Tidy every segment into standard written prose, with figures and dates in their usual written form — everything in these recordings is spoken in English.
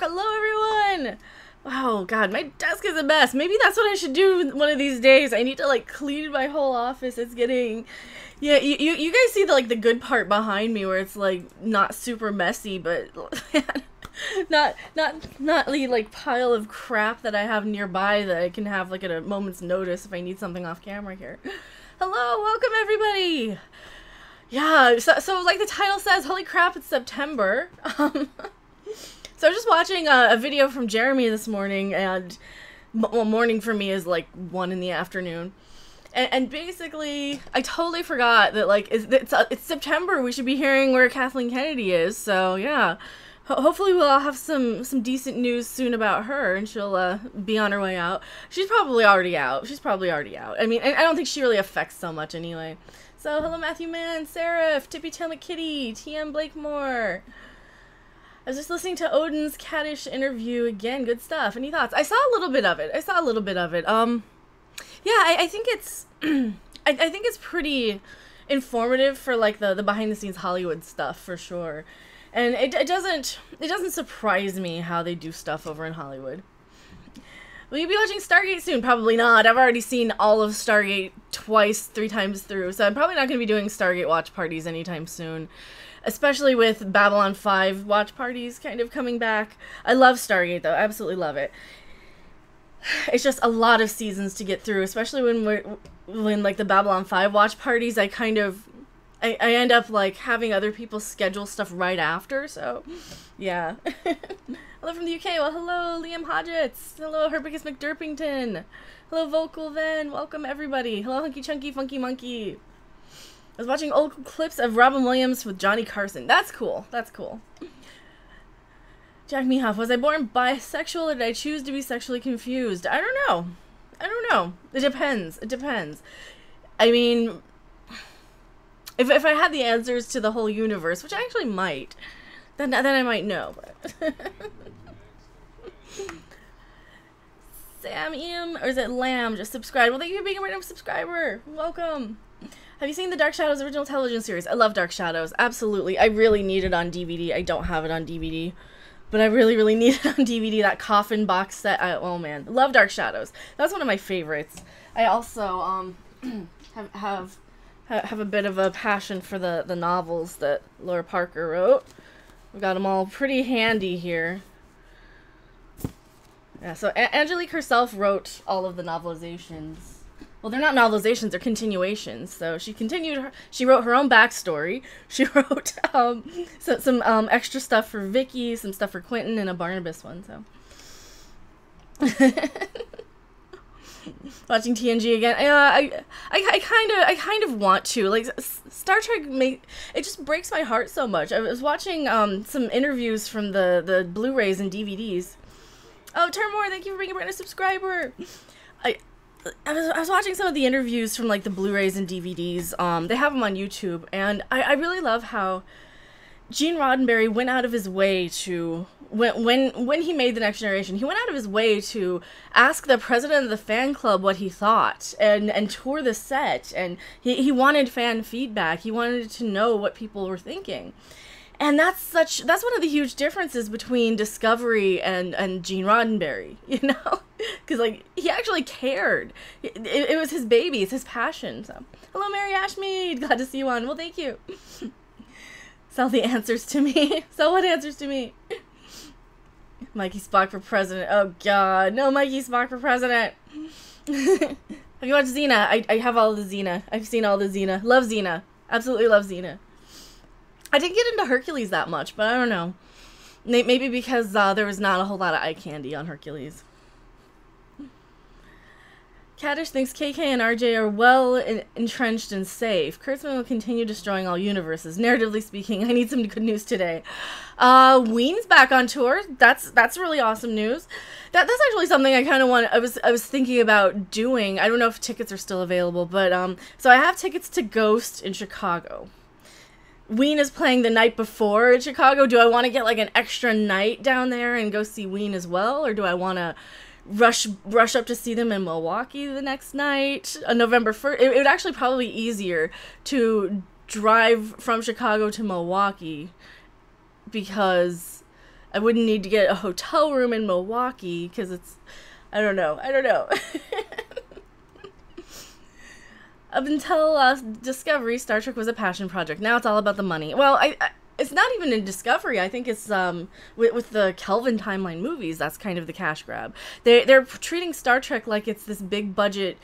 Hello, everyone! Wow, God, my desk is a mess. Maybe that's what I should do one of these days. I need to, like, clean my whole office. It's getting... Yeah, you guys see, the good part behind me where it's, like, not super messy, but... not the, like, pile of crap that I have nearby that I can have, like, at a moment's notice if I need something off camera here. Hello, welcome, everybody! Yeah, so like the title says, holy crap, it's September. So I was just watching a video from Jeremy this morning, and well, morning for me is like 1 in the afternoon. And basically, I totally forgot that, like, it's September. We should be hearing where Kathleen Kennedy is. So yeah, hopefully we'll all have some decent news soon about her, and she'll be on her way out. She's probably already out. I mean, I don't think she really affects so much anyway. So hello, Matthew Mann, Seraph, Tippy Tail McKitty, TM Blakemore. I was just listening to Odin's Caddish interview again. Good stuff. Any thoughts? I saw a little bit of it. Yeah, I think it's I think it's pretty informative for, like, the behind the scenes Hollywood stuff for sure. And it doesn't surprise me how they do stuff over in Hollywood. Will you be watching Stargate soon? Probably not. I've already seen all of Stargate twice, 3 times through, so I'm probably not going to be doing Stargate watch parties anytime soon. Especially with Babylon 5 watch parties kind of coming back. I love Stargate, though. I absolutely love it. It's just a lot of seasons to get through, especially when like, the Babylon 5 watch parties, I end up, like, having other people schedule stuff right after, so, yeah. Hello from the UK. Well, hello, Liam Hodgetts. Hello, Herbicus McDurpington. Hello, Vocal Ven. Welcome, everybody. Hello, Hunky Chunky Funky Monkey. I was watching old clips of Robin Williams with Johnny Carson. That's cool. That's cool. Jack Mehoff. Was I born bisexual or did I choose to be sexually confused? I don't know. It depends. I mean, if I had the answers to the whole universe, which I actually might, then I might know. But Sam Eam, or is it Lamb? Just subscribe. Well, thank you for being a random subscriber. Welcome. Have you seen the Dark Shadows original television series? I love Dark Shadows. Absolutely. I really need it on DVD. I don't have it on DVD. But I really, really need it on DVD. That coffin box set. Oh, man. Love Dark Shadows. That's one of my favorites. I also have a bit of a passion for the novels that Laura Parker wrote. We've got them all pretty handy here. Yeah, so Angelique herself wrote all of the novelizations. Well, they're not novelizations, they're continuations. So she wrote her own backstory. She wrote some extra stuff for Vicky, some stuff for Quentin, and a Barnabas one, so. Watching TNG again. I kind of want to. Like, Star Trek it just breaks my heart so much. I was watching some interviews from the Blu-rays and DVDs. Oh, Termore, thank you for being a brand new subscriber. I was watching some of the interviews from, like, the Blu-rays and DVDs. They have them on YouTube, and I really love how Gene Roddenberry went out of his way to, when he made The Next Generation, he went out of his way to ask the president of the fan club what he thought, and tour the set, and he wanted fan feedback. He wanted to know what people were thinking. And that's one of the huge differences between Discovery and Gene Roddenberry, you know? Because, like, he actually cared. It was his baby. It's his passion. So, hello, Mary Ashmead. Glad to see you on. Well, thank you. Sell the answers to me. Sell what answers to me? Mikey Spock for president. Oh, God. No, Mikey Spock for president. Have you watched Xena? I have all the Xena. I've seen all the Xena. Love Xena. Absolutely love Xena. I didn't get into Hercules that much, but I don't know. Maybe because there was not a whole lot of eye candy on Hercules. Kaddish thinks KK and RJ are well entrenched and safe. Kurtzman will continue destroying all universes. Narratively speaking, I need some good news today. Ween's back on tour. That's really awesome news. That's actually something I kind of want. I was thinking about doing. I don't know if tickets are still available, but so I have tickets to Ghost in Chicago. Ween is playing the night before in Chicago. Do I want to get, like, an extra night down there and go see Ween as well? Or do I want to rush up to see them in Milwaukee the next night on November 1st? It would actually probably be easier to drive from Chicago to Milwaukee because I wouldn't need to get a hotel room in Milwaukee, because it's, I don't know. Up until Discovery, Star Trek was a passion project. Now it's all about the money. Well, it's not even in Discovery. I think it's with the Kelvin timeline movies. That's kind of the cash grab. They're treating Star Trek like it's this big budget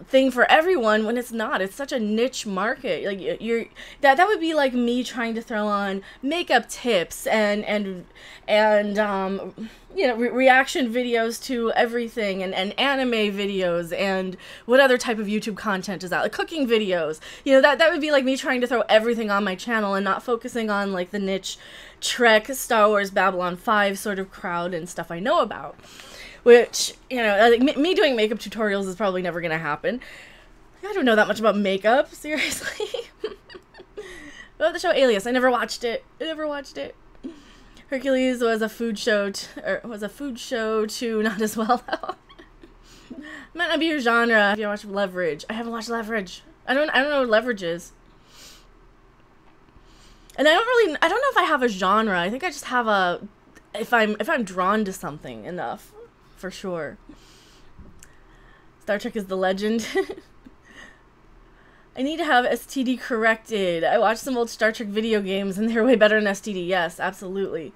thing for everyone, when it's not. It's such a niche market. Like, that would be like me trying to throw on makeup tips and you know, reaction videos to everything, and anime videos, and what other type of YouTube content is out, like cooking videos. You know, that would be like me trying to throw everything on my channel and not focusing on like the niche Trek, Star Wars, Babylon 5 sort of crowd and stuff I know about. Which, you know, like me doing makeup tutorials is probably never gonna happen. I don't know that much about makeup, seriously. What about the show Alias? I never watched it. Hercules was a food show, too, not as well though. Might not be your genre. If you watch Leverage, I haven't watched Leverage. I don't know what Leverage is. And I don't know if I have a genre. I think I just have a, if I'm drawn to something enough. For sure. Star Trek is the legend. I need to have STD corrected. I watched some old Star Trek video games and they're way better than STD. Yes, absolutely.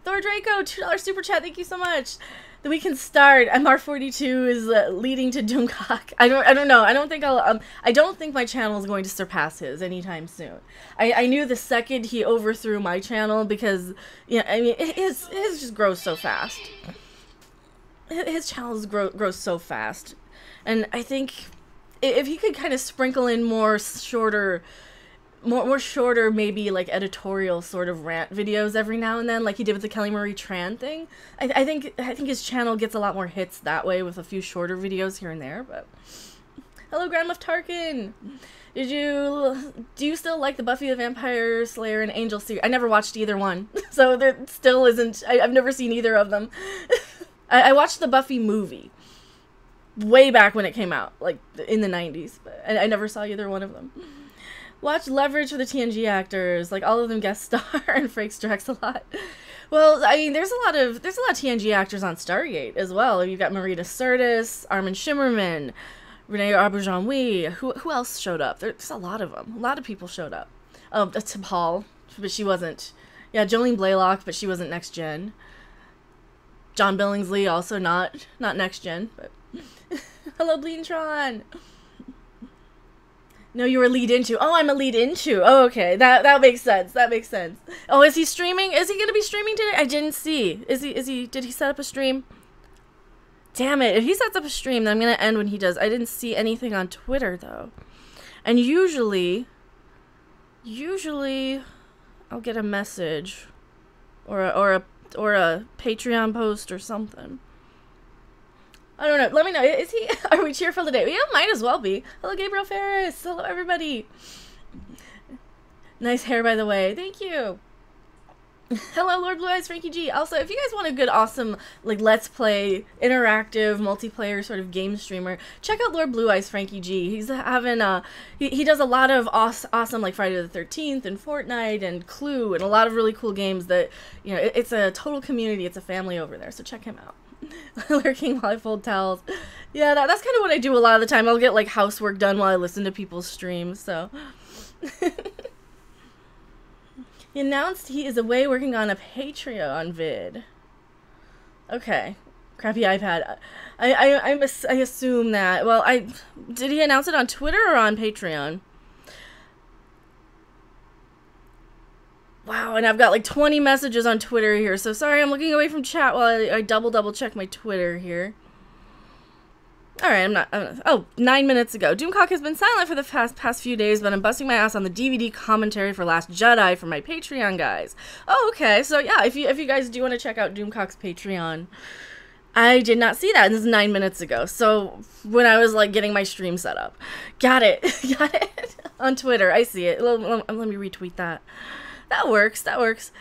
Thor Draco, $2 super chat. Thank you so much. The we can start. MR42 is leading to Doomcock. I don't know. I don't think I don't think my channel is going to surpass his anytime soon. I knew the second he overthrew my channel, because, yeah, I mean, his just grows so fast. His channels grows so fast, and I think if he could kind of sprinkle in more shorter, maybe like editorial sort of rant videos every now and then, like he did with the Kelly Marie Tran thing, I think his channel gets a lot more hits that way, with a few shorter videos here and there. But hello, Grand Moff Tarkin. Do you still like the Buffy the Vampire Slayer and Angel series? I never watched either one, so there still isn't. I've never seen either of them. I watched the Buffy movie way back when it came out, like in the 90s, but I never saw either one of them. Watch Leverage for the TNG actors, like all of them guest star, and Frakes directs a lot. Well, I mean, there's a lot of TNG actors on Stargate as well. You've got Marita Sirtis, Armin Shimmerman, Renee Auberjonois. Who else showed up? There's a lot of them. A lot of people showed up. T'Pol, but she wasn't. Yeah, Jolene Blaylock, but she wasn't next gen. John Billingsley, also not next gen, but hello, Bleedentron. No, you were lead into. Oh, I'm a lead into. Oh, okay. That makes sense. That makes sense. Oh, is he streaming? Is he gonna be streaming today? I didn't see. Did he set up a stream? Damn it. If he sets up a stream, then I'm gonna end when he does. I didn't see anything on Twitter though. And usually I'll get a message or a Patreon post or something. I don't know. Let me know. Is he? Are we cheerful today? Yeah, might as well be. Hello, Gabriel Ferris. Hello, everybody. Nice hair, by the way. Thank you. Hello, Lord Blue Eyes, Frankie G. Also, if you guys want a good, awesome, like, let's play, interactive, multiplayer sort of game streamer, check out Lord Blue Eyes, Frankie G. He's having, he does a lot of awesome, like, Friday the 13th and Fortnite and Clue and a lot of really cool games that, you know, it's a total community. It's a family over there, so check him out. Lurking while I fold towels. Yeah, that's kind of what I do a lot of the time. I'll get, like, housework done while I listen to people's streams, so... He announced he is away working on a Patreon vid. Okay. Crappy iPad. I assume that. Well, did he announce it on Twitter or on Patreon? Wow, and I've got like 20 messages on Twitter here, so sorry I'm looking away from chat while I double check my Twitter here. Alright, I'm not, oh, 9 minutes ago. Doomcock has been silent for the past few days, but I'm busting my ass on the DVD commentary for Last Jedi for my Patreon guys. Oh, okay, so yeah, if you guys do want to check out Doomcock's Patreon, I did not see that, and this is 9 minutes ago, so when I was, like, getting my stream set up. Got it, got it, on Twitter, I see it. Let me retweet that. That works, that works.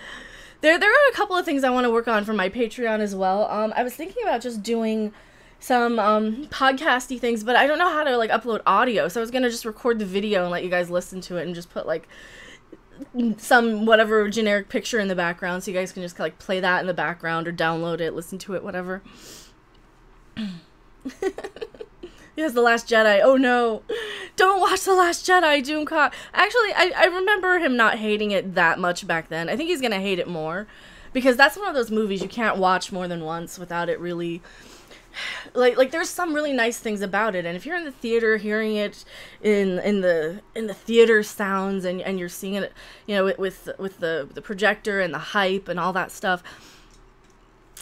There are a couple of things I want to work on for my Patreon as well. I was thinking about just doing some podcasty things, but I don't know how to like upload audio, so I was gonna just record the video and let you guys listen to it and just put like some whatever generic picture in the background, so you guys can just like play that in the background or download it, listen to it, whatever. Yes, The Last Jedi. Oh no, don't watch The Last Jedi, Doomcock. Actually, I remember him not hating it that much back then. I think he's gonna hate it more, because that's one of those movies you can't watch more than once without it really, like there's some really nice things about it, and if you're in the theater hearing it in the theater sounds, and you're seeing it, you know, with the projector and the hype and all that stuff,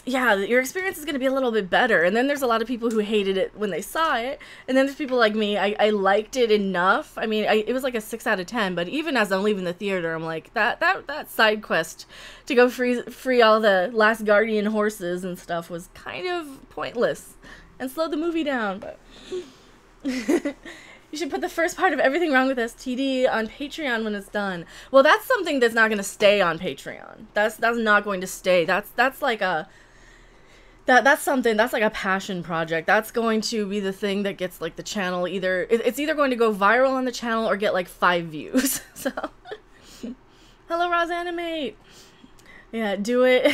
yeah, your experience is going to be a little bit better. And then there's a lot of people who hated it when they saw it. And then there's people like me. I liked it enough. I mean, it was like a 6 out of 10. But even as I'm leaving the theater, I'm like, that side quest to go free all the Last Guardian horses and stuff was kind of pointless and slowed the movie down. But you should put the first part of Everything Wrong with STD on Patreon when it's done. Well, that's something that's not going to stay on Patreon. That's not going to stay. That's like a... That's something, that's like a passion project. That's going to be the thing that gets like the channel it's either going to go viral on the channel or get like 5 views. So, hello Roz Animate. Yeah, do it.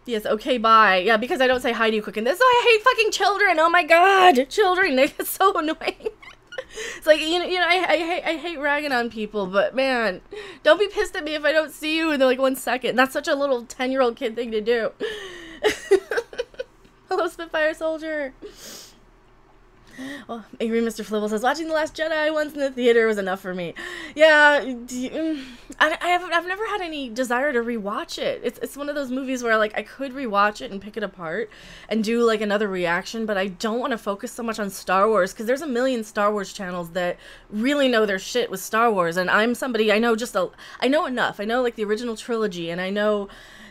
Yes, okay, bye. Yeah, because I don't say hi to you quick in this. Oh, I hate fucking children. Oh my god, children, they get so annoying. It's like, you know, I hate ragging on people, but man, don't be pissed at me if I don't see you in like 1 second. That's such a little 10-year-old kid thing to do. Hello, Spitfire Soldier. Well, Angry Mr. Flibble says, watching The Last Jedi once in the theater was enough for me. Yeah, I've never had any desire to rewatch it. It's one of those movies where like I could rewatch it and pick it apart and do like another reaction, but I don't want to focus so much on Star Wars, because there's a million Star Wars channels that really know their shit with Star Wars, and I'm somebody, I know enough. I know like the original trilogy, and I know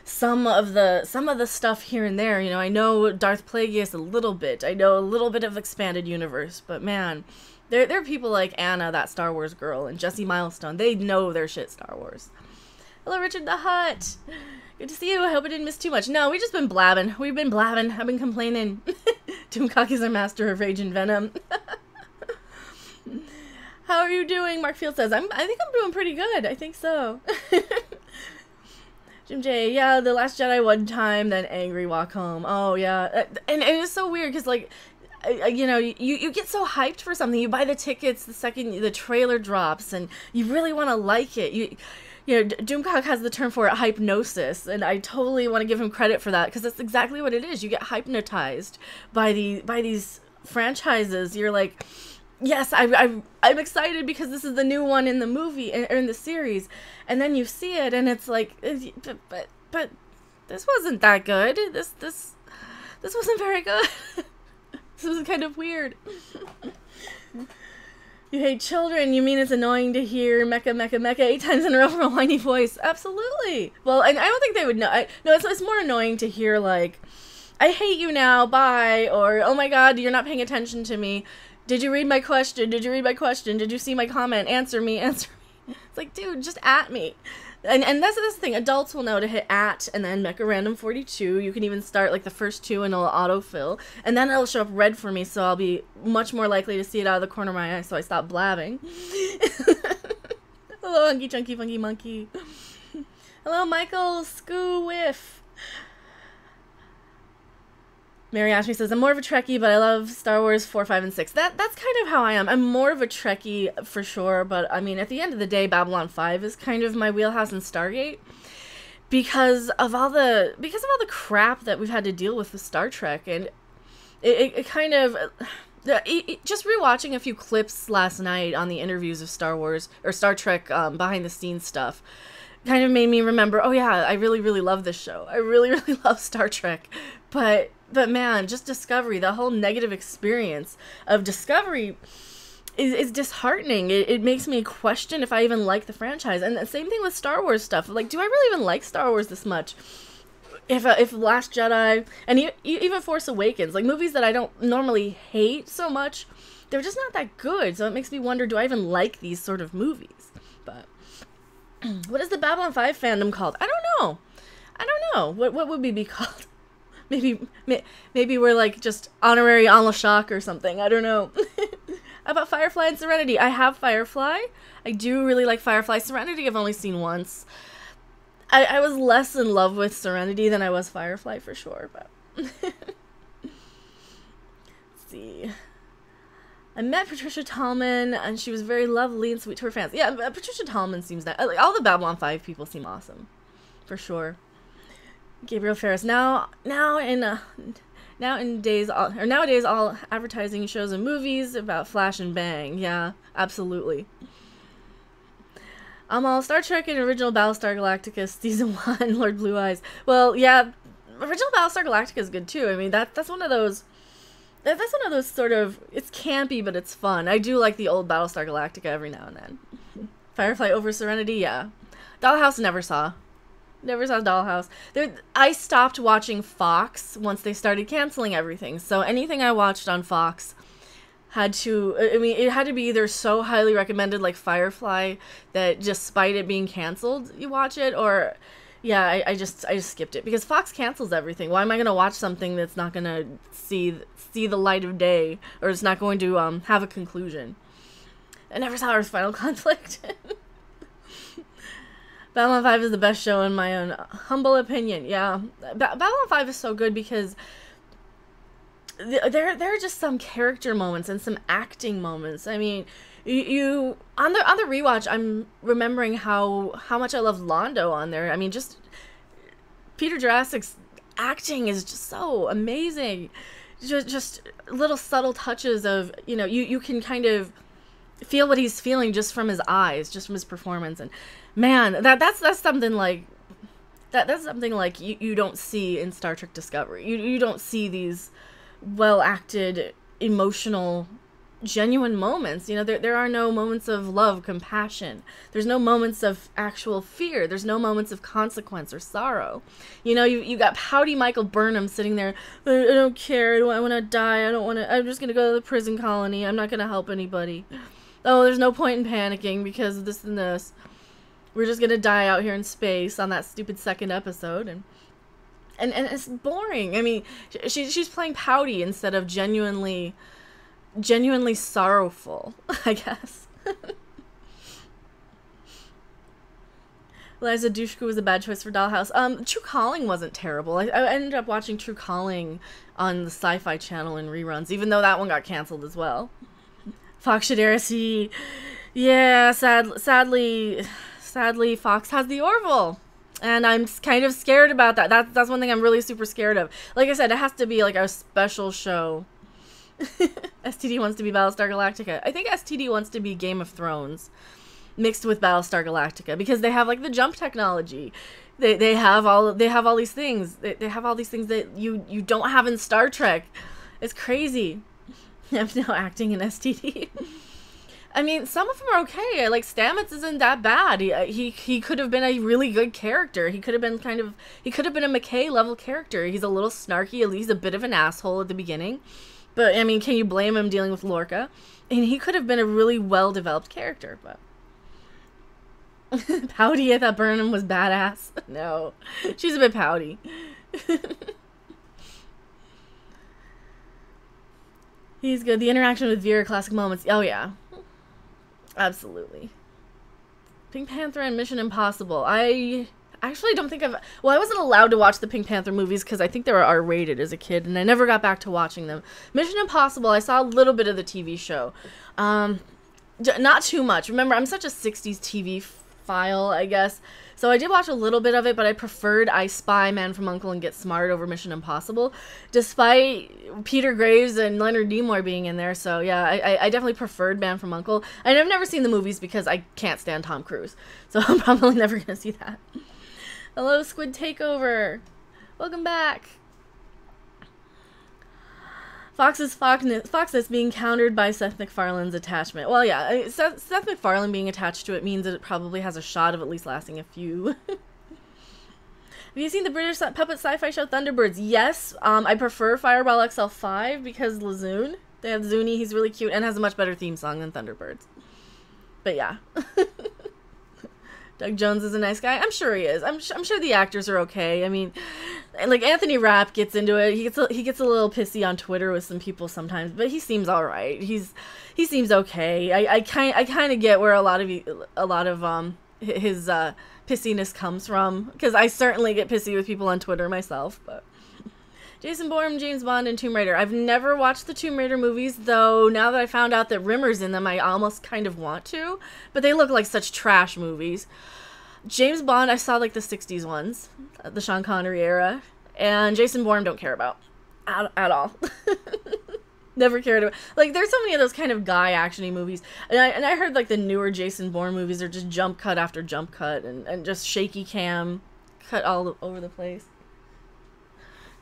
some of the stuff here and there. You know, I know Darth Plagueis a little bit. I know a little bit of Expanded Universe, but man, there are people like Anna, that Star Wars girl, and Jesse Milestone. They know their shit Star Wars. Hello, Richard the Hutt. Good to see you. I hope I didn't miss too much. No, we just been blabbing. We've been blabbing. I've been complaining. Doomcock is our master of rage and venom. How are you doing? Mark Field says, I think I'm doing pretty good. I think so. Jim J, yeah, The Last Jedi one time, then angry walk home. Oh, yeah. And it's so weird, because, like, you know, you get so hyped for something. You buy the tickets the second the trailer drops, and you really want to like it. You know, Doomcock has the term for it, hypnosis, and I totally want to give him credit for that, because that's exactly what it is. You get hypnotized by these franchises. You're like, yes, I'm excited because this is the new one in the movie, or in the series, and then you see it, and it's like, but this wasn't that good. This wasn't very good. This was kind of weird. You hate children. You mean it's annoying to hear mecha, mecha, mecha 8 times in a row from a whiny voice? Absolutely. Well, and I don't think they would know. No, it's more annoying to hear like, I hate you now, bye, or oh my god, you're not paying attention to me. Did you read my question? Did you read my question? Did you see my comment? Answer me, answer me. It's like, dude, just at me. And that's the thing. Adults will know to hit at and then Mecha Random 42. You can even start like the first 2 and it'll autofill. And then it'll show up red for me, so I'll be much more likely to see it out of the corner of my eye, so I stop blabbing. Hello, Hunky Chunky Funky Monkey. Hello, Michael Scoo Whiff. Mary Ashby says, I'm more of a Trekkie, but I love Star Wars 4, 5, and 6. That's kind of how I am. I'm more of a Trekkie for sure, but I mean, at the end of the day, Babylon 5 is kind of my wheelhouse in Stargate because of all the crap that we've had to deal with Star Trek, and it kind of just rewatching a few clips last night on the interviews of Star Wars or Star Trek behind the scenes stuff kind of made me remember, oh yeah, I really, really love this show. I really, really love Star Trek. But man, just Discovery, the whole negative experience of Discovery is disheartening. It makes me question if I even like the franchise. And the same thing with Star Wars stuff. Like, do I really even like Star Wars this much? If Last Jedi, and even Force Awakens, like movies that I don't normally hate so much, they're just not that good. So it makes me wonder, do I even like these sort of movies? But what is the Babylon 5 fandom called? I don't know. What would we be called? Maybe we're like just honorary en la shock or something. I don't know. About Firefly and Serenity. I have Firefly. I do really like Firefly. Serenity I've only seen once. I was less in love with Serenity than I was Firefly for sure, but let's see. I met Patricia Tallman, and she was very lovely and sweet to her fans. Yeah, Patricia Tallman seems nice. Like, all the Babylon 5 people seem awesome, for sure. Gabriel Ferris. Nowadays, all advertising shows and movies about Flash and Bang. Yeah, absolutely. I'm all Star Trek and original Battlestar Galactica season 1, Lord Blue Eyes. Well, yeah, original Battlestar Galactica is good too. I mean, that's one of those. That's one of those sort of, it's campy, but it's fun. I do like the old Battlestar Galactica every now and then. Firefly over Serenity, yeah. Dollhouse never saw. Never saw Dollhouse. I stopped watching Fox once they started canceling everything. So anything I watched on Fox it had to be either so highly recommended like Firefly that despite it being canceled, you watch it, or yeah, I just skipped it because Fox cancels everything. Why am I going to watch something that's not going to see the light of day, or it's not going to have a conclusion? I never saw Earth's Final Conflict. Babylon 5 is the best show in my own humble opinion. Yeah, Babylon 5 is so good because there are just some character moments and some acting moments. I mean, you on the rewatch, I'm remembering how much I loved Londo on there. I mean, just Peter Jurassic's acting is just so amazing. Just little subtle touches of, you can kind of feel what he's feeling just from his eyes, just from his performance. And man, that's something like that's something like you don't see in Star Trek Discovery. You don't see these well acted, emotional, genuine moments. There are no moments of love, compassion. There's no moments of actual fear. There's no moments of consequence or sorrow. You got pouty Michael Burnham sitting there. I don't care. I want to die. I'm just gonna go to the prison colony. I'm not gonna help anybody. Oh, there's no point in panicking because of this and this. We're just gonna die out here in space on that stupid second episode, and it's boring. I mean, she's playing pouty instead of genuinely sorrowful, I guess. Eliza Dushku was a bad choice for Dollhouse. True Calling wasn't terrible. I ended up watching True Calling on the Sci-Fi Channel in reruns, even though that one got canceled as well. Fox Shadaracy. Yeah, sadly, Fox has the Orville. And I'm kind of scared about that. That's one thing I'm really super scared of. Like I said, it has to be like a special show. STD wants to be Battlestar Galactica. I think STD wants to be Game of Thrones mixed with Battlestar Galactica because they have like the jump technology. They have all these things. They have all these things that you don't have in Star Trek. It's crazy. I'm now acting in STD. I mean, some of them are okay. Like, Stamets isn't that bad. He could have been a really good character. He could have been a McKay level character. He's a little snarky. He's a bit of an asshole at the beginning. But, I mean, can you blame him dealing with Lorca? And he could have been a really well-developed character, but... Pouty, I thought Burnham was badass. No, she's a bit pouty. He's good. The interaction with Vera, classic moments. Oh, yeah. Absolutely. Pink Panther and Mission Impossible. I actually don't think I wasn't allowed to watch the Pink Panther movies because I think they were R-rated as a kid, and I never got back to watching them. Mission Impossible, I saw a little bit of the TV show. Not too much. Remember, I'm such a 60s TV file, I guess. So I did watch a little bit of it, but I preferred I Spy, Man from U.N.C.L.E. and Get Smart over Mission Impossible, despite Peter Graves and Leonard Nimoy being in there. So yeah, I definitely preferred Man from U.N.C.L.E. And I've never seen the movies because I can't stand Tom Cruise. So I'm probably never going to see that. Hello, Squid Takeover. Welcome back. Fox's Foxness being countered by Seth MacFarlane's attachment. Well, yeah, Seth MacFarlane being attached to it means that it probably has a shot of at least lasting a few. Have you seen the British puppet sci-fi show Thunderbirds? Yes. I prefer Fireball XL5 because Lazoon. They have Zuni. He's really cute and has a much better theme song than Thunderbirds. But yeah. Doug Jones is a nice guy. I'm sure he is. I'm sure the actors are okay. I mean, And, like, Anthony Rapp gets into it. He gets a little pissy on Twitter with some people sometimes, but he seems all right. He seems okay. I kind of get where a lot of his pissiness comes from, because I certainly get pissy with people on Twitter myself. But Jason Bourne, James Bond, and Tomb Raider. I've never watched the Tomb Raider movies, though. Now that I found out that Rimmer's in them, I almost kind of want to, but they look like such trash movies. James Bond, I saw, like, the 60s ones, the Sean Connery era, and Jason Bourne don't care about at all. Never cared about. Like, there's so many of those kind of guy action-y movies, and I heard, like, the newer Jason Bourne movies are just jump cut after jump cut, and just shaky cam cut all over the place.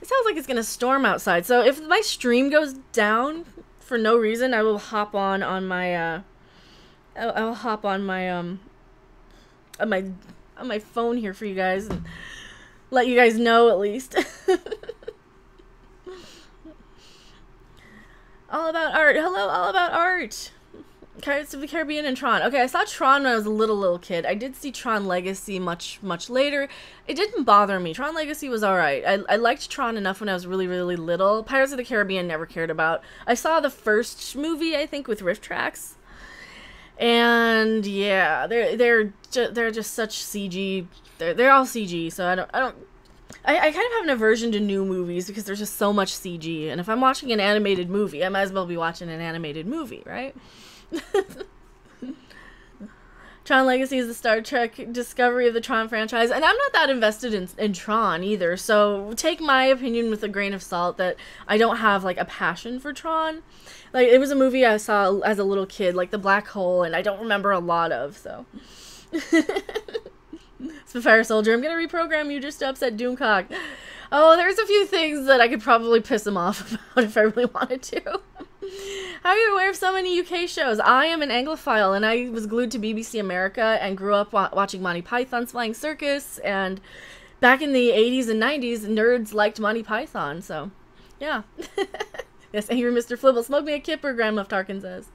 It sounds like it's gonna storm outside, so if my stream goes down for no reason, I will hop on my I'll hop on my phone here for you guys and let you guys know at least. All About Art. Hello, All About Art. Pirates of the Caribbean and Tron. Okay, I saw Tron when I was a little kid. I did see Tron Legacy much later. It didn't bother me. Tron Legacy was alright. I liked Tron enough when I was really little. Pirates of the Caribbean never cared about. I saw the first movie, I think, with riff tracks. And yeah, they're just such CG. They're all CG, so I kind of have an aversion to new movies because there's just so much CG. And if I'm watching an animated movie, I might as well be watching an animated movie, right? Tron Legacy is the Star Trek Discovery of the Tron franchise, and I'm not that invested in Tron either, so take my opinion with a grain of salt that I don't have, like, a passion for Tron. Like, it was a movie I saw as a little kid, like The Black Hole, and I don't remember a lot of, so. Spitfire Soldier, I'm gonna reprogram you just to upset Doomcock. Oh, there's a few things that I could probably piss him off about if I really wanted to. How are you aware of so many UK shows? I am an Anglophile, and I was glued to BBC America and grew up watching Monty Python's Flying Circus, and back in the 80s and 90s, nerds liked Monty Python, so, yeah. Yes, Angry Mr. Flibble, smoke me a kipper, Grand Moff Tarkin says.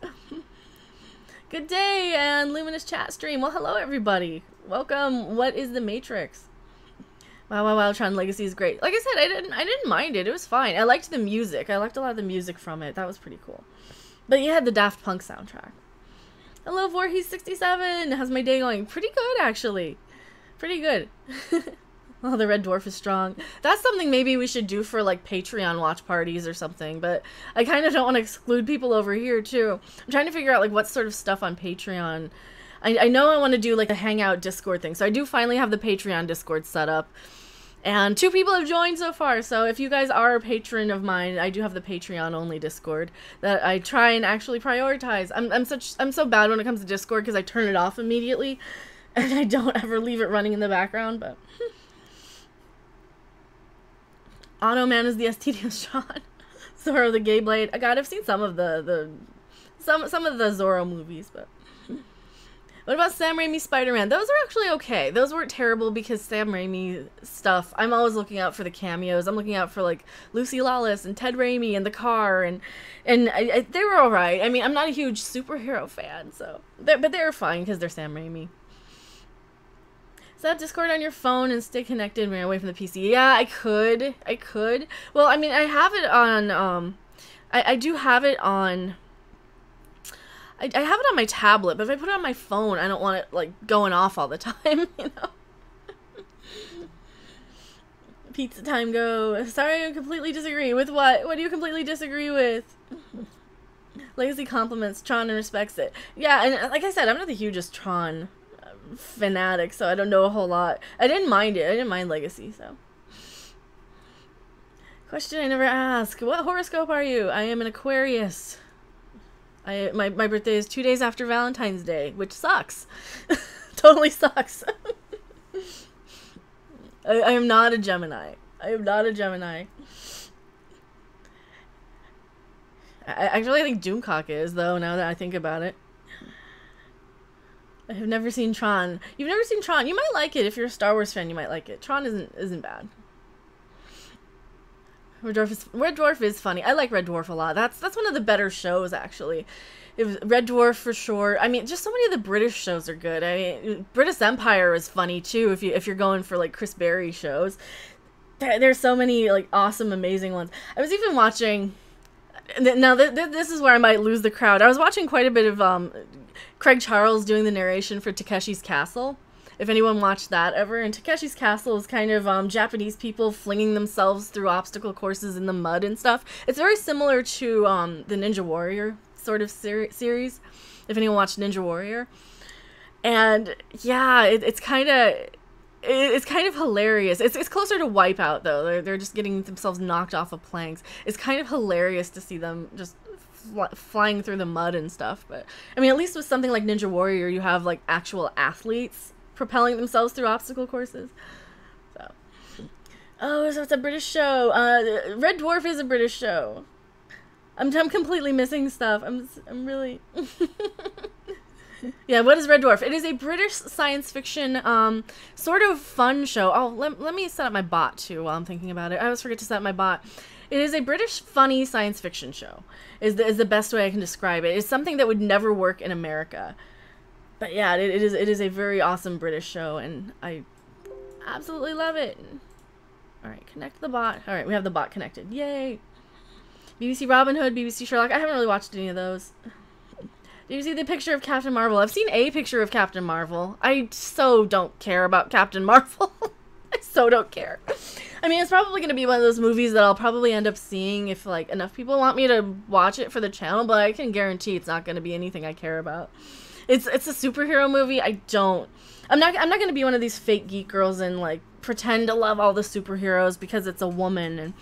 Good day, and Luminous chat stream. Well, hello, everybody. Welcome. What is the Matrix? Wow, Tron Legacy is great. Like I said, I didn't mind it. It was fine. I liked the music. I liked a lot of the music from it. That was pretty cool. But you had the Daft Punk soundtrack. Hello, Voorhees67. How's my day going? Pretty good, actually. Pretty good. Oh, the Red Dwarf is strong. That's something maybe we should do for, like, Patreon watch parties or something. But I kind of don't want to exclude people over here, too. I'm trying to figure out, like, what sort of stuff on Patreon. I know I want to do, like, a Hangout Discord thing. So I do finally have the Patreon Discord set up. And 2 people have joined so far, so if you guys are a patron of mine, I do have the Patreon-only Discord that I try and actually prioritize. I'm so bad when it comes to Discord because I turn it off immediately, and I don't ever leave it running in the background, but... Automan is the STD shot. Zorro the Gay Blade. God, I've seen some of some of the Zorro movies, but... What about Sam Raimi's Spider-Man? Those are actually okay. Those weren't terrible because Sam Raimi stuff, I'm always looking out for the cameos. I'm looking out for, like, Lucy Lawless and Ted Raimi and The Car, and they were alright. I mean, I'm not a huge superhero fan, so... But they're fine because they're Sam Raimi. Set up Discord on your phone and stay connected when you're away from the PC. Yeah, I could. Well, I mean, I have it on, I do have it on... I have it on my tablet, but if I put it on my phone, I don't want it, like, going off all the time, you know? Pizza time go. Sorry, I completely disagree. With what? What do you completely disagree with? Legacy compliments Tron and respects it. Yeah, and like I said, I'm not the hugest Tron fanatic, so I don't know a whole lot. I didn't mind it. I didn't mind Legacy, so. Question I never ask. What horoscope are you? I am an Aquarius. My birthday is 2 days after Valentine's Day, which sucks. Totally sucks. I am not a Gemini. I am not a Gemini. Actually, I think Doomcock is, though, now that I think about it. I have never seen Tron. You've never seen Tron? You might like it. If you're a Star Wars fan, you might like it. Tron isn't bad. Red Dwarf is funny. I like Red Dwarf a lot. That's one of the better shows, actually. It was Red Dwarf for sure. I mean, just so many of the British shows are good. I mean, British Empire is funny too. If you're going for, like, Chris Berry shows, There's so many like awesome, amazing ones. I was even watching. Now this is where I might lose the crowd. I was watching quite a bit of Craig Charles doing the narration for Takeshi's Castle. If anyone watched that ever, and Takeshi's Castle is kind of Japanese people flinging themselves through obstacle courses in the mud and stuff. It's very similar to the Ninja Warrior sort of series. If anyone watched Ninja Warrior, and yeah, it's kind of hilarious. It's closer to Wipeout though. They're just getting themselves knocked off of planks. It's kind of hilarious to see them just flying through the mud and stuff. But I mean, at least with something like Ninja Warrior, you have like actual athletes propelling themselves through obstacle courses. So, oh, so it's a British show. Red Dwarf is a British show. I'm completely missing stuff. I'm really. Yeah, what is Red Dwarf? It is a British science fiction, sort of fun show. Oh, let me set up my bot, too, while I'm thinking about it. I always forget to set up my bot. It is a British funny science fiction show, is the best way I can describe it. It's something that would never work in America. But yeah, it is a very awesome British show, and I absolutely love it. Alright, connect the bot. Alright, we have the bot connected. Yay! BBC Robin Hood, BBC Sherlock. I haven't really watched any of those. Did you see the picture of Captain Marvel? I've seen a picture of Captain Marvel. I so don't care about Captain Marvel. I so don't care. I mean, it's probably going to be one of those movies that I'll probably end up seeing if, like, enough people want me to watch it for the channel, but I can guarantee it's not going to be anything I care about. It's a superhero movie. I'm not going to be one of these fake geek girls and, like, pretend to love all the superheroes because it's a woman, and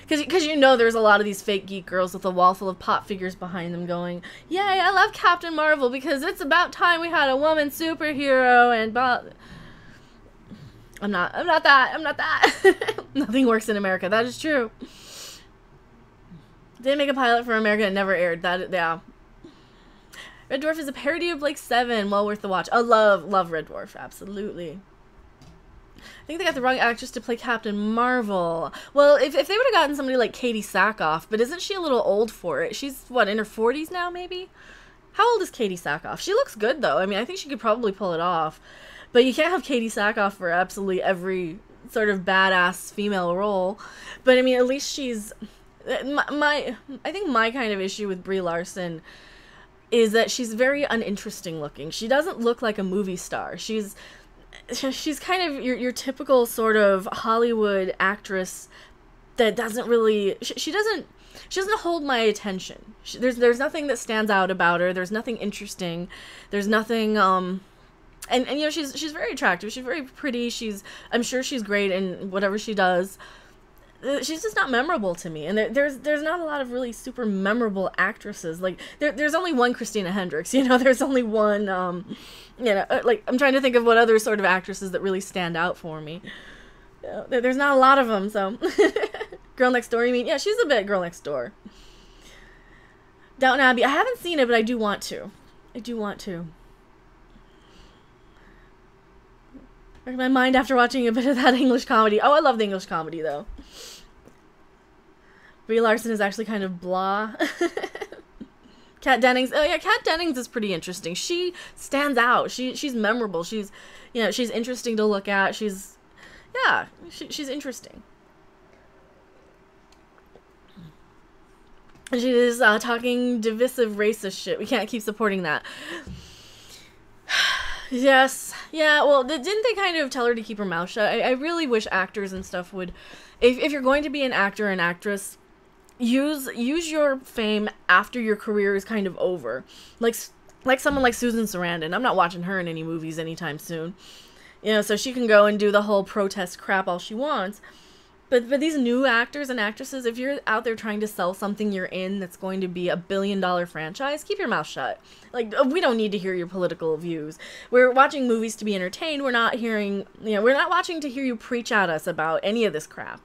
because you know there's a lot of these fake geek girls with a wall full of pop figures behind them going, yay, I love Captain Marvel because it's about time we had a woman superhero, and blah. I'm not that. Nothing works in America. That is true. Didn't make a pilot for America. It never aired. Yeah. Red Dwarf is a parody of Blake 7. Well worth the watch. I love Red Dwarf. Absolutely. I think they got the wrong actress to play Captain Marvel. Well, if they would have gotten somebody like Katie Sackhoff, but isn't she a little old for it? She's, what, in her 40s now, maybe? How old is Katie Sackhoff? She looks good, though. I mean, I think she could probably pull it off. But you can't have Katie Sackhoff for absolutely every sort of badass female role. But, I mean, at least she's... I think my kind of issue with Brie Larson is that she's very uninteresting looking. She doesn't look like a movie star. She's kind of your typical sort of Hollywood actress that doesn't really... She doesn't hold my attention. There's nothing that stands out about her. There's nothing interesting. There's nothing... And you know, she's very attractive. She's very pretty. I'm sure she's great in whatever she does. She's just not memorable to me. And there's not a lot of really super memorable actresses. Like, there's only one Christina Hendricks, you know? There's only one, you know, like, I'm trying to think of what other sort of actresses that really stand out for me. You know, there's not a lot of them, so. Girl Next Door, you mean? Yeah, she's a bit Girl Next Door. Downton Abbey, I haven't seen it, but I do want to. I do want to. My mind after watching a bit of that English comedy. Oh, I love the English comedy, though. Brie Larson is actually kind of blah. Kat Dennings. Oh, yeah, Kat Dennings is pretty interesting. She stands out. She's memorable. She's, you know, she's interesting to look at. She's interesting. She is talking divisive racist shit. We can't keep supporting that. Yes. Yeah, well, didn't they kind of tell her to keep her mouth shut? I really wish actors and stuff would... If you're going to be an actor or an actress, use your fame after your career is kind of over. Like someone like Susan Sarandon. I'm not watching her in any movies anytime soon. You know, so she can go and do the whole protest crap all she wants. But these new actors and actresses, if you're out there trying to sell something you're in that's going to be $1 billion franchise, keep your mouth shut. Like, we don't need to hear your political views. We're watching movies to be entertained. We're not watching to hear you preach at us about any of this crap.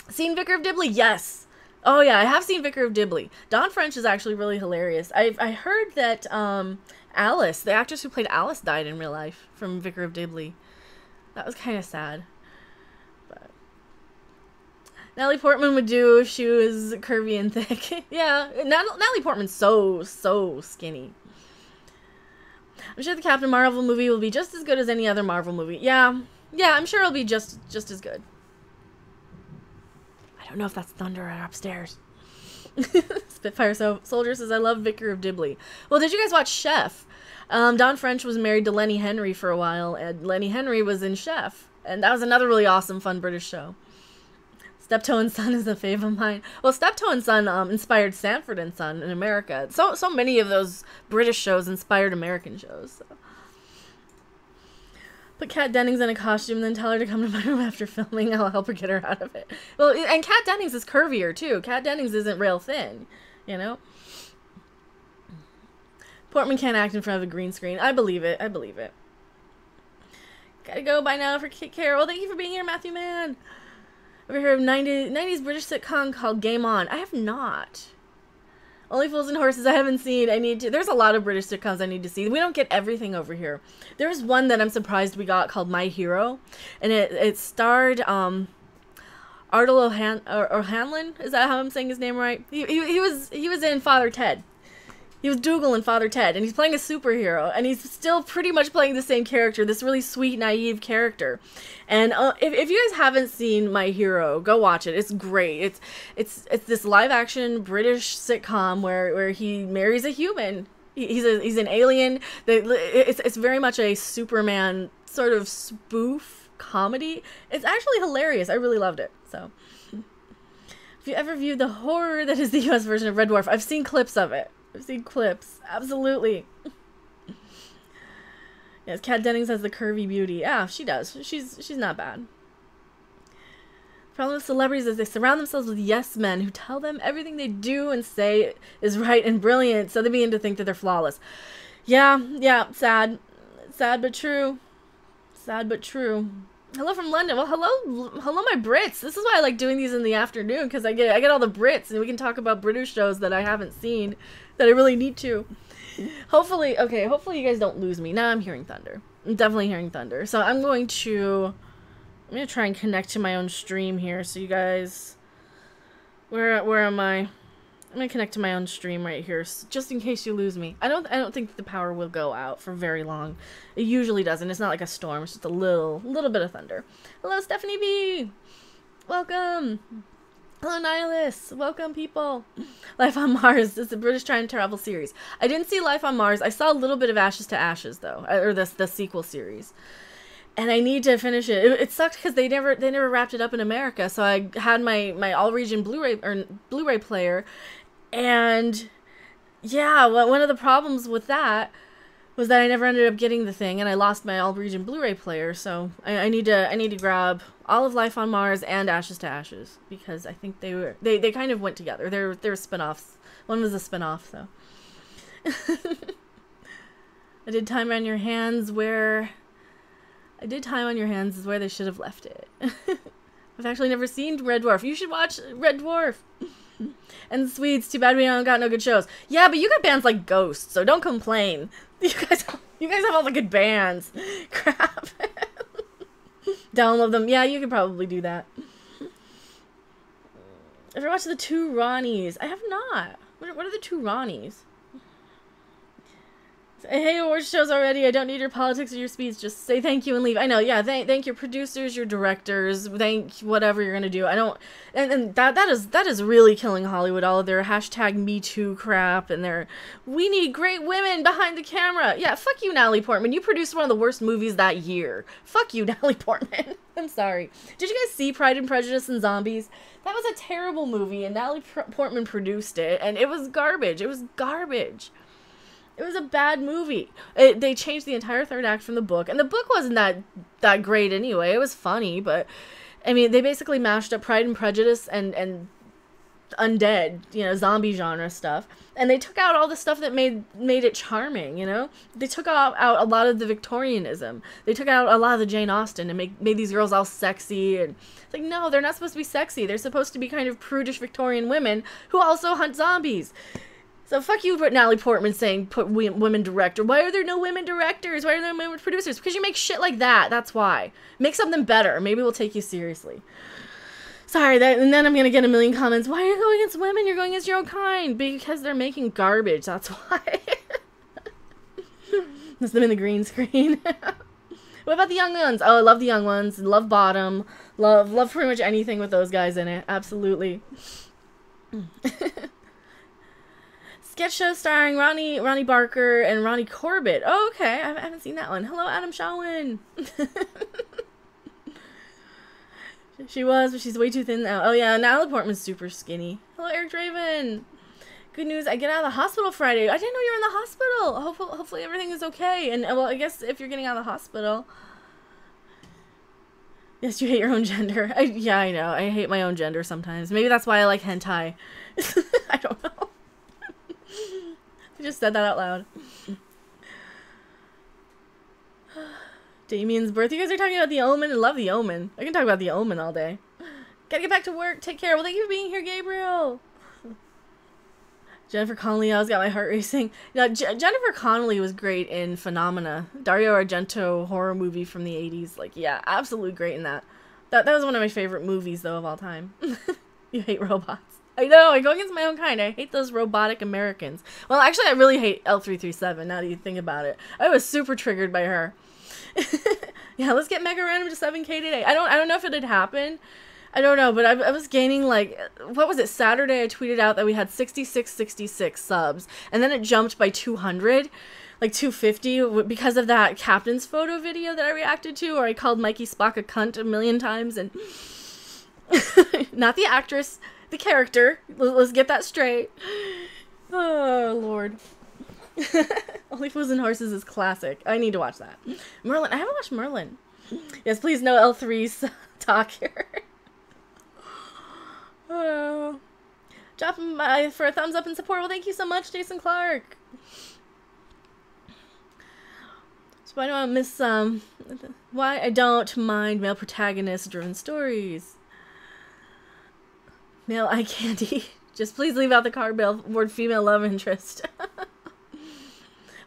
Seen Vicar of Dibley? Yes. Oh yeah, I have seen Vicar of Dibley. Dawn French is actually really hilarious. I heard that Alice, the actress who played Alice, died in real life from Vicar of Dibley. That was kind of sad. Natalie Portman would do if she was curvy and thick. Yeah, Natalie Portman's so skinny. I'm sure the Captain Marvel movie will be just as good as any other Marvel movie. Yeah, I'm sure it'll be just as good. I don't know if that's thunder or upstairs. Spitfire Soldier says, I love Vicar of Dibley. Well, did you guys watch Chef? Don French was married to Lenny Henry for a while, and Lenny Henry was in Chef. And that was another really awesome, fun British show. Steptoe and Son is a fave of mine. Well, Steptoe and Son inspired Sanford and Son in America. So many of those British shows inspired American shows. So. Put Kat Dennings in a costume, then tell her to come to my room after filming. I'll help her get her out of it. Well, and Kat Dennings is curvier, too. Kat Dennings isn't real thin, you know? Portman can't act in front of a green screen. I believe it. I believe it. Gotta go by now for Kit Carroll. Thank you for being here, Matthew Mann. Ever heard of 90s British sitcom called Game On? I have not. Only Fools and Horses I haven't seen. I need to. There's a lot of British sitcoms I need to see. We don't get everything over here. There's one that I'm surprised we got called My Hero, and it starred Ardal O'Hanlon. Is that how I'm saying his name right? He was in Father Ted. He was Dougal in Father Ted, and he's playing a superhero, and he's still pretty much playing the same character, this really sweet, naive character. And if you guys haven't seen My Hero, go watch it. It's great. It's this live-action British sitcom where he marries a human. He's an alien. It's very much a Superman sort of spoof comedy. It's actually hilarious. I really loved it. So, if you ever viewed the horror that is the U.S. version of Red Dwarf, I've seen clips of it. I've seen clips. Absolutely. Yes, Kat Dennings has the curvy beauty. Yeah, she does. She's not bad. The problem with celebrities is they surround themselves with yes men who tell them everything they do and say is right and brilliant, so they begin to think that they're flawless. Yeah, sad. Sad but true. Sad but true. Hello from London. Well, hello my Brits. This is why I like doing these in the afternoon, because I get all the Brits, and we can talk about British shows that I haven't seen that I really need to. Hopefully you guys don't lose me. Now I'm hearing thunder. I'm definitely hearing thunder. So I'm going to try and connect to my own stream here. So you guys, where am I? I'm gonna connect to my own stream right here, just in case you lose me. I don't think the power will go out for very long. It usually doesn't. It's not like a storm. It's just a little bit of thunder. Hello, Stephanie B. Welcome. Hello, Nihilus. Welcome, people. Life on Mars is a British time travel series. I didn't see Life on Mars. I saw a little bit of Ashes to Ashes, though, or the sequel series. And I need to finish it. It sucked because they never wrapped it up in America. So I had my all-region Blu-ray player, and yeah, one of the problems with that was that I never ended up getting the thing, and I lost my all-region Blu-ray player. So I need to grab all of Life on Mars and Ashes to Ashes, because I think they kind of went together. They're spin-offs. One was a spin-off, so. I did Time on Your Hands where they should have left it. I've actually never seen Red Dwarf. You should watch Red Dwarf. And Swedes, too bad we don't got no good shows. Yeah, but you got bands like Ghost, so don't complain. You guys have all the good bands. Crap. Download them. Yeah, you could probably do that. Ever watched The Two Ronnies? I have not. What are The Two Ronnies? I hate awards shows already. I don't need your politics or your speech. Just say thank you and leave. I know, yeah. Thank your producers, your directors. Thank whatever you're gonna do. I don't. And that is really killing Hollywood. All of their #MeToo crap and we need great women behind the camera. Yeah, fuck you, Natalie Portman. You produced one of the worst movies that year. Fuck you, Natalie Portman. I'm sorry. Did you guys see Pride and Prejudice and Zombies? That was a terrible movie, and Natalie Portman produced it, and it was garbage. It was garbage. It was a bad movie. They changed the entire third act from the book, and the book wasn't that great anyway. It was funny, but I mean, they basically mashed up Pride and Prejudice and undead, zombie genre stuff, and they took out all the stuff that made it charming. They took out a lot of the Victorianism. They took out a lot of the Jane Austen and made these girls all sexy. And it's like, no, they're not supposed to be sexy. They're supposed to be kind of prudish Victorian women who also hunt zombies. So fuck you, Natalie Portman, saying put women director. Why are there no women directors? Why are there no women producers? Because you make shit like that. That's why. Make something better. Maybe we'll take you seriously. Sorry, and then I'm going to get a million comments. Why are you going against women? You're going against your own kind. Because they're making garbage. That's why. Must have been the green screen. What about the young ones? Oh, I love the young ones. Love Bottom. Love pretty much anything with those guys in it. Absolutely. Sketch show starring Ronnie Barker and Ronnie Corbett. Oh, okay. I haven't seen that one. Hello, Adam Shawin. She was, but she's way too thin now. Oh, yeah. Natalie Portman's super skinny. Hello, Eric Draven. Good news. I get out of the hospital Friday. I didn't know you were in the hospital. Hopefully everything is okay. And, well, I guess if you're getting out of the hospital... Yes, you hate your own gender. Yeah, I know. I hate my own gender sometimes. Maybe that's why I like hentai. I don't know. I just said that out loud. Damien's birth. You guys are talking about The Omen. I love The Omen. I can talk about The Omen all day. Gotta get back to work. Take care. Well, thank you for being here, Gabriel. Jennifer Connelly. I got my heart racing. Now, Jennifer Connelly was great in Phenomena. Dario Argento horror movie from the 80s. Like, yeah, absolutely great in that. That was one of my favorite movies, though, of all time. You hate robots. I know, I go against my own kind. I hate those robotic Americans. Well, actually, I really hate L337, now that you think about it. I was super triggered by her. Yeah, let's get Mega Random to 7K today. I don't know if it had happened. I don't know, but I was gaining, like, what was it, Saturday I tweeted out that we had 66 subs, and then it jumped by 200, like 250, because of that Captain's Photo video that I reacted to, where I called Mikey Spock a cunt a million times, and... Not the actress, the character. Let's get that straight. Oh, Lord. Only Fools and Horses is classic. I need to watch that. Merlin. I haven't watched Merlin. Yes, please, no L3's talk here. Oh. Drop him for a thumbs up and support. Well, thank you so much, Jason Clark. So why do I miss why I don't mind male protagonist-driven stories. Male eye candy. Just please leave out the card word female love interest.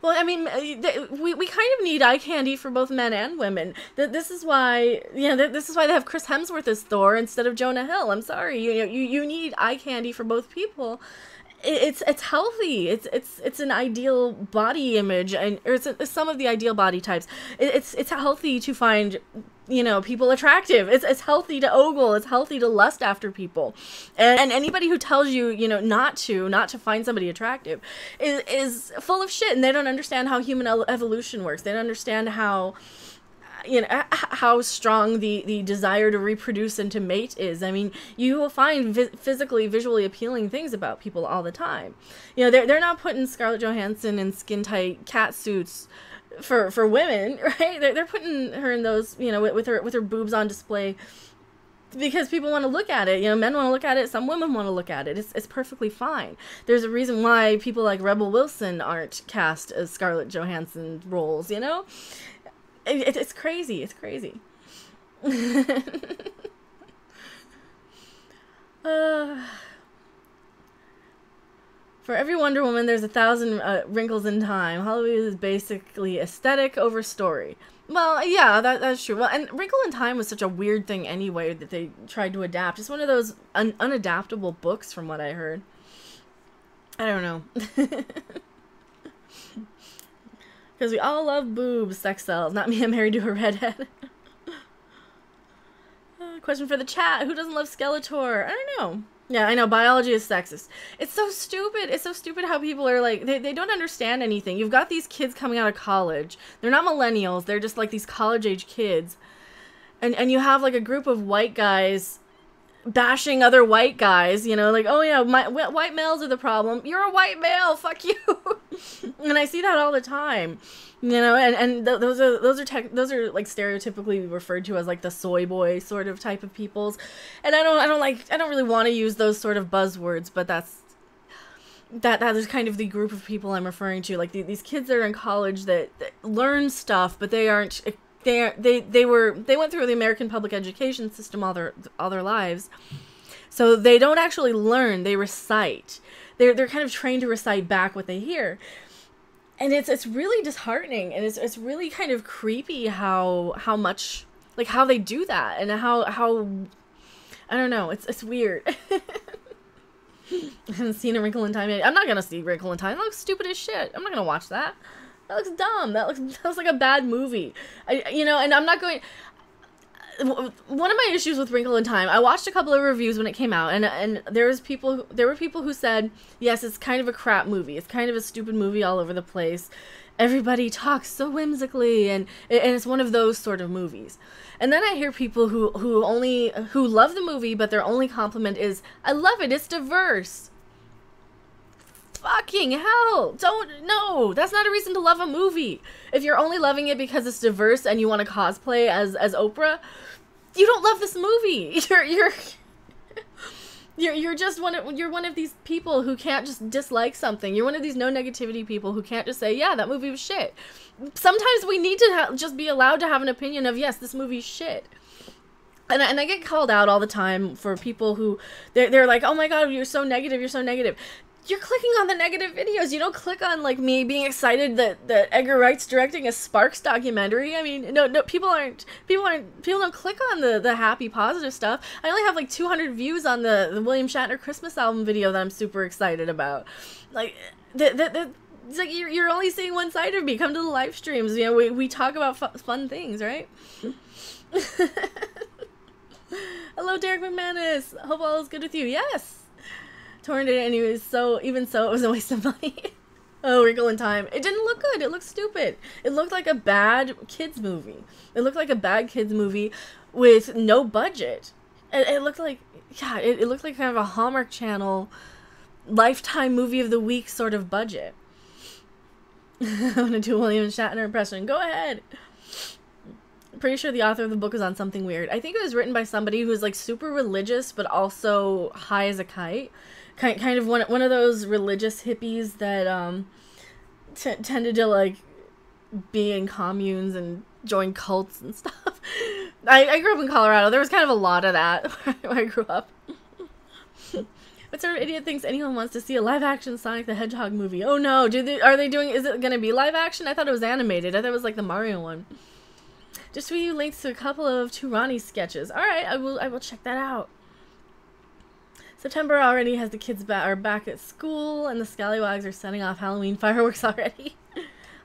Well, I mean, we kind of need eye candy for both men and women. This is why, this is why they have Chris Hemsworth as Thor instead of Jonah Hill. I'm sorry, you need eye candy for both people. It's healthy. It's an ideal body image, or it's some of the ideal body types. It's healthy to find, people attractive. It's healthy to ogle. It's healthy to lust after people. And anybody who tells you, not to find somebody attractive is full of shit, and they don't understand how human evolution works. They don't understand how how strong the desire to reproduce and to mate is. I mean, you will find visually appealing things about people all the time. They're not putting Scarlett Johansson in skin tight cat suits for women, right? They're putting her in those, with her boobs on display because people want to look at it. Men want to look at it. Some women want to look at it. It's perfectly fine. There's a reason why people like Rebel Wilson aren't cast as Scarlett Johansson roles, It's crazy. It's crazy. For every Wonder Woman, there's 1,000 wrinkles in time. Hollywood is basically aesthetic over story. Well, yeah, that's true. Well, and Wrinkle in Time was such a weird thing anyway that they tried to adapt. It's one of those unadaptable books, from what I heard. I don't know. Because we all love boobs, sex sells. Not me, I'm married to a redhead. Question for the chat. Who doesn't love Skeletor? I don't know. Yeah, I know. Biology is sexist. It's so stupid. It's so stupid how people are like, they don't understand anything. You've got these kids coming out of college. They're not millennials. They're just like these college-age kids. And you have like a group of white guys bashing other white guys, like, oh yeah, white males are the problem. You're a white male, fuck you. And I see that all the time, those are like stereotypically referred to as like the soy boy sort of type of peoples, and I don't really want to use those sort of buzzwords, but that is kind of the group of people I'm referring to. Like these kids that are in college that learn stuff, but they aren't. They went through the American public education system all their lives, so they don't actually learn. They recite. They're kind of trained to recite back what they hear, and it's really disheartening, and it's really kind of creepy how much, like, how they do that, and how I don't know. It's weird. I haven't seen A Wrinkle in Time yet. I'm not gonna see Wrinkle in Time. It looks stupid as shit. I'm not gonna watch that. That looks dumb. That looks like a bad movie. You know, and I'm not going. One of my issues with Wrinkle in Time, I watched a couple of reviews when it came out, and there were people who said, yes, it's kind of a crap movie. It's kind of a stupid movie all over the place. Everybody talks so whimsically, and it's one of those sort of movies. And then I hear people who love the movie, but their only compliment is, I love it, it's diverse. Fucking hell! No, that's not a reason to love a movie. If you're only loving it because it's diverse and you want to cosplay as Oprah, you don't love this movie. You're just one of these people who can't just dislike something. You're one of these no negativity people who can't just say, yeah, that movie was shit. Sometimes we need to just be allowed to have an opinion of, yes, this movie's shit. And I get called out all the time for people who, they're like, oh my god, you're so negative, you're so negative. You're clicking on the negative videos. You don't click on, like, me being excited that Edgar Wright's directing a Sparks documentary. I mean, no, people don't click on the happy, positive stuff. I only have, like, 200 views on the William Shatner Christmas album video that I'm super excited about. Like, it's like you're only seeing one side of me. Come to the live streams. You know, we talk about fun things, right? Hello, Derek McManus. Hope all is good with you. Yes. Torrent it anyways, so even so, it was a waste of money. Oh, Wrinkle in Time. It didn't look good. It looked stupid. It looked like a bad kids movie. It looked like a bad kids movie with no budget. It looked like, yeah, it looked like kind of a Hallmark Channel Lifetime Movie of the Week sort of budget. I'm gonna do a William Shatner impression. Go ahead. I'm pretty sure the author of the book was on something weird. I think it was written by somebody who was like super religious but also high as a kite. Kind of one of those religious hippies that tended to like be in communes and join cults and stuff. I grew up in Colorado. There was kind of a lot of that where I grew up. What sort of idiot thinks anyone wants to see a live action Sonic the Hedgehog movie? Oh no, is it gonna be live action? I thought it was animated. I thought it was like the Mario one. Just tweet you links to a couple of Turani sketches. Alright, I will check that out. September already has the kids are back at school, and the Scallywags are setting off Halloween fireworks already.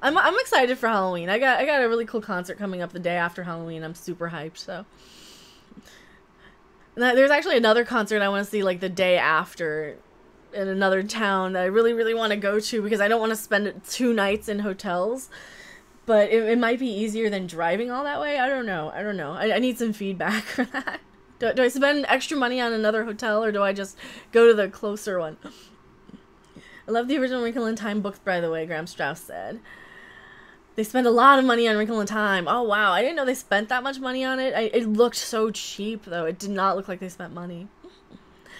I'm excited for Halloween. I got a really cool concert coming up the day after Halloween. I'm super hyped. So there's actually another concert I want to see like the day after in another town that I really want to go to because I don't want to spend 2 nights in hotels. But it might be easier than driving all that way. I don't know. I need some feedback for that. Do I spend extra money on another hotel, or do I just go to the closer one? I love the original Wrinkle in Time books, by the way, Graham Strauss said. They spend a lot of money on Wrinkle in Time. Oh, wow. I didn't know they spent that much money on it. It looked so cheap, though. It did not look like they spent money.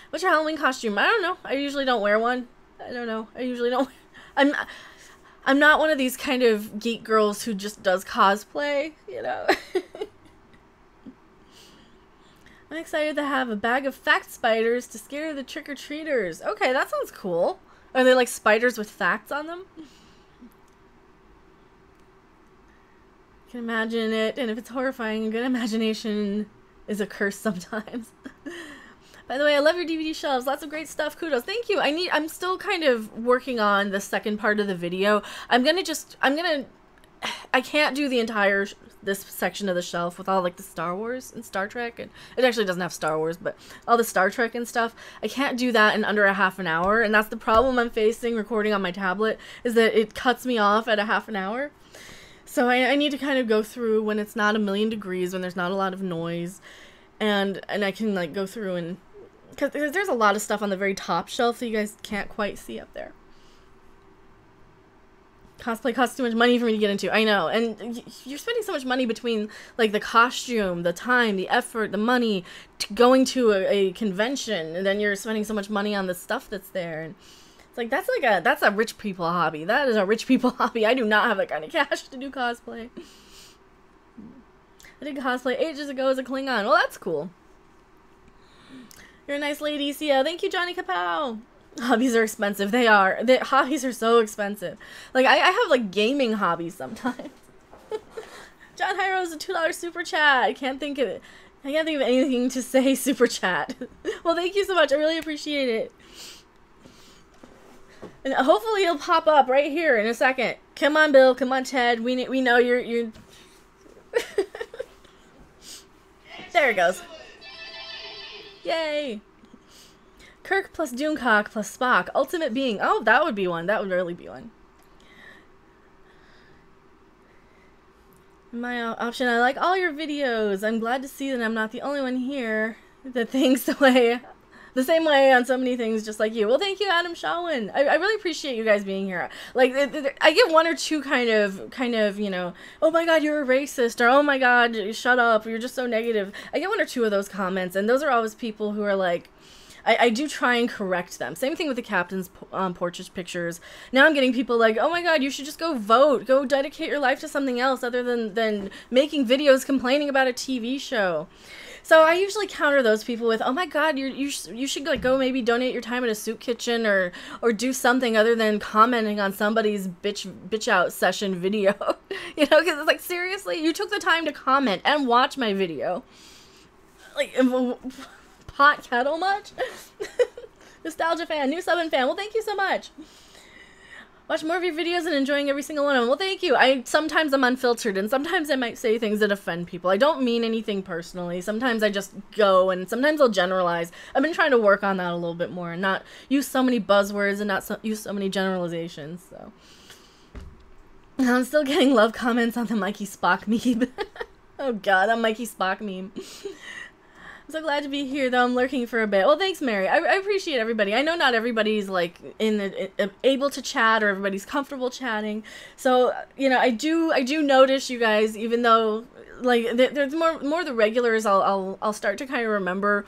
What's your Halloween costume? I don't know. I usually don't wear one. I don't know. I usually don't. I'm not one of these kind of geek girls who just does cosplay, you know? I'm excited to have a bag of fact spiders to scare the trick-or-treaters. Okay, that sounds cool. Are they like spiders with facts on them? I can imagine it, and if it's horrifying, a good imagination is a curse sometimes. By the way, I love your DVD shelves. Lots of great stuff. Kudos. Thank you. I'm still kind of working on the second part of the video. I can't do the entire this section of the shelf with all like the Star Wars and Star Trek, and it actually doesn't have Star Wars, but all the Star Trek and stuff. I can't do that in under a half an hour, and that's the problem I'm facing recording on my tablet, is that it cuts me off at a half an hour. So I need to kind of go through when it's not 1,000,000 degrees, when there's not a lot of noise, and I can like go through and, because there's a lot of stuff on the very top shelf that you guys can't quite see up there. Cosplay costs too much money for me to get into. I know, and you're spending so much money between like the costume, the time, the effort, the money, going to a convention, and then you're spending so much money on the stuff that's there. And it's like that's a rich people hobby. That is a rich people hobby. I do not have that kind of cash to do cosplay. I did cosplay ages ago as a Klingon. Well, that's cool. You're a nice lady, Sia. Thank you, Johnny Kapow. Hobbies are expensive. They are. Hobbies are so expensive. Like, I have, like, gaming hobbies sometimes. John Hyro's a $2 super chat. I can't think of it. I can't think of anything to say super chat. Well, thank you so much. I really appreciate it. And hopefully it'll pop up right here in a second. Come on, Bill. Come on, Ted. We know you're. There it goes. Yay. Kirk plus Doomcock plus Spock. Ultimate being. Oh, that would be one. That would really be one. My option. I like all your videos. I'm glad to see that I'm not the only one here that thinks the same way on so many things, just like you. Well, thank you, Adam Shawin. I really appreciate you guys being here. Like, I get one or two kind of, you know, oh my god, you're a racist, or oh my god, shut up, you're just so negative. I get one or two of those comments, and those are always people who are like, I do try and correct them. Same thing with the captain's portrait pictures. Now I'm getting people like, oh my god, you should just go vote. Go dedicate your life to something else other than making videos complaining about a TV show. So I usually counter those people with, oh my god, you should like go maybe donate your time at a soup kitchen or do something other than commenting on somebody's bitch out session video. You know, because it's like, seriously, you took the time to comment and watch my video. Like, pot kettle much? Nostalgia fan, new sub and fan. Well, thank you so much. Watch more of your videos and enjoying every single one of them. Well, thank you. Sometimes I'm unfiltered, and sometimes I might say things that offend people. I don't mean anything personally. Sometimes I just go, and sometimes I'll generalize. I've been trying to work on that a little bit more, and not use so many buzzwords and not use so many generalizations. So I'm still getting love comments on the Mikey Spock meme. Oh god, that Mikey Spock meme. I'm so glad to be here, though I'm lurking for a bit. Well, thanks, Mary. I appreciate everybody. I know not everybody's, like, able to chat or everybody's comfortable chatting. So, you know, I do notice you guys, even though, like, there's more the regulars I'll start to kind of remember.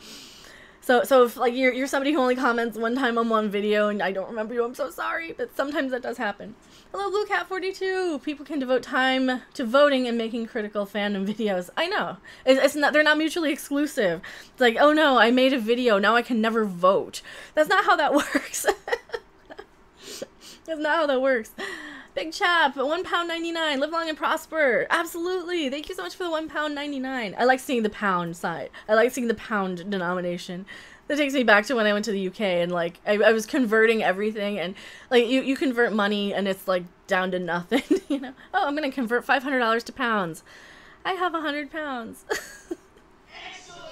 So if, like, you're somebody who only comments one time on one video and I don't remember you, I'm so sorry, but sometimes that does happen. Hello, BlueCat42. People can devote time to voting and making critical fandom videos. I know. They're not mutually exclusive. It's like, oh no, I made a video, now I can never vote. That's not how that works. That's not how that works. Big Chap, £1.99. Live long and prosper. Absolutely. Thank you so much for the £1.99. I like seeing the pound side. I like seeing the pound denomination. That takes me back to when I went to the UK and, like, I was converting everything, and, like, you convert money and it's, like, down to nothing, you know? Oh, I'm gonna convert $500 to pounds. I have 100 pounds.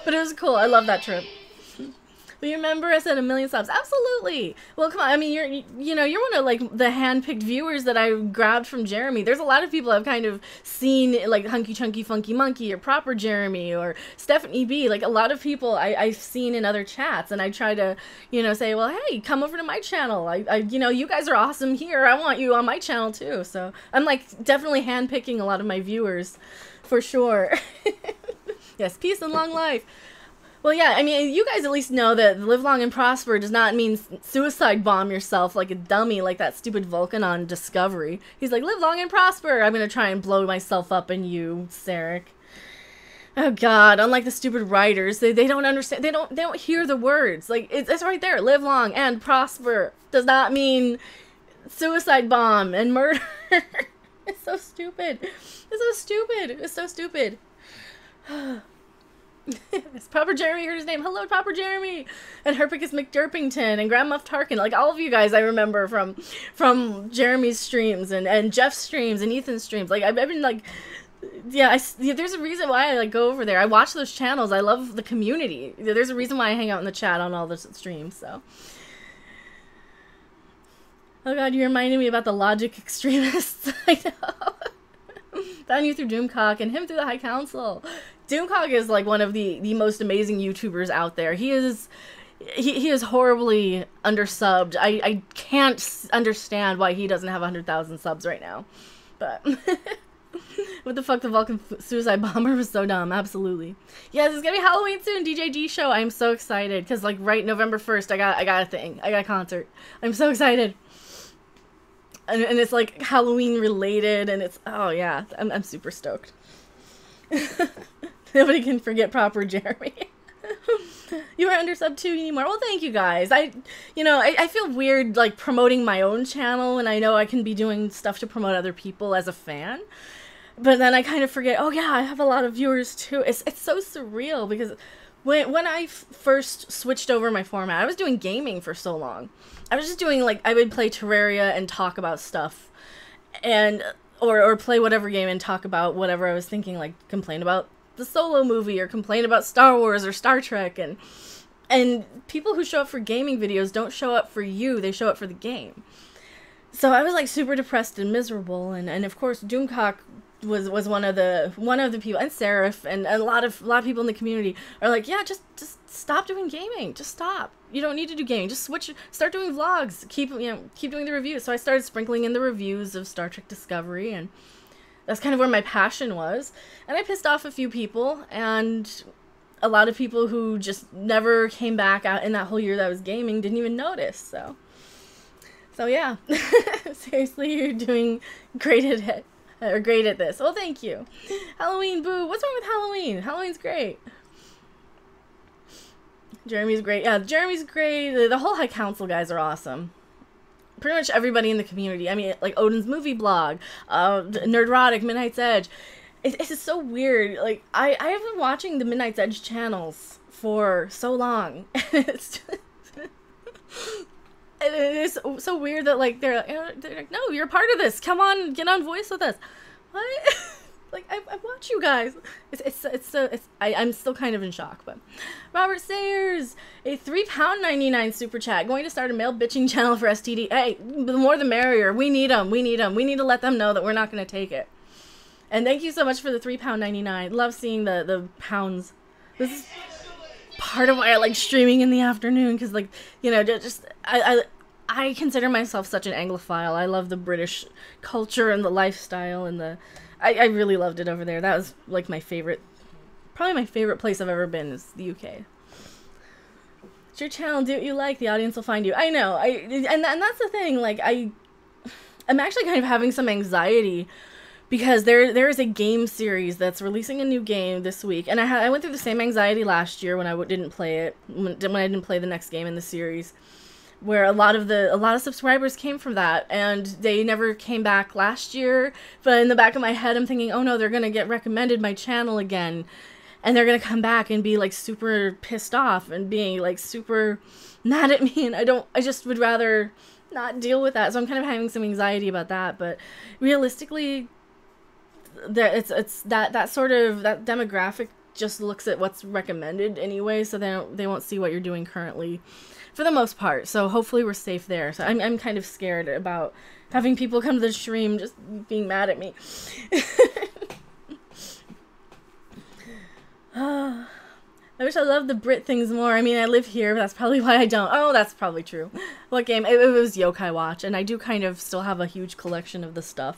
But it was cool. I love that trip. Will you remember us at 1 million subs? Absolutely. Well, come on. I mean, you're one of, like, the hand-picked viewers that I grabbed from Jeremy. There's a lot of people I've kind of seen, like Hunky Chunky Funky Monkey or Proper Jeremy or Stephanie B. Like, a lot of people I've seen in other chats, and I try to, you know, say, well, hey, come over to my channel. You know, you guys are awesome here. I want you on my channel too. So I'm, like, definitely hand-picking a lot of my viewers, for sure. Yes, peace and long life. Well, yeah, I mean, you guys at least know that live long and prosper does not mean suicide bomb yourself like a dummy like that stupid Vulcan on Discovery. He's like, live long and prosper. I'm going to try and blow myself up in you, Sarek. Oh, God. Unlike the stupid writers, they don't understand. They don't hear the words. Like, it's right there. Live long and prosper does not mean suicide bomb and murder. It's so stupid. It's so stupid. It's so stupid. It's Proper Jeremy, heard his name. Hello, Proper Jeremy, and Herpicus McDurpington, and Grand Muff Tarkin. Like, all of you guys I remember from Jeremy's streams and Jeff's streams and Ethan's streams. Like, I've been like, yeah, there's a reason why I like go over there. I watch those channels. I love the community. There's a reason why I hang out in the chat on all the streams. So, oh God, you reminded me about the logic extremists. I know. Found you through Doomcock and him through the High Council. Doomcock is like one of the most amazing YouTubers out there. He is horribly undersubbed. I can't understand why he doesn't have 100,000 subs right now. But what the fuck, the Vulcan suicide bomber was so dumb. Absolutely. Yes, it's gonna be Halloween soon. DJ G show. I'm so excited because like right November 1st, I got a thing. I got a concert. I'm so excited. And it's like Halloween related, and it's, oh yeah, I'm super stoked. Nobody can forget Proper Jeremy. You are under sub 2 anymore. Well, thank you guys. I feel weird like promoting my own channel, and I know I can be doing stuff to promote other people as a fan. But then I kind of forget, oh yeah, I have a lot of viewers too. It's so surreal because when I first switched over my format, I was doing gaming for so long. I was just doing like, I would play Terraria and talk about stuff. and or play whatever game and talk about whatever I was thinking, like complain about the Solo movie or complain about Star Wars or Star Trek, and people who show up for gaming videos don't show up for you, they show up for the game. So I was like super depressed and miserable, and of course Doomcock was one of the people, and Seraph and a lot of people in the community are like, yeah, just stop doing gaming, just stop. You don't need to do gaming. Just start doing vlogs. Keep doing the reviews. So I started sprinkling in the reviews of Star Trek Discovery, and that's kind of where my passion was. And I pissed off a few people, and a lot of people who just never came back out in that whole year that I was gaming didn't even notice. So yeah, seriously, you're doing great at it, or great at this. Well, thank you. Halloween, boo. What's wrong with Halloween? Halloween's great. Jeremy's great. Yeah, Jeremy's great. The whole High Council guys are awesome. Pretty much everybody in the community. I mean, like Odin's movie blog, Nerdrotic, Midnight's Edge. It's just so weird. Like, I have been watching the Midnight's Edge channels for so long. It's it is so weird that, like, they're like, no, you're part of this. Come on, get on Voice with us. What? Like, I watch you guys. I'm still kind of in shock, but Robert Sayers, a £3.99 super chat. Going to start a male bitching channel for STD. Hey, the more the merrier. We need them. We need them. We need to let them know that we're not going to take it. And thank you so much for the £3.99. Love seeing the pounds. This is part of why I like streaming in the afternoon, because, like, you know, just I consider myself such an Anglophile. I love the British culture and the lifestyle and the. I really loved it over there. That was like my favorite, probably my favorite place I've ever been is the UK. It's your channel, do what you like, the audience will find you. I know, and that's the thing, like, I'm actually kind of having some anxiety because there is a game series that's releasing a new game this week, and I went through the same anxiety last year when I didn't play it, when I didn't play the next game in the series, where a lot of subscribers came from that, and they never came back last year. But in the back of my head, I'm thinking, oh no, they're gonna get recommended my channel again, and they're gonna come back and be like super pissed off and being like super mad at me, and I just would rather not deal with that. So I'm kind of having some anxiety about that. But realistically, it's that sort of that demographic just looks at what's recommended anyway, so they won't see what you're doing currently, for the most part. So hopefully we're safe there. So I'm kind of scared about having people come to the stream just being mad at me. I wish I loved the Brit things more. I mean, I live here, but that's probably why I don't. Oh, that's probably true. What game? It was Yokai Watch, and I do kind of still have a huge collection of the stuff.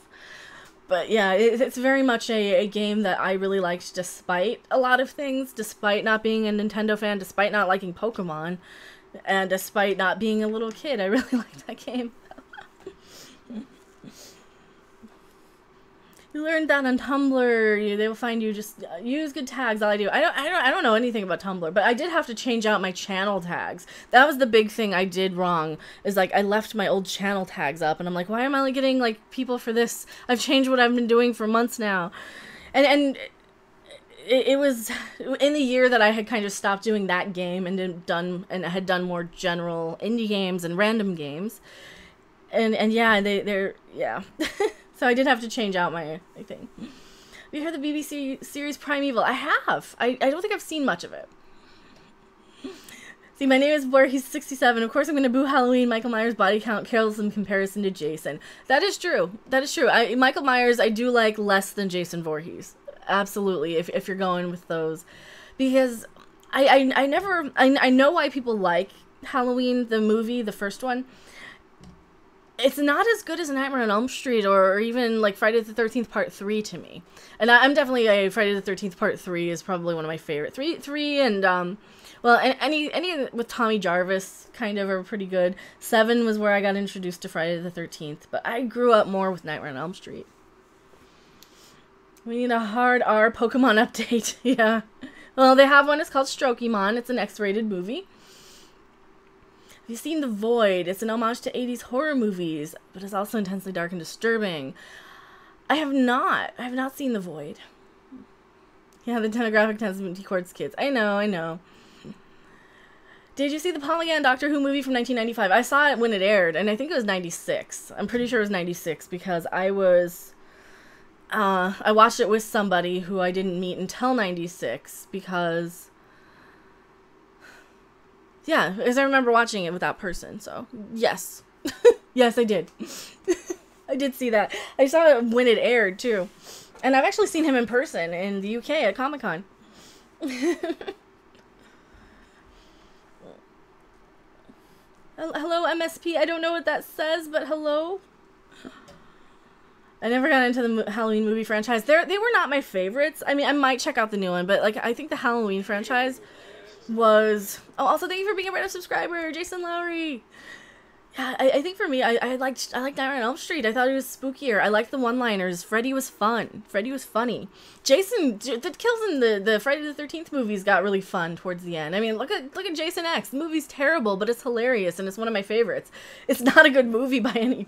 But yeah, it's very much a game that I really liked despite a lot of things, despite not being a Nintendo fan, despite not liking Pokemon, and despite not being a little kid. I really liked that game. You learned that on Tumblr. They will find you. Just use good tags. All I do. I don't know anything about Tumblr, but I did have to change out my channel tags. That was the big thing I did wrong. Is like I left my old channel tags up, and I'm like, why am I only getting like people for this? I've changed what I've been doing for months now, and it was in the year that I had kind of stopped doing that game and had done more general indie games and random games, and yeah, they're yeah. So I did have to change out my thing. Have you heard the BBC series Primeval? I have. I don't think I've seen much of it. See, my name is Voorhees 67. Of course I'm going to boo Halloween, Michael Myers body count, Carol's in comparison to Jason. That is true. That is true. Michael Myers I do like less than Jason Voorhees. Absolutely, if you're going with those. Because I know why people like Halloween, the movie, the first one. It's not as good as Nightmare on Elm Street or even like Friday the 13th Part 3 to me. And I'm definitely a Friday the 13th Part 3 is probably one of my favorite. 3 and well, any with Tommy Jarvis kind of are pretty good. 7 was where I got introduced to Friday the 13th, but I grew up more with Nightmare on Elm Street. We need a hard R Pokemon update. Yeah. Well, they have one. It's called Strokemon. It's an X-rated movie. Have you seen The Void? It's an homage to 80s horror movies, but it's also intensely dark and disturbing. I have not. I have not seen The Void. Yeah, the demographic tends to be towards kids. I know. Did you see the Polygon Doctor Who movie from 1995? I saw it when it aired, and I think it was 96. I'm pretty sure it was 96 because I watched it with somebody who I didn't meet until 96 because, yeah, because I remember watching it with that person, so, yes. Yes, I did. I did see that. I saw it when it aired, too. And I've actually seen him in person in the UK at Comic-Con. Hello, MSP. I don't know what that says, but hello. I never got into the Halloween movie franchise. They were not my favorites. I mean, I might check out the new one, but like I think the Halloween franchise was... Oh, also thank you for being a Reddit subscriber, Jason Lowry. Yeah, I think for me, I liked Nightmare on Elm Street. I thought it was spookier. I liked the one-liners. Freddy was fun. Freddy was funny. Jason, the kills in the Friday the 13th movies got really fun towards the end. I mean, look at Jason X. The movie's terrible, but it's hilarious and it's one of my favorites. It's not a good movie by any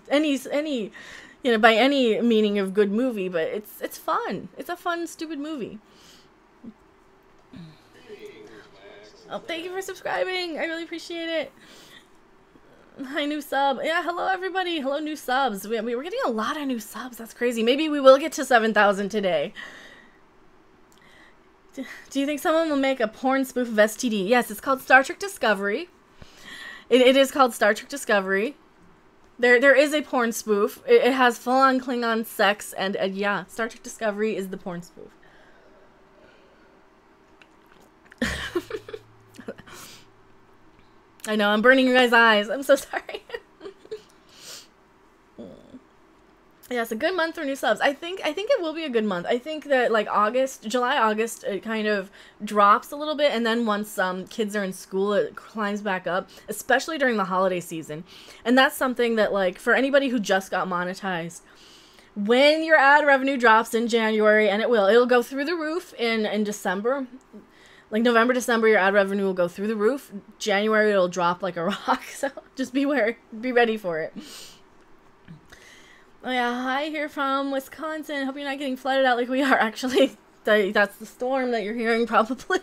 you know, by any meaning of good movie, but it's fun. It's a fun, stupid movie. Oh, thank you for subscribing. I really appreciate it. Hi, new sub. Yeah, hello, everybody. Hello, new subs. We're getting a lot of new subs. That's crazy. Maybe we will get to 7,000 today. Do you think someone will make a porn spoof of STD? Yes, it's called Star Trek Discovery. It is called Star Trek Discovery. There is a porn spoof. It has full-on Klingon sex, and yeah, Star Trek Discovery is the porn spoof. I know, I'm burning your guys' eyes. I'm so sorry. Yeah, it's a good month for new subs. I think it will be a good month. I think that like July, August, it kind of drops a little bit, and then once kids are in school, it climbs back up, especially during the holiday season. And that's something that like for anybody who just got monetized, when your ad revenue drops in January, and it'll go through the roof in December. Like November, December, your ad revenue will go through the roof. January, it'll drop like a rock. So just be ready for it. Oh yeah, hi here from Wisconsin. Hope you're not getting flooded out like we are. Actually, that's the storm that you're hearing probably.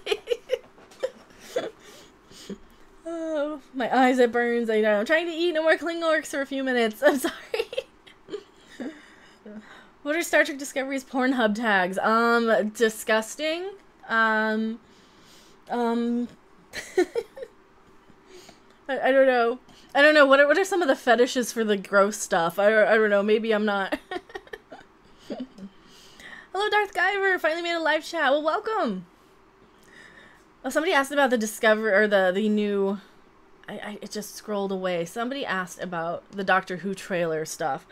Oh, my eyes, it burns. I know. I'm trying to eat. No more Klingorks for a few minutes. I'm sorry. What are Star Trek Discovery's Pornhub tags? Disgusting. I don't know. I don't know. What are some of the fetishes for the gross stuff? I don't know. Maybe I'm not. Hello, Darth Guyver. Finally made a live chat. Well, welcome. Oh, somebody asked about the Discover or the new. It just scrolled away. Somebody asked about the Doctor Who trailer stuff.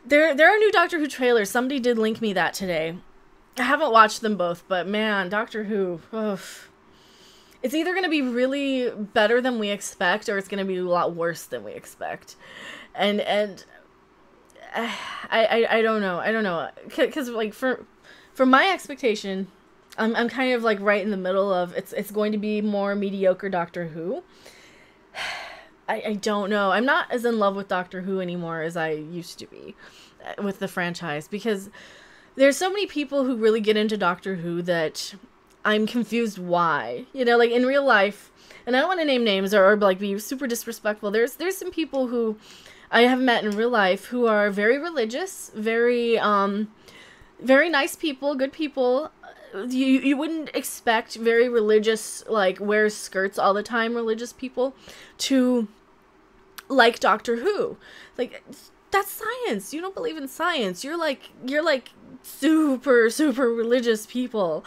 There are new Doctor Who trailers. Somebody did link me that today. I haven't watched them both, but man, Doctor Who. Oof. It's either going to be really better than we expect, or it's going to be a lot worse than we expect. And I don't know. I don't know. Because, like, for my expectation, I'm kind of, like, right in the middle of, it's going to be more mediocre Doctor Who. I don't know. I'm not as in love with Doctor Who anymore as I used to be with the franchise, because there's so many people who really get into Doctor Who that I'm confused why. You know, like in real life, and I don't want to name names or like be super disrespectful. There's some people who I have met in real life who are very religious, very nice people, good people. You wouldn't expect very religious, like wears skirts all the time, religious people to like Doctor Who. Like, that's science. You don't believe in science. You're like super religious people.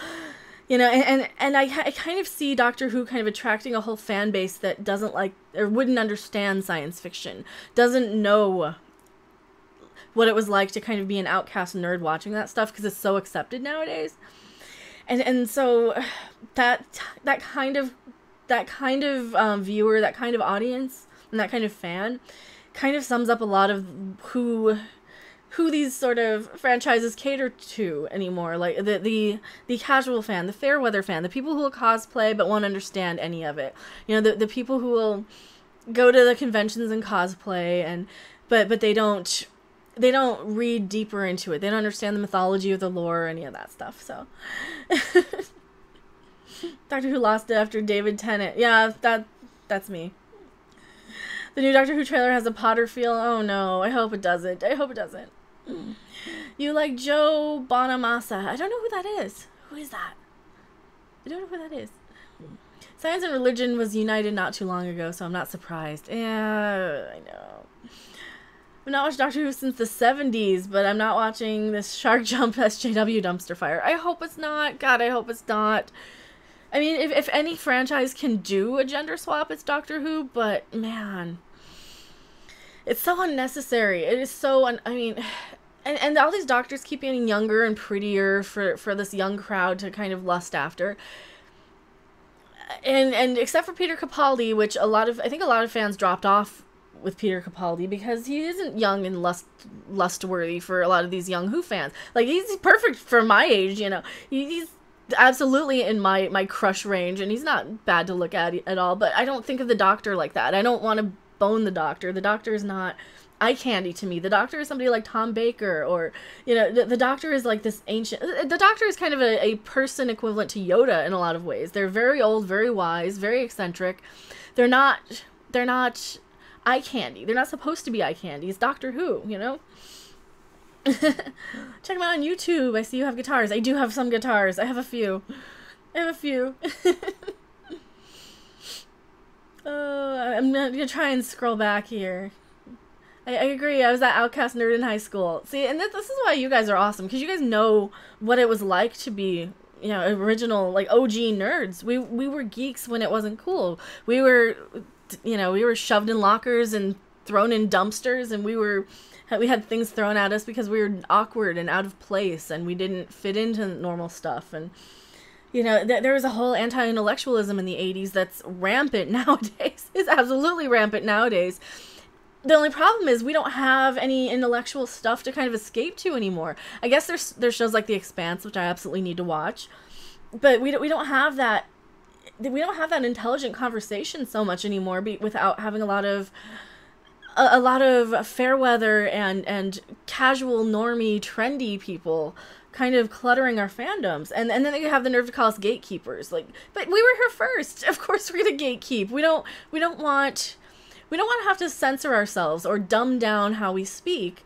You know, and I kind of see Doctor Who kind of attracting a whole fan base that doesn't like or wouldn't understand science fiction, doesn't know what it was like to kind of be an outcast nerd watching that stuff because it's so accepted nowadays. And so that kind of viewer, that kind of audience, and that kind of fan kind of sums up a lot of who these sort of franchises cater to anymore. Like the casual fan, the fair weather fan, the people who will cosplay but won't understand any of it. You know, the people who will go to the conventions and cosplay but they don't read deeper into it. They don't understand the mythology of the lore or any of that stuff. So Doctor Who lost it after David Tennant. Yeah, That's me. The new Doctor Who trailer has a Potter feel. Oh no, I hope it doesn't. I hope it doesn't. You like Joe Bonamassa. I don't know who that is. Who is that? I don't know who that is. Science and religion was united not too long ago, so I'm not surprised. Yeah, I know. I've not watched Doctor Who since the 70s, but I'm not watching this Shark Jump SJW dumpster fire. I hope it's not. God, I hope it's not. I mean, if any franchise can do a gender swap, it's Doctor Who, but man, it's so unnecessary. It is so, I mean, and all these doctors keep getting younger and prettier for this young crowd to kind of lust after. And except for Peter Capaldi, which I think a lot of fans dropped off with Peter Capaldi because he isn't young and lust-worthy for a lot of these young Who fans. Like, he's perfect for my age, you know. He's absolutely in my crush range, and he's not bad to look at all, but I don't think of the Doctor like that. I don't want to bone the Doctor. The Doctor is not eye candy to me. The Doctor is somebody like Tom Baker, or, you know, the Doctor is like this ancient... The Doctor is kind of a person equivalent to Yoda in a lot of ways. They're very old, very wise, very eccentric. They're not eye candy. They're not supposed to be eye candy. It's Doctor Who, you know? Check them out on YouTube. I see you have guitars. I do have some guitars. I have a few. I'm gonna try and scroll back here. I agree. I was that outcast nerd in high school. See, and this is why you guys are awesome, because you guys know what it was like to be, you know, original, like, OG nerds. We were geeks when it wasn't cool. We were, you know, we were shoved in lockers and thrown in dumpsters, and we had things thrown at us because we were awkward and out of place, and we didn't fit into normal stuff. And, you know, there was a whole anti-intellectualism in the 80s that's rampant nowadays. It's absolutely rampant nowadays. The only problem is we don't have any intellectual stuff to kind of escape to anymore. I guess there's shows like The Expanse, which I absolutely need to watch, but we don't have that. We don't have that intelligent conversation so much anymore without having a lot of fair weather and casual, normie, trendy people kind of cluttering our fandoms. And then they have the nerve to call us gatekeepers. Like, but we were here first. Of course we're gonna gatekeep. We don't want to have to censor ourselves or dumb down how we speak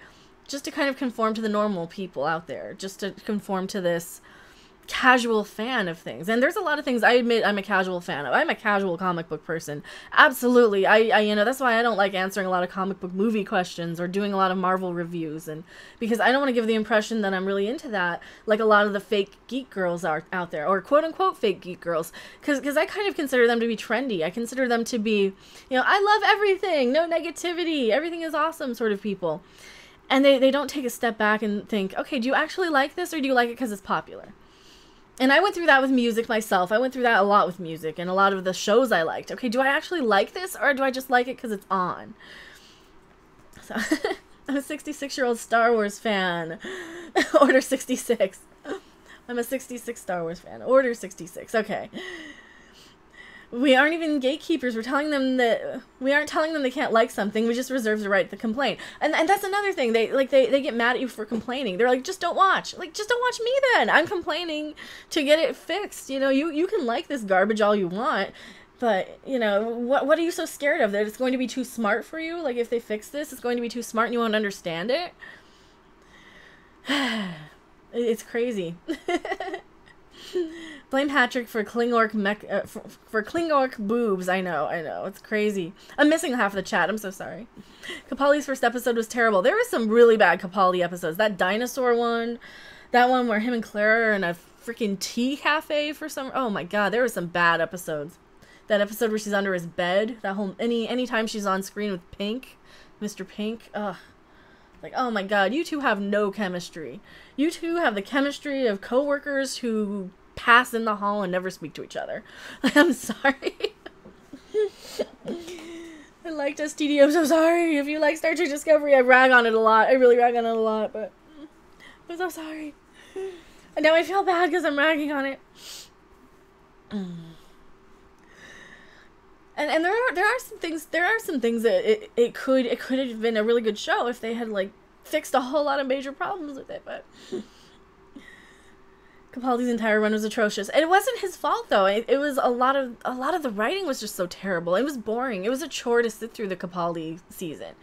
just to kind of conform to the normal people out there, just to conform to this casual fan of things. And there's a lot of things I admit I'm a casual fan of. I'm a casual comic book person. Absolutely. I you know, that's why I don't like answering a lot of comic book movie questions or doing a lot of Marvel reviews, and because I don't want to give the impression that I'm really into that, like a lot of the fake geek girls are out there, or quote unquote fake geek girls, because I kind of consider them to be trendy. I consider them to be, you know, I love everything, no negativity, everything is awesome sort of people. And they don't take a step back and think, okay, do you actually like this, or do you like it because it's popular? And I went through that with music myself. I went through that a lot with music and a lot of the shows I liked. Okay, do I actually like this, or do I just like it because it's on? So, I'm a 66-year-old Star Wars fan. Order 66. I'm a 66 Star Wars fan. Order 66. Okay. We aren't even gatekeepers. We aren't telling them they can't like something. We just reserve the right to complain. And that's another thing. They get mad at you for complaining. They're like, just don't watch. Like, just don't watch me then. I'm complaining to get it fixed. You know, you can like this garbage all you want, but, you know, what are you so scared of? That it's going to be too smart for you? Like, if they fix this, it's going to be too smart and you won't understand it? It's crazy. Blame Patrick for Klingork for Klingork boobs. I know, it's crazy. I'm missing half of the chat. I'm so sorry. Capaldi's first episode was terrible. There was some really bad Capaldi episodes. That dinosaur one, that one where him and Claire are in a freaking tea cafe for some. Oh my god, there were some bad episodes. That episode where she's under his bed. That whole anytime she's on screen with Pink, Mr. Pink. Ugh. Like, oh my god, you two have no chemistry. You two have the chemistry of coworkers who pass in the hall and never speak to each other. I'm sorry. I liked STD. I'm so sorry. If you like Star Trek Discovery, I rag on it a lot. I really rag on it a lot, but I'm so sorry. And now I feel bad because I'm ragging on it. And there are some things that it could have been a really good show if they had, like, fixed a whole lot of major problems with it, but Capaldi's entire run was atrocious. And it wasn't his fault though. It was a lot of the writing was just so terrible. It was boring. It was a chore to sit through the Capaldi season.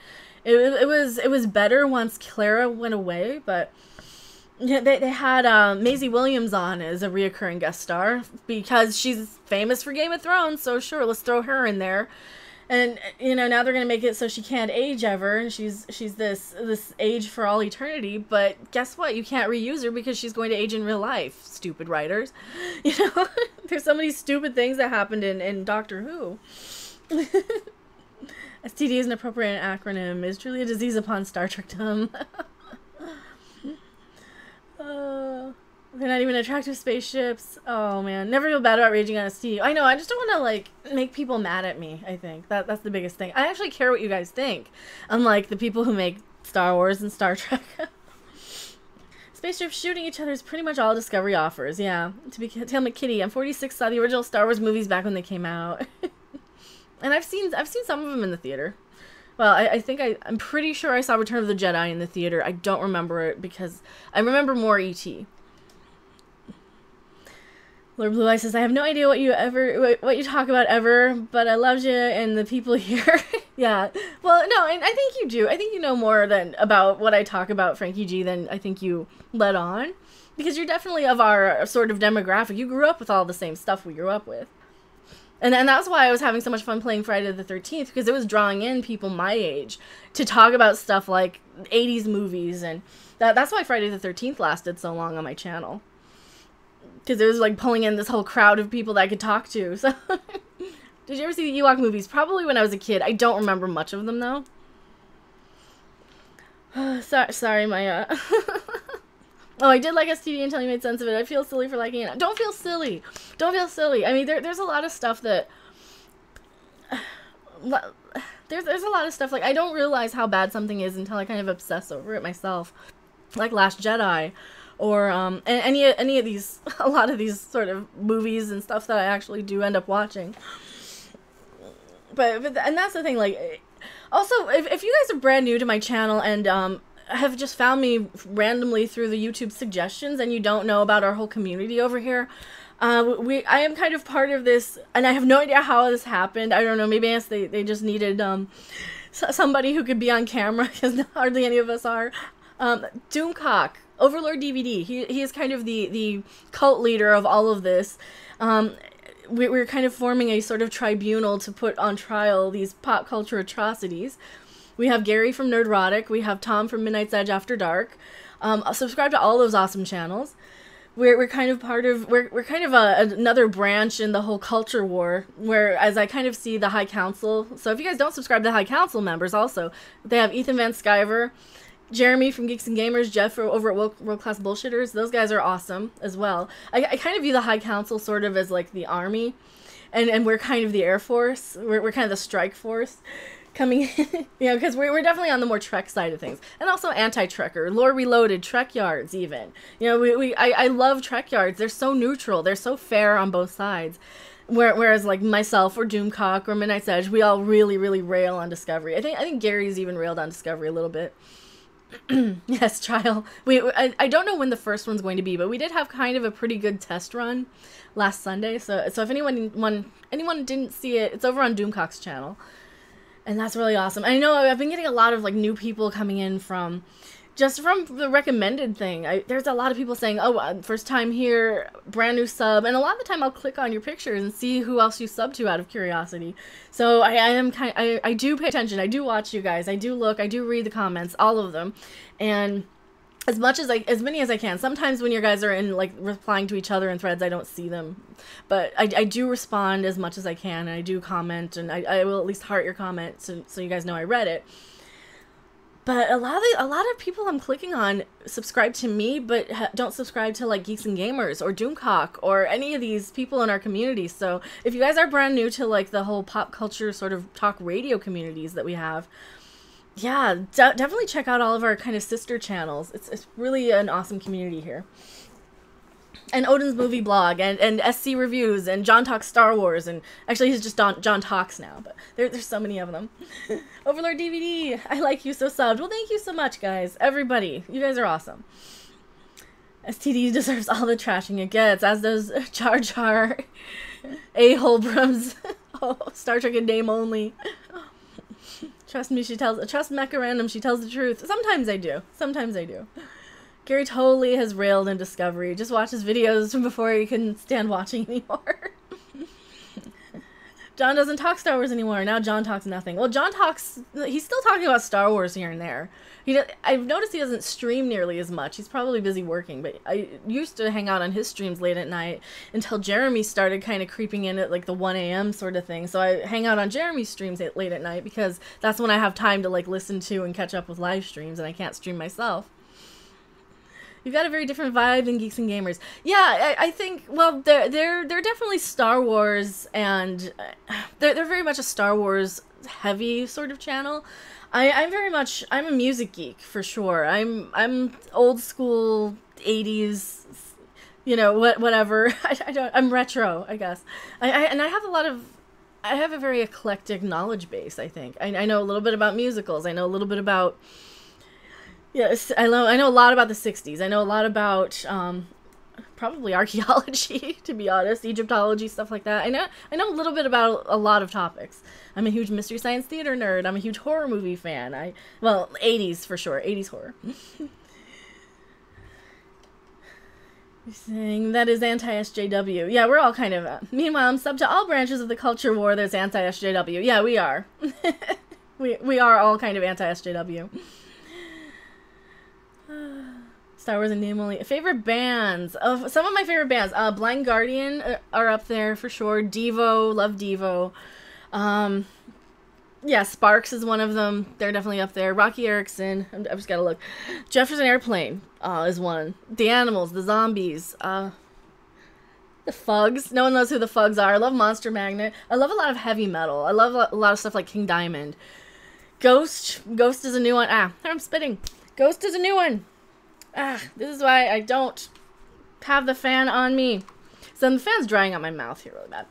It was better once Clara went away, but yeah, they had Maisie Williams on as a reoccurring guest star because she's famous for Game of Thrones, so sure, let's throw her in there. And you know, now they're gonna make it so she can't age ever, and she's this age for all eternity. But guess what? You can't reuse her because she's going to age in real life. Stupid writers, you know. There's so many stupid things that happened in Doctor Who. STD is an appropriate acronym. Is truly a disease upon Star Trekdom. They're not even attractive spaceships. Oh man, never feel bad about raging on STD. I know, I just don't want to like make people mad at me. I think that's the biggest thing. I actually care what you guys think, unlike the people who make Star Wars and Star Trek. Spaceships shooting each other is pretty much all Discovery offers. Yeah, to be Tail McKitty, I'm 46. Saw the original Star Wars movies back when they came out, and I've seen some of them in the theater. Well, I'm pretty sure I saw Return of the Jedi in the theater. I don't remember it because I remember more E.T. Lord Blue Eye says, I have no idea what you talk about ever, but I loved you and the people here. Yeah. Well, no, I think you do. I think you know more about what I talk about, Frankie G, than I think you let on. Because you're definitely of our sort of demographic. You grew up with all the same stuff we grew up with. And that's why I was having so much fun playing Friday the 13th, because it was drawing in people my age to talk about stuff like 80s movies, and that's why Friday the 13th lasted so long on my channel. Because it was like pulling in this whole crowd of people that I could talk to. So, did you ever see the Ewok movies? Probably when I was a kid. I don't remember much of them though. Sorry, Maya. Oh, I did like STD until you made sense of it. I feel silly for liking it. Don't feel silly. Don't feel silly. I mean, there's a lot of stuff that... There's a lot of stuff, like, I don't realize how bad something is until I kind of obsess over it myself. Like Last Jedi, or any of these, a lot of these sort of movies and stuff that I actually do end up watching. But and that's the thing, like, also, if you guys are brand new to my channel and, have just found me randomly through the YouTube suggestions and you don't know about our whole community over here, I am kind of part of this, and I have no idea how this happened. I don't know, maybe they just needed somebody who could be on camera, because hardly any of us are. Doomcock, Overlord DVD, he is kind of the cult leader of all of this. We're kind of forming a sort of tribunal to put on trial these pop culture atrocities. We have Gary from Nerdrotic. We have Tom from Midnight's Edge After Dark. Subscribe to all those awesome channels. We're kind of part of another branch in the whole culture war. Whereas I kind of see the High Council. So if you guys don't subscribe to the High Council members, also they have Ethan Van Sciver, Jeremy from Geeks and Gamers, Jeff over at World Class Bullshitters. Those guys are awesome as well. I kind of view the High Council sort of as like the army, and we're kind of the Air Force. We're kind of the strike force coming in, you know, because we're definitely on the more Trek side of things, and also anti-Trekker, Lore Reloaded, Trek Yards, even. You know, I love Trek Yards. They're so neutral. They're so fair on both sides. Whereas like myself or Doomcock or Midnight's Edge, we all really rail on Discovery. I think Gary's even railed on Discovery a little bit. Yes, trial. I don't know when the first one's going to be, but we did have kind of a pretty good test run last Sunday. So if anyone didn't see it, it's over on Doomcock's channel. And that's really awesome. I know I've been getting a lot of like new people coming in from the recommended thing. There's a lot of people saying, oh, first time here, brand new sub. And a lot of the time I'll click on your pictures and see who else you sub to out of curiosity. So I do pay attention. I do watch you guys. I do look. I do read the comments, all of them. And as many as I can. Sometimes when you guys are in like replying to each other in threads, I don't see them, but I do respond as much as I can, and I do comment, and I will at least heart your comment so you guys know I read it. But a lot of people I'm clicking on subscribe to me, but don't subscribe to like Geeks and Gamers or Doomcock or any of these people in our community. So if you guys are brand new to like the whole pop culture sort of talk radio communities that we have, yeah, definitely check out all of our kind of sister channels. It's really an awesome community here. And Odin's Movie Blog, and SC Reviews, and John Talks Star Wars, and actually he's just John Talks now, but there's so many of them. Overlord DVD, I like you, so subbed. Well, thank you so much, guys. Everybody, you guys are awesome. STD deserves all the trashing it gets, as does Jar Jar, A-hole Brums, oh, Star Trek in name only. Trust me, trust Mecha Random, she tells the truth. Sometimes I do. Sometimes I do. Gary totally has railed in Discovery. Just watches videos from before he couldn't stand watching anymore. John doesn't talk Star Wars anymore. Now John talks nothing. Well, John talks... He's still talking about Star Wars here and there. I've noticed he doesn't stream nearly as much. He's probably busy working, but I used to hang out on his streams late at night until Jeremy started kind of creeping in at like the 1 a.m. sort of thing. So I hang out on Jeremy's streams late at night because that's when I have time to like listen to and catch up with live streams, and I can't stream myself. You've got a very different vibe than Geeks and Gamers. Yeah, I think, well, they're definitely Star Wars, and they're very much a Star Wars heavy sort of channel. I'm a music geek for sure. I'm old school 80s, you know, whatever. I'm retro, I guess. And I have a very eclectic knowledge base, I think. I know a little bit about musicals. I know a little bit about... Yes, I know a lot about the 60s. I know a lot about probably archaeology, to be honest, Egyptology, stuff like that. I know a little bit about a lot of topics. I'm a huge Mystery Science Theater nerd. I'm a huge horror movie fan. Well, 80s for sure, 80s horror. You're saying that is anti-SJW. Yeah, we're all kind of... Meanwhile, I'm sub to all branches of the culture war that's anti-SJW. Yeah, we are. we are all kind of anti-SJW. Star Wars and name only. Favorite bands. Some of my favorite bands. Blind Guardian are up there for sure. Devo. Love Devo. Yeah, Sparks is one of them. They're definitely up there. Rocky Erickson. I've just got to look. Jefferson Airplane is one. The Animals. The Zombies. The Fugs. No one knows who the Fugs are. I love Monster Magnet. I love a lot of heavy metal. I love a lot of stuff like King Diamond. Ghost. Ghost is a new one. I'm spitting. Ghost is a new one. This is why I don't have the fan on me. So the fan's drying out my mouth here really bad.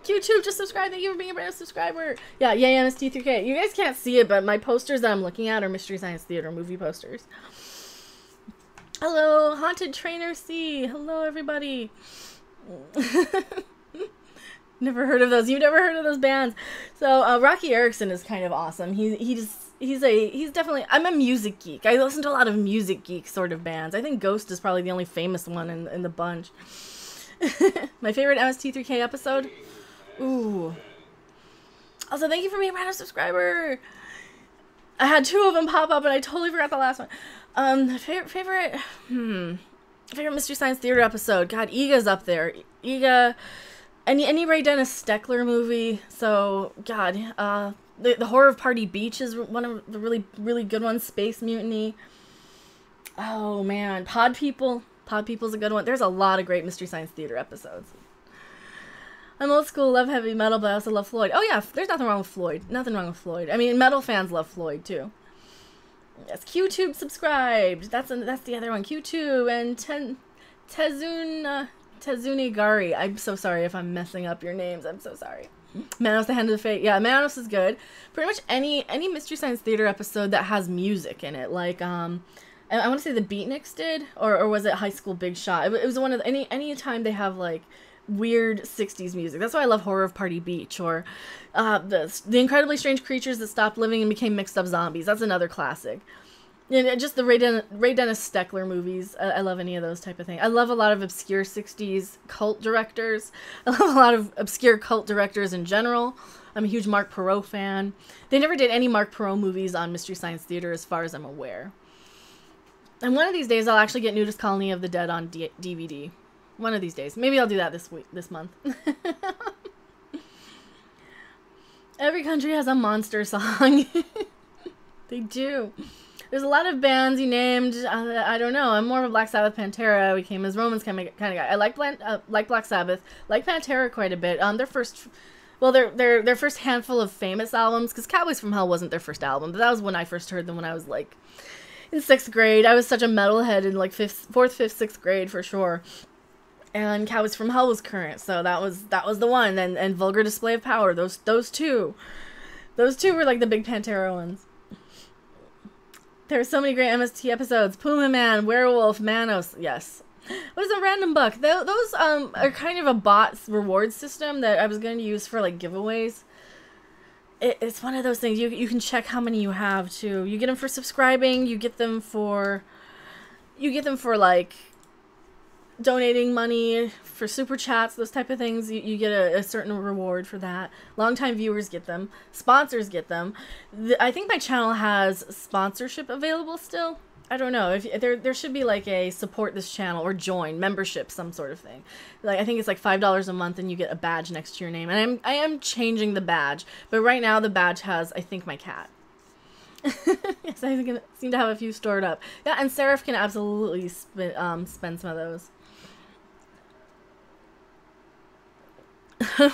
YouTube, just subscribe. Thank you for being a brand new subscriber. Yeah, yay, MST3K. You guys can't see it, but my posters that I'm looking at are Mystery Science Theater movie posters. Hello, Haunted Trainer C. Hello, everybody. Never heard of those. You've never heard of those bands. So Rocky Erickson is kind of awesome. He's definitely... I'm a music geek. I listen to a lot of music geek sort of bands. I think Ghost is probably the only famous one in the bunch. My favorite MST3K episode? Ooh. Also, thank you for being a random subscriber. I had 2 of them pop up and I totally forgot the last one. Favorite Mystery Science Theater episode. God, Iga's up there. Iga... Any Ray Dennis Steckler movie. So, God, the Horror of Party Beach is one of the really, really good ones. Space Mutiny. Oh, man. Pod People. Pod People's a good one. There's a lot of great Mystery Science Theater episodes. I'm old school, love heavy metal, but I also love Floyd. Oh, yeah, there's nothing wrong with Floyd. Nothing wrong with Floyd. I mean, metal fans love Floyd, too. Yes, QTube subscribed. That's the other one. QTube and Tezunigari. I'm so sorry if I'm messing up your names. I'm so sorry. Manos the Hand of the Fate. Yeah, Manos is good. Pretty much any Mystery Science Theater episode that has music in it. Like, I want to say the Beatniks did, or was it High School Big Shot? It was one of the, any time they have like weird 60s music. That's why I love Horror of Party Beach, or the Incredibly Strange Creatures That Stopped Living and Became Mixed Up Zombies. That's another classic. And just the Ray Dennis Steckler movies. I love any of those type of things. I love a lot of obscure 60s cult directors. I love a lot of obscure cult directors in general. I'm a huge Marc Perot fan. They never did any Marc Perot movies on Mystery Science Theater as far as I'm aware. And one of these days I'll actually get Nudist Colony of the Dead on DVD. One of these days. Maybe I'll do that this month. Every country has a monster song. They do. There's a lot of bands you named. I don't know. I'm more of a Black Sabbath, Pantera. We came as Romans kind of guy. I like Black Sabbath. Like Pantera quite a bit. Their first handful of famous albums, because Cowboys from Hell wasn't their first album, but that was when I first heard them when I was like in 6th grade. I was such a metalhead in like 4th, 5th, 6th grade for sure. And Cowboys from Hell was current, so that was the one. And Vulgar Display of Power. Those two were like the big Pantera ones. There are so many great MST episodes. Puma Man, Werewolf, Manos. Yes. What is a random buck? Those are kind of a bot reward system that I was going to use for like giveaways. It's one of those things. You can check how many you have too. You get them for subscribing. You get them for like donating money, for super chats, those type of things. You get a certain reward for that. Longtime viewers get them. Sponsors get them. I think my channel has sponsorship available still. I don't know. If there should be like a support this channel or join membership, some sort of thing. Like I think it's like $5 a month and you get a badge next to your name. And I am changing the badge, but right now the badge has, I think, my cat. Yes, I seem to have a few stored up. Yeah, and Seraph can absolutely spend some of those. So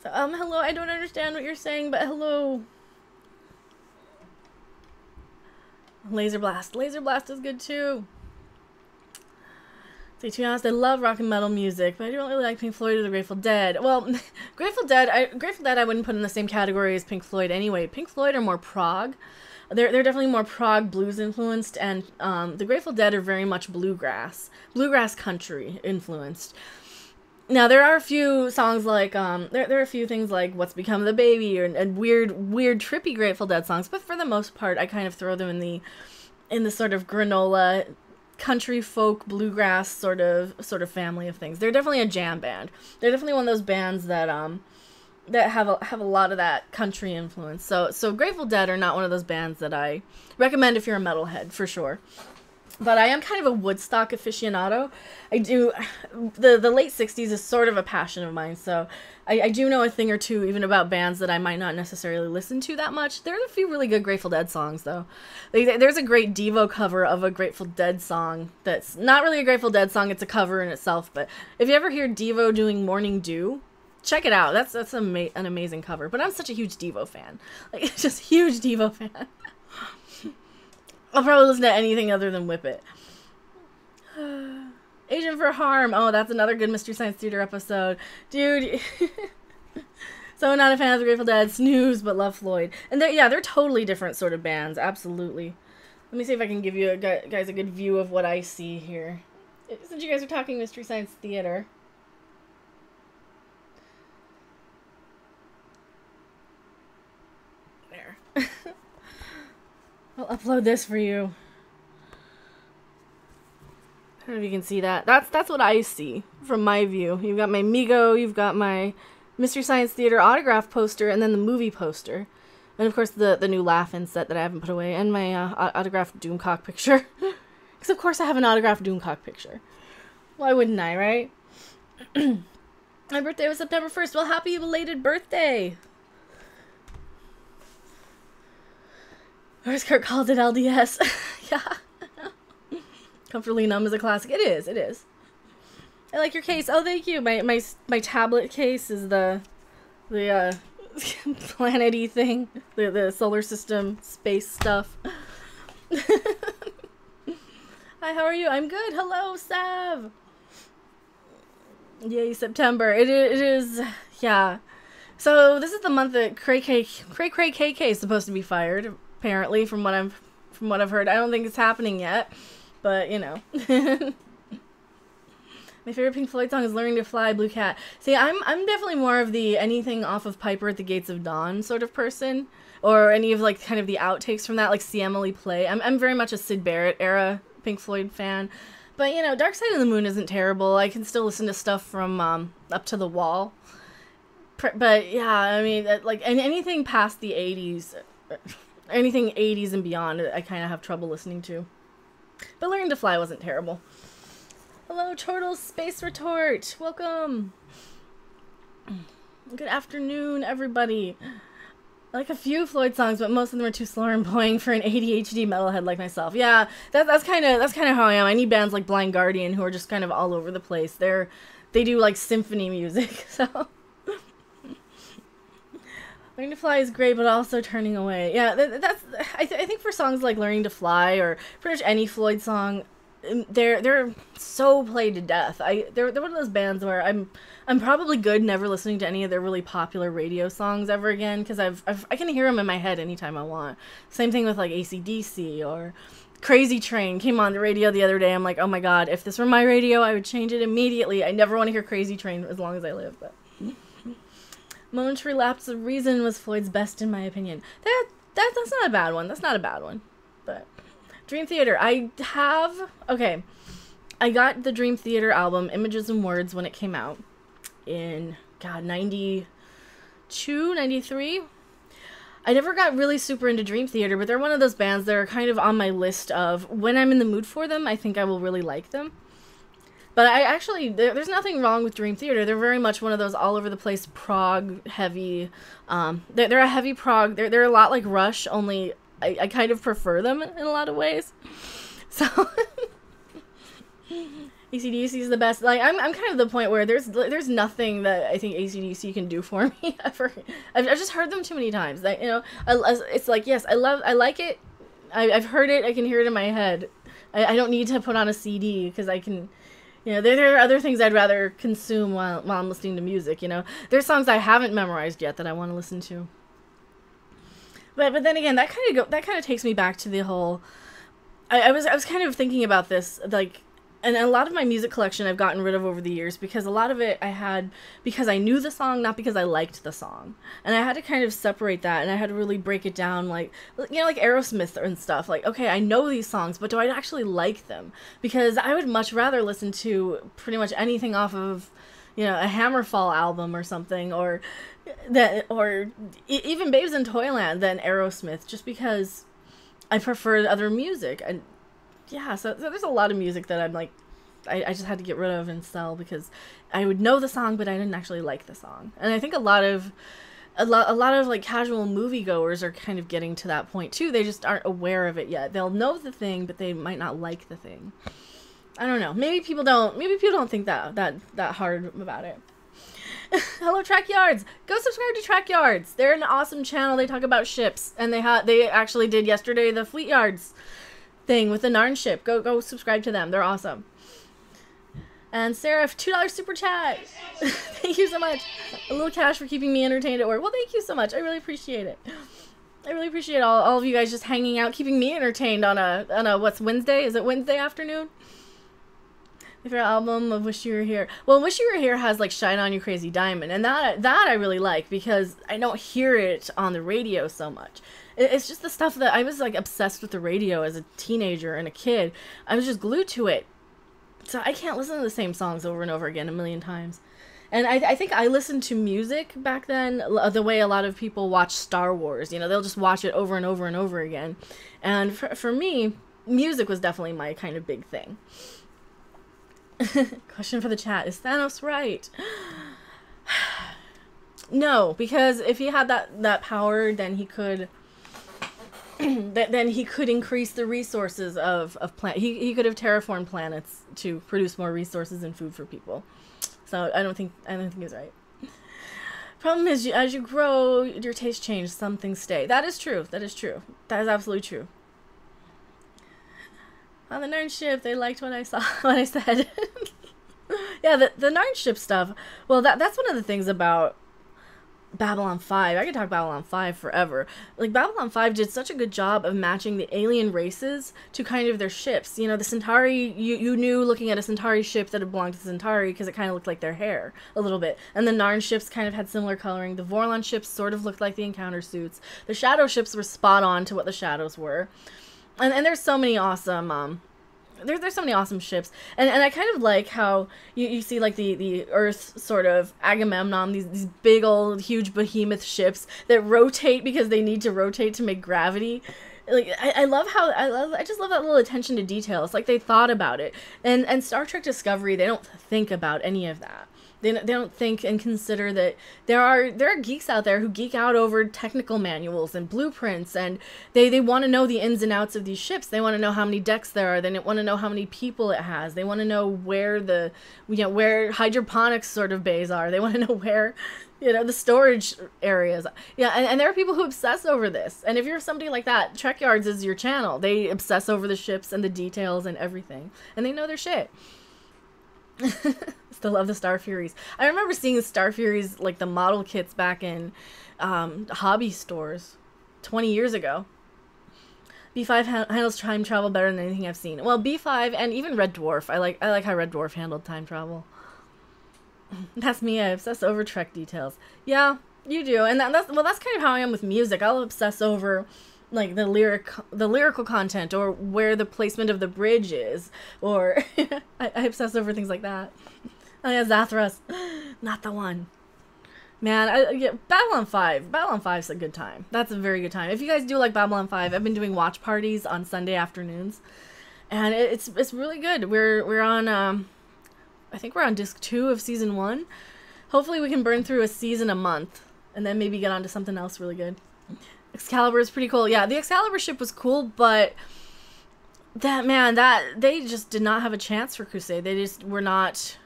hello. I don't understand what you're saying, but hello. Laser Blast. Laser Blast is good too. To be honest, I love rock and metal music, but I don't really like Pink Floyd or the Grateful Dead. Well, Grateful Dead I wouldn't put in the same category as Pink Floyd anyway. Pink Floyd are more prog. They're definitely more prog blues influenced, and the Grateful Dead are very much bluegrass country influenced. Now there are a few songs like there are a few things like What's Become of the Baby and weird trippy Grateful Dead songs, but for the most part I kind of throw them in the sort of granola country folk bluegrass sort of family of things. They're definitely a jam band. They're definitely one of those bands that have a lot of that country influence. So Grateful Dead are not one of those bands that I recommend if you're a metalhead, for sure. But I am kind of a Woodstock aficionado. I do, the late 60s is sort of a passion of mine, so I do know a thing or two even about bands that I might not necessarily listen to that much. There are a few really good Grateful Dead songs, though. There's a great Devo cover of a Grateful Dead song that's not really a Grateful Dead song, it's a cover in itself, but if you ever hear Devo doing Morning Dew, check it out. That's an amazing cover. But I'm such a huge Devo fan. Like, just huge Devo fan. I'll probably listen to anything other than Whip It. Agent for Harm. Oh, that's another good Mystery Science Theater episode. Dude. So not a fan of the Grateful Dead. Snooze, but love Floyd. And they're totally different sort of bands. Absolutely. Let me see if I can give you guys a good view of what I see here. Since you guys are talking Mystery Science Theater. There. I'll upload this for you. I don't know if you can see that. That's what I see from my view. You've got my Migo, you've got my Mystery Science Theater autograph poster, and then the movie poster. And of course the new Laugh-In set that I haven't put away, and my autographed Doomcock picture. Because of course I have an autographed Doomcock picture. Why wouldn't I, right? My birthday was September 1st. Well, happy belated birthday! Where's Kurt called it LDS? Yeah. Comfortably Numb is a classic. It is. I like your case. Oh, thank you. My tablet case is the planet-y thing. The solar system space stuff. Hi, how are you? I'm good. Hello, Sav. Yay, September. It is, yeah. So this is the month that Cray KK is supposed to be fired. Apparently, from what I've heard. I don't think it's happening yet, but you know. My favorite Pink Floyd song is "Learning to Fly," Blue Cat. See, I'm definitely more of the anything off of Piper at the Gates of Dawn sort of person, or any of like kind of the outtakes from that, like "See Emily Play." I'm very much a Syd Barrett era Pink Floyd fan, but you know, Dark Side of the Moon isn't terrible. I can still listen to stuff from Up to the Wall, but yeah, I mean, like anything past the '80s. Anything 80s and beyond, I kind of have trouble listening to. But Learning to Fly wasn't terrible. Hello, Turtles Space Retort. Welcome. Good afternoon, everybody. I like a few Floyd songs, but most of them are too slow and boring for an ADHD metalhead like myself. Yeah, that's kind of how I am. I need bands like Blind Guardian who are just kind of all over the place. They do like symphony music, so. Learning to Fly is great, but also Turning Away. Yeah, I think for songs like Learning to Fly or pretty much any Floyd song, they're so played to death. They're one of those bands where I'm probably good never listening to any of their really popular radio songs ever again, because I can hear them in my head anytime I want. Same thing with like AC/DC or Crazy Train came on the radio the other day. I'm like, oh my god, if this were my radio, I would change it immediately. I never want to hear Crazy Train as long as I live. But Momentary Lapse of Reason was Floyd's best in my opinion. That's not a bad one. That's not a bad one. But Dream Theater, I got the Dream Theater album Images and Words when it came out in 92, 93. I never got really super into Dream Theater, but they're one of those bands that are kind of on my list of when I'm in the mood for them, I think I will really like them. But I actually, there's nothing wrong with Dream Theater. They're very much one of those all over the place prog heavy, they're a heavy prog, they're a lot like Rush, only I kind of prefer them in a lot of ways. So AC/DC is the best. Like I'm kind of the point where there's nothing that I think AC/DC can do for me ever. I've just heard them too many times. That, you know, it's like, yes, I like it. I've heard it. I can hear it in my head. I don't need to put on a CD because I can. You know, there are other things I'd rather consume while I'm listening to music. You know, there's songs I haven't memorized yet that I want to listen to. But then again, that kind of takes me back to the whole. I was kind of thinking about this, like. And a lot of my music collection I've gotten rid of over the years because a lot of it I had because I knew the song, not because I liked the song. And I had to kind of separate that, and I had to really break it down, like, you know, like Aerosmith and stuff. Like, okay, I know these songs, but do I actually like them? Because I would much rather listen to pretty much anything off of, you know, a Hammerfall album or something, or even Babes in Toyland than Aerosmith, just because I prefer other music. And yeah, so there's a lot of music that I'm like, I just had to get rid of and sell because I would know the song, but I didn't actually like the song. And I think a lot of like casual moviegoers are kind of getting to that point too. They just aren't aware of it yet. They'll know the thing, but they might not like the thing. I don't know. Maybe people don't think that hard about it. Hello, Track Yards. Go subscribe to Track Yards. They're an awesome channel. They talk about ships, and they actually did yesterday the Fleet Yards thing with the Narn ship. Go subscribe to them. They're awesome. And Sarah, $2 super chat. Thank you so much. A little cash for keeping me entertained at work. Well, thank you so much. I really appreciate it. I really appreciate all of you guys just hanging out, keeping me entertained on a what's Wednesday? Is it Wednesday afternoon? If your album of Wish You Were Here. Well, Wish You Were Here has like Shine On You Crazy Diamond, and that I really like because I don't hear it on the radio so much. It's just the stuff that I was like obsessed with the radio as a teenager and a kid. I was just glued to it. So I can't listen to the same songs over and over again a million times. And I think I listened to music back then the way a lot of people watch Star Wars. You know, they'll just watch it over and over and over again. And for me, music was definitely my kind of big thing. Question for the chat. Is Thanos right? No, because if he had that power, then he could... then he could increase the resources of planet. He could have terraformed planets to produce more resources and food for people. So I don't think he's right. Problem is, as you grow, your taste change. Some things stay. That is true. That is true. That is absolutely true. On the Narn ship, they liked what I saw. What I said. Yeah, the Narn ship stuff. Well, that's one of the things about Babylon 5. I could talk Babylon 5 forever. Like, Babylon 5 did such a good job of matching the alien races to kind of their ships. You know, the Centauri, you knew looking at a Centauri ship that it belonged to Centauri because it kind of looked like their hair a little bit. And the Narn ships kind of had similar coloring. The Vorlon ships sort of looked like the Encounter suits. The Shadow ships were spot on to what the Shadows were. And there's so many awesome... There's so many awesome ships, and I kind of like how you see like the Earth sort of Agamemnon, these big old huge behemoth ships that rotate because they need to rotate to make gravity. Like I just love that little attention to detail. It's like they thought about it. And Star Trek Discovery, they don't think about any of that. They don't think and consider that there are geeks out there who geek out over technical manuals and blueprints, and they want to know the ins and outs of these ships. They want to know how many decks there are. They want to know how many people it has. They want to know where where hydroponics sort of bays are. They want to know where, the storage areas. Yeah, and there are people who obsess over this. And if you're somebody like that, Trek Yards is your channel. They obsess over the ships and the details and everything, and they know their shit. Still love the Star Furies. I remember seeing the Star Furies, like the model kits back in hobby stores 20 years ago. B5 handles time travel better than anything I've seen. Well, B5 and even Red Dwarf. I like how Red Dwarf handled time travel. That's me. I obsess over Trek details. Yeah, you do. And that's kind of how I am with music. I'll obsess over like the lyrical content, or where the placement of the bridge is, or I obsess over things like that. Oh yeah, Zathras, not the one. Man, yeah, Babylon 5. Babylon 5's a good time. That's a very good time. If you guys do like Babylon 5, I've been doing watch parties on Sunday afternoons, and it's really good. We're on I think we're on disc 2 of season 1. Hopefully we can burn through a season a month, and then maybe get on to something else really good. Excalibur is pretty cool. Yeah, the Excalibur ship was cool, but they just did not have a chance for Crusade. They were not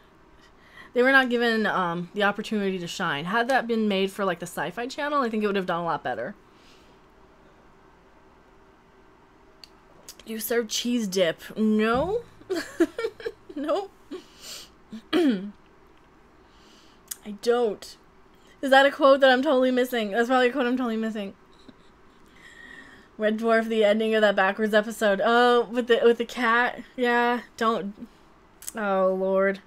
given the opportunity to shine. Had that been made for like the Sci-Fi Channel, I think it would have done a lot better. You serve cheese dip? No. No. I don't. Is that a quote that I'm totally missing? That's probably a quote I'm totally missing. Red Dwarf, the ending of that backwards episode. Oh, with the cat. Yeah, don't. Oh Lord.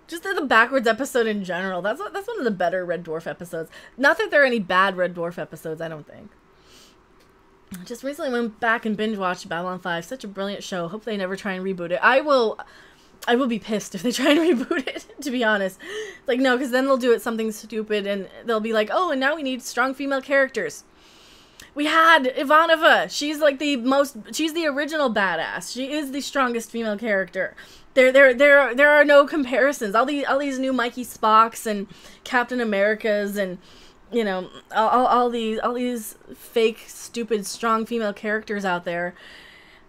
Just the backwards episode in general. That's one of the better Red Dwarf episodes. Not that there are any bad Red Dwarf episodes, I don't think. Just recently went back and binge watched Babylon 5. Such a brilliant show. Hope they never try and reboot it. I will be pissed if they try and reboot it, to be honest. Like, no, because then they'll do it something stupid and they'll be like, oh, and now we need strong female characters. We had Ivanova. She's like she's the original badass. She is the strongest female character. There are no comparisons. All these new Mikey Spocks and Captain Americas and all these fake, stupid, strong female characters out there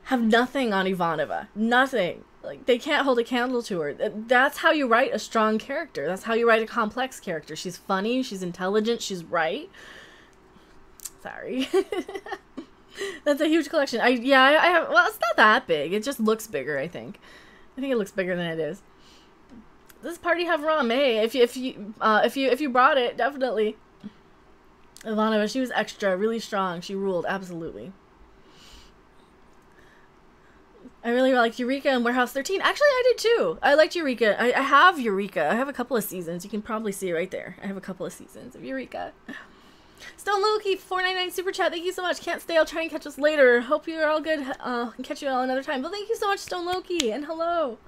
have nothing on Ivanova. Nothing. Like, they can't hold a candle to her. That's how you write a strong character. That's how you write a complex character. She's funny, she's intelligent, she's right. Sorry. That's a huge collection. I have, well, it's not that big. It just looks bigger, I think. I think it looks bigger than it is. Does this party have rum? Hey, if you brought it, definitely. Ivanova, she was extra, really strong. She ruled, absolutely. I really liked Eureka and Warehouse 13. Actually, I did too. I liked Eureka. I have Eureka. I have a couple of seasons. You can probably see it right there. I have a couple of seasons of Eureka. Stone Loki, 499 super chat. Thank you so much. Can't stay. I'll try and catch us later. Hope you're all good. And catch you all another time. But thank you so much, Stone Loki, and hello.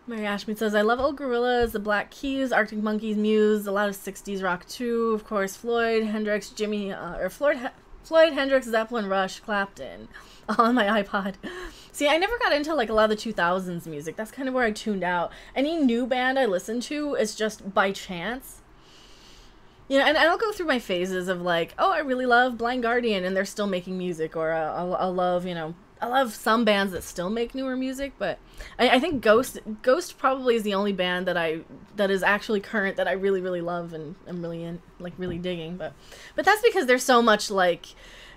Mary Ashmead says, I love Old Gorillas, the Black Keys, Arctic Monkeys, Muse, a lot of 60s rock too. Of course, Floyd, Hendrix, Floyd, Hendrix, Zeppelin, Rush, Clapton, all on my iPod. See, I never got into like a lot of the 2000s music. That's kind of where I tuned out. Any new band I listen to is just by chance. And I'll go through my phases of like, oh, I really love Blind Guardian and they're still making music, or I'll love, I love some bands that still make newer music, but I think Ghost probably is the only band that is actually current that I really, really love and I'm really really digging. But that's because there's so much like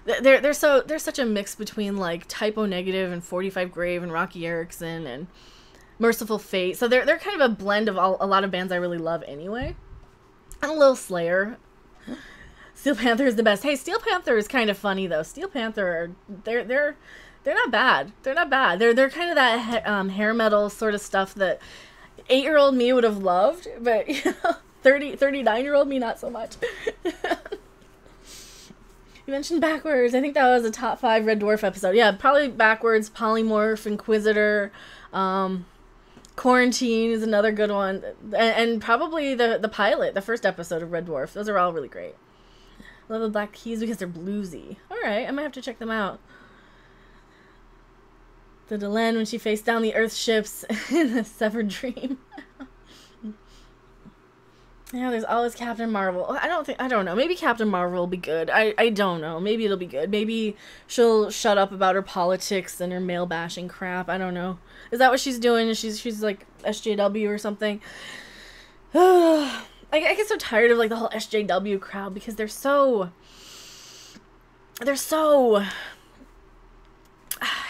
there's such a mix between like Typo Negative and 45 Grave and Rocky Erickson and Merciful Fate. So they're kind of a blend of a lot of bands I really love anyway. And a little Slayer. Steel Panther is the best. Hey, Steel Panther is kind of funny though. Steel Panther, they're not bad. They're not bad. They're kind of that hair metal sort of stuff that 8-year-old me would have loved, but 39-year-old me not so much. You mentioned Backwards. I think that was a top 5 Red Dwarf episode. Yeah, probably Backwards, Polymorph, Inquisitor, Quarantine is another good one, and probably the pilot, the first episode of Red Dwarf. Those are all really great. I love the Black Keys because they're bluesy. All right, I might have to check them out. The Delenn when she faced down the Earth ships in the Severed Dream. Yeah, there's always Captain Marvel. I don't know. Maybe Captain Marvel will be good. I don't know. Maybe it'll be good. Maybe she'll shut up about her politics and her male bashing crap. I don't know. Is that what she's doing? She's like SJW or something? I get so tired of like the whole SJW crowd because they're so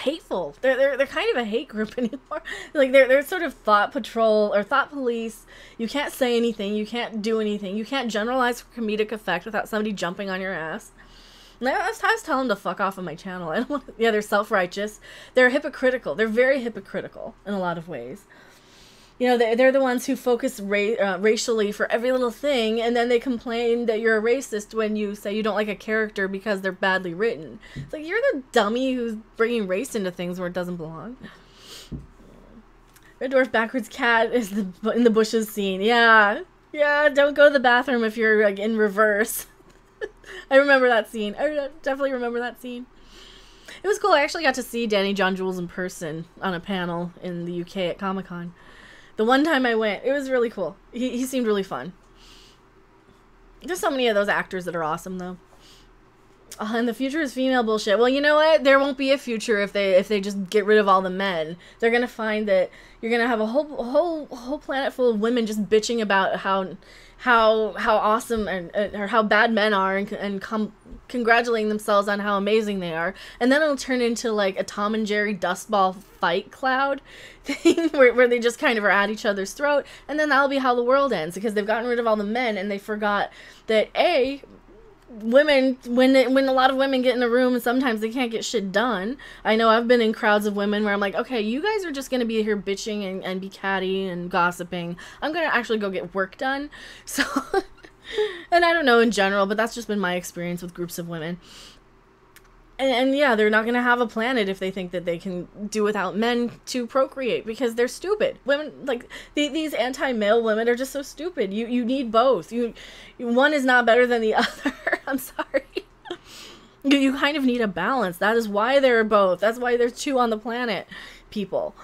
hateful. They're kind of a hate group anymore. Like they're sort of thought patrol or thought police. You can't say anything. You can't do anything. You can't generalize for comedic effect without somebody jumping on your ass. And I was telling them to fuck off on my channel. I don't want to, yeah, they're self-righteous. They're hypocritical. They're very hypocritical in a lot of ways. You know, they're the ones who focus racially for every little thing, and then they complain that you're a racist when you say you don't like a character because they're badly written. It's like, you're the dummy who's bringing race into things where it doesn't belong. Red Dwarf Backwards Cat is in the bushes scene. Yeah, don't go to the bathroom if you're like in reverse. I remember that scene. I definitely remember that scene. It was cool. I actually got to see Danny John Jules in person on a panel in the UK at Comic-Con. The one time I went, it was really cool. He seemed really fun. There's so many of those actors that are awesome, though. And the future is female bullshit. Well, you know what? There won't be a future if they just get rid of all the men. They're gonna find that you're gonna have a whole planet full of women just bitching about how awesome or how bad men are and congratulating themselves on how amazing they are, and then it'll turn into like a Tom and Jerry dustball fight cloud thing where they just kind of are at each other's throat, and then that'll be how the world ends because they've gotten rid of all the men and they forgot that women, when a lot of women get in a room, sometimes they can't get shit done. I know I've been in crowds of women where I'm like, okay, you guys are just going to be here bitching and be catty and gossiping. I'm going to actually go get work done. So, and I don't know in general, but that's just been my experience with groups of women. And yeah, they're not going to have a planet if they think that they can do without men to procreate because they're stupid. Women, like, these anti-male women are just so stupid. You need both. One is not better than the other. I'm sorry. You kind of need a balance. That is why there are both. That's why there's two on the planet, people.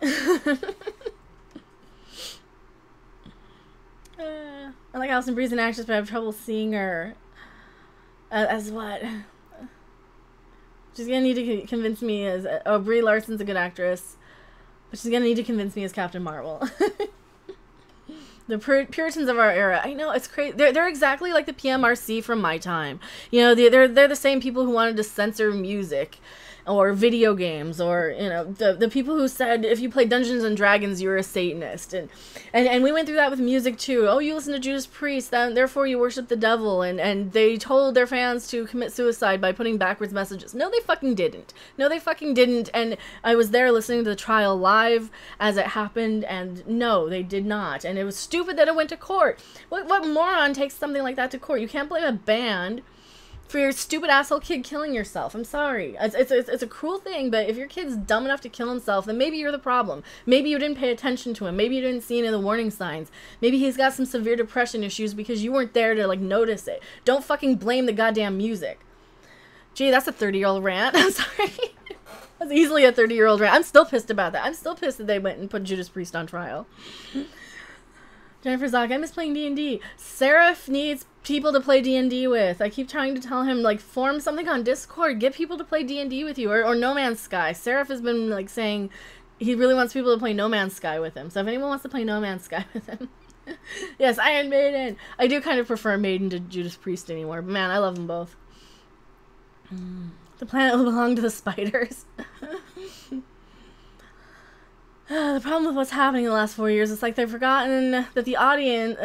I like Alison Brie's an actress, but I have trouble seeing her as what? She's gonna need to convince me as... Brie Larson's a good actress. But she's gonna need to convince me as Captain Marvel. The Puritans of our era. I know, it's crazy. They're exactly like the PMRC from my time. You know, they're the same people who wanted to censor music or video games, or, you know, the people who said if you play Dungeons and Dragons you're a Satanist, and we went through that with music too. Oh, you listen to Judas Priest, therefore you worship the devil, and they told their fans to commit suicide by putting backwards messages. No, they fucking didn't. No, they fucking didn't. And I was there listening to the trial live as it happened, and no, they did not. And it was stupid that it went to court. What moron takes something like that to court? You can't blame a band for your stupid asshole kid killing yourself. I'm sorry. It's a cruel thing, but if your kid's dumb enough to kill himself, then maybe you're the problem. Maybe you didn't pay attention to him. Maybe you didn't see any of the warning signs. Maybe he's got some severe depression issues because you weren't there to, like, notice it. Don't fucking blame the goddamn music. Gee, that's a 30-year-old rant. I'm sorry. That's easily a 30-year-old rant. I'm still pissed about that. I'm still pissed that they went and put Judas Priest on trial. Jennifer Zock, I miss playing D&D. Seraph needs people to play D&D with. I keep trying to tell him, like, form something on Discord. Get people to play D&D with you. Or No Man's Sky. Seraph has been, like, saying he really wants people to play No Man's Sky with him. So if anyone wants to play No Man's Sky with him. Yes, Iron Maiden. I do kind of prefer Maiden to Judas Priest anymore. But man, I love them both. The planet will belong to the spiders. The problem with what's happening in the last 4 years is, like, they've forgotten that the audience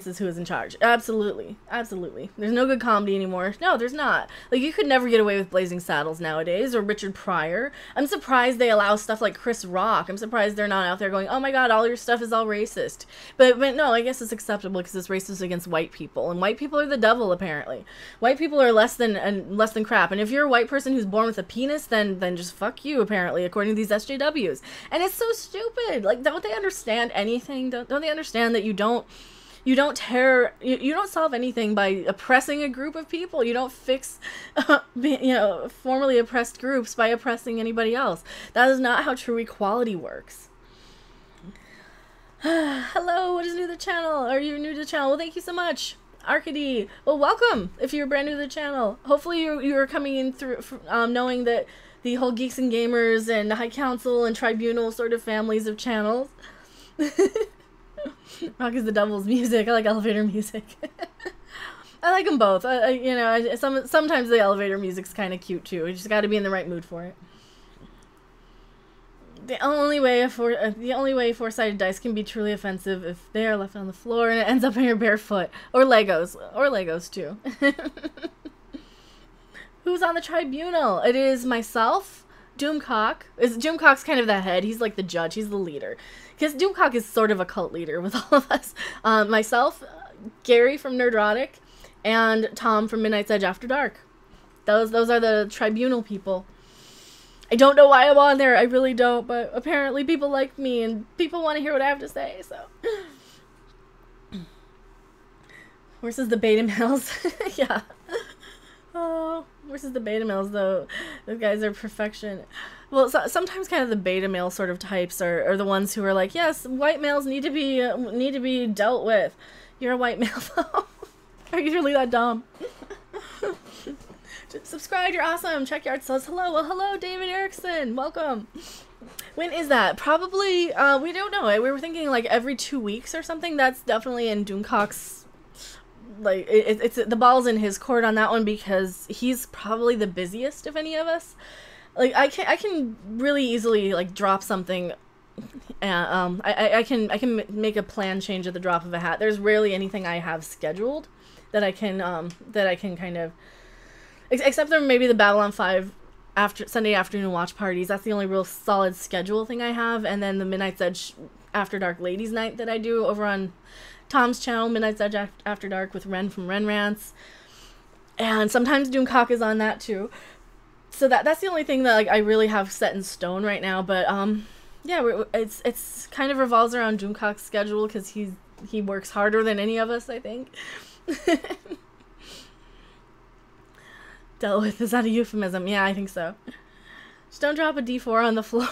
is who is in charge. Absolutely. Absolutely. There's no good comedy anymore. No, there's not. Like, you could never get away with Blazing Saddles nowadays, or Richard Pryor. I'm surprised they allow stuff like Chris Rock. I'm surprised they're not out there going, oh my god, all your stuff is all racist. But no, I guess it's acceptable because it's racist against white people, and white people are the devil, apparently. White people are less than crap, and if you're a white person who's born with a penis, then just fuck you, apparently, according to these SJWs. And it's so stupid. Like, don't they understand anything? Don't they understand that you don't You don't you don't solve anything by oppressing a group of people. You don't fix, formerly oppressed groups by oppressing anybody else. That is not how true equality works. Hello, what is new to the channel? Are you new to the channel? Well, thank you so much. Arcady, well, welcome if you're brand new to the channel. Hopefully you're coming in through knowing that the whole Geeks and Gamers and High Council and Tribunal sort of families of channels. Rock is the devil's music. I like elevator music. I like them both. Sometimes the elevator music's kind of cute too. You just got to be in the right mood for it. The only way four-sided dice can be truly offensive if they are left on the floor and it ends up on your bare foot. Or Legos too. Who's on the tribunal? It is myself, Doomcock. Doomcock's kind of the head. He's like the judge. He's the leader. Because Doomcock is sort of a cult leader with all of us. Myself, Gary from Nerdrotic, and Tom from Midnight's Edge After Dark. Those are the tribunal people. I don't know why I'm on there. I really don't, but apparently people like me and people want to hear what I have to say, so. Versus the beta males. Yeah. Oh, versus the beta males, though. Those guys are perfection. Well, sometimes kind of the beta male sort of types are the ones who are like, yes, white males need to be dealt with. You're a white male, though. Are you really that dumb? Subscribe, you're awesome. Check your art says hello. Well, hello, David Erickson. Welcome. When is that? Probably, we don't know. We were thinking like every 2 weeks or something. That's definitely in Doomcock's, like, it's the ball's in his court on that one because he's probably the busiest of any of us. Like, I can really easily, like, drop something. I can make a plan change at the drop of a hat. There's rarely anything I have scheduled that I can kind of, except for maybe the Babylon 5 Sunday afternoon watch parties. That's the only real solid schedule thing I have. And then the Midnight's Edge After Dark Ladies Night that I do over on Tom's channel, Midnight's Edge After Dark with Ren from Ren Rants. And sometimes Doomcock is on that too. So that's the only thing that, like, I really have set in stone right now. But yeah, it's kind of revolves around Doomcock's schedule because he works harder than any of us, I think. Dealt with, is that a euphemism? Yeah, I think so. Just don't drop a D4 on the floor.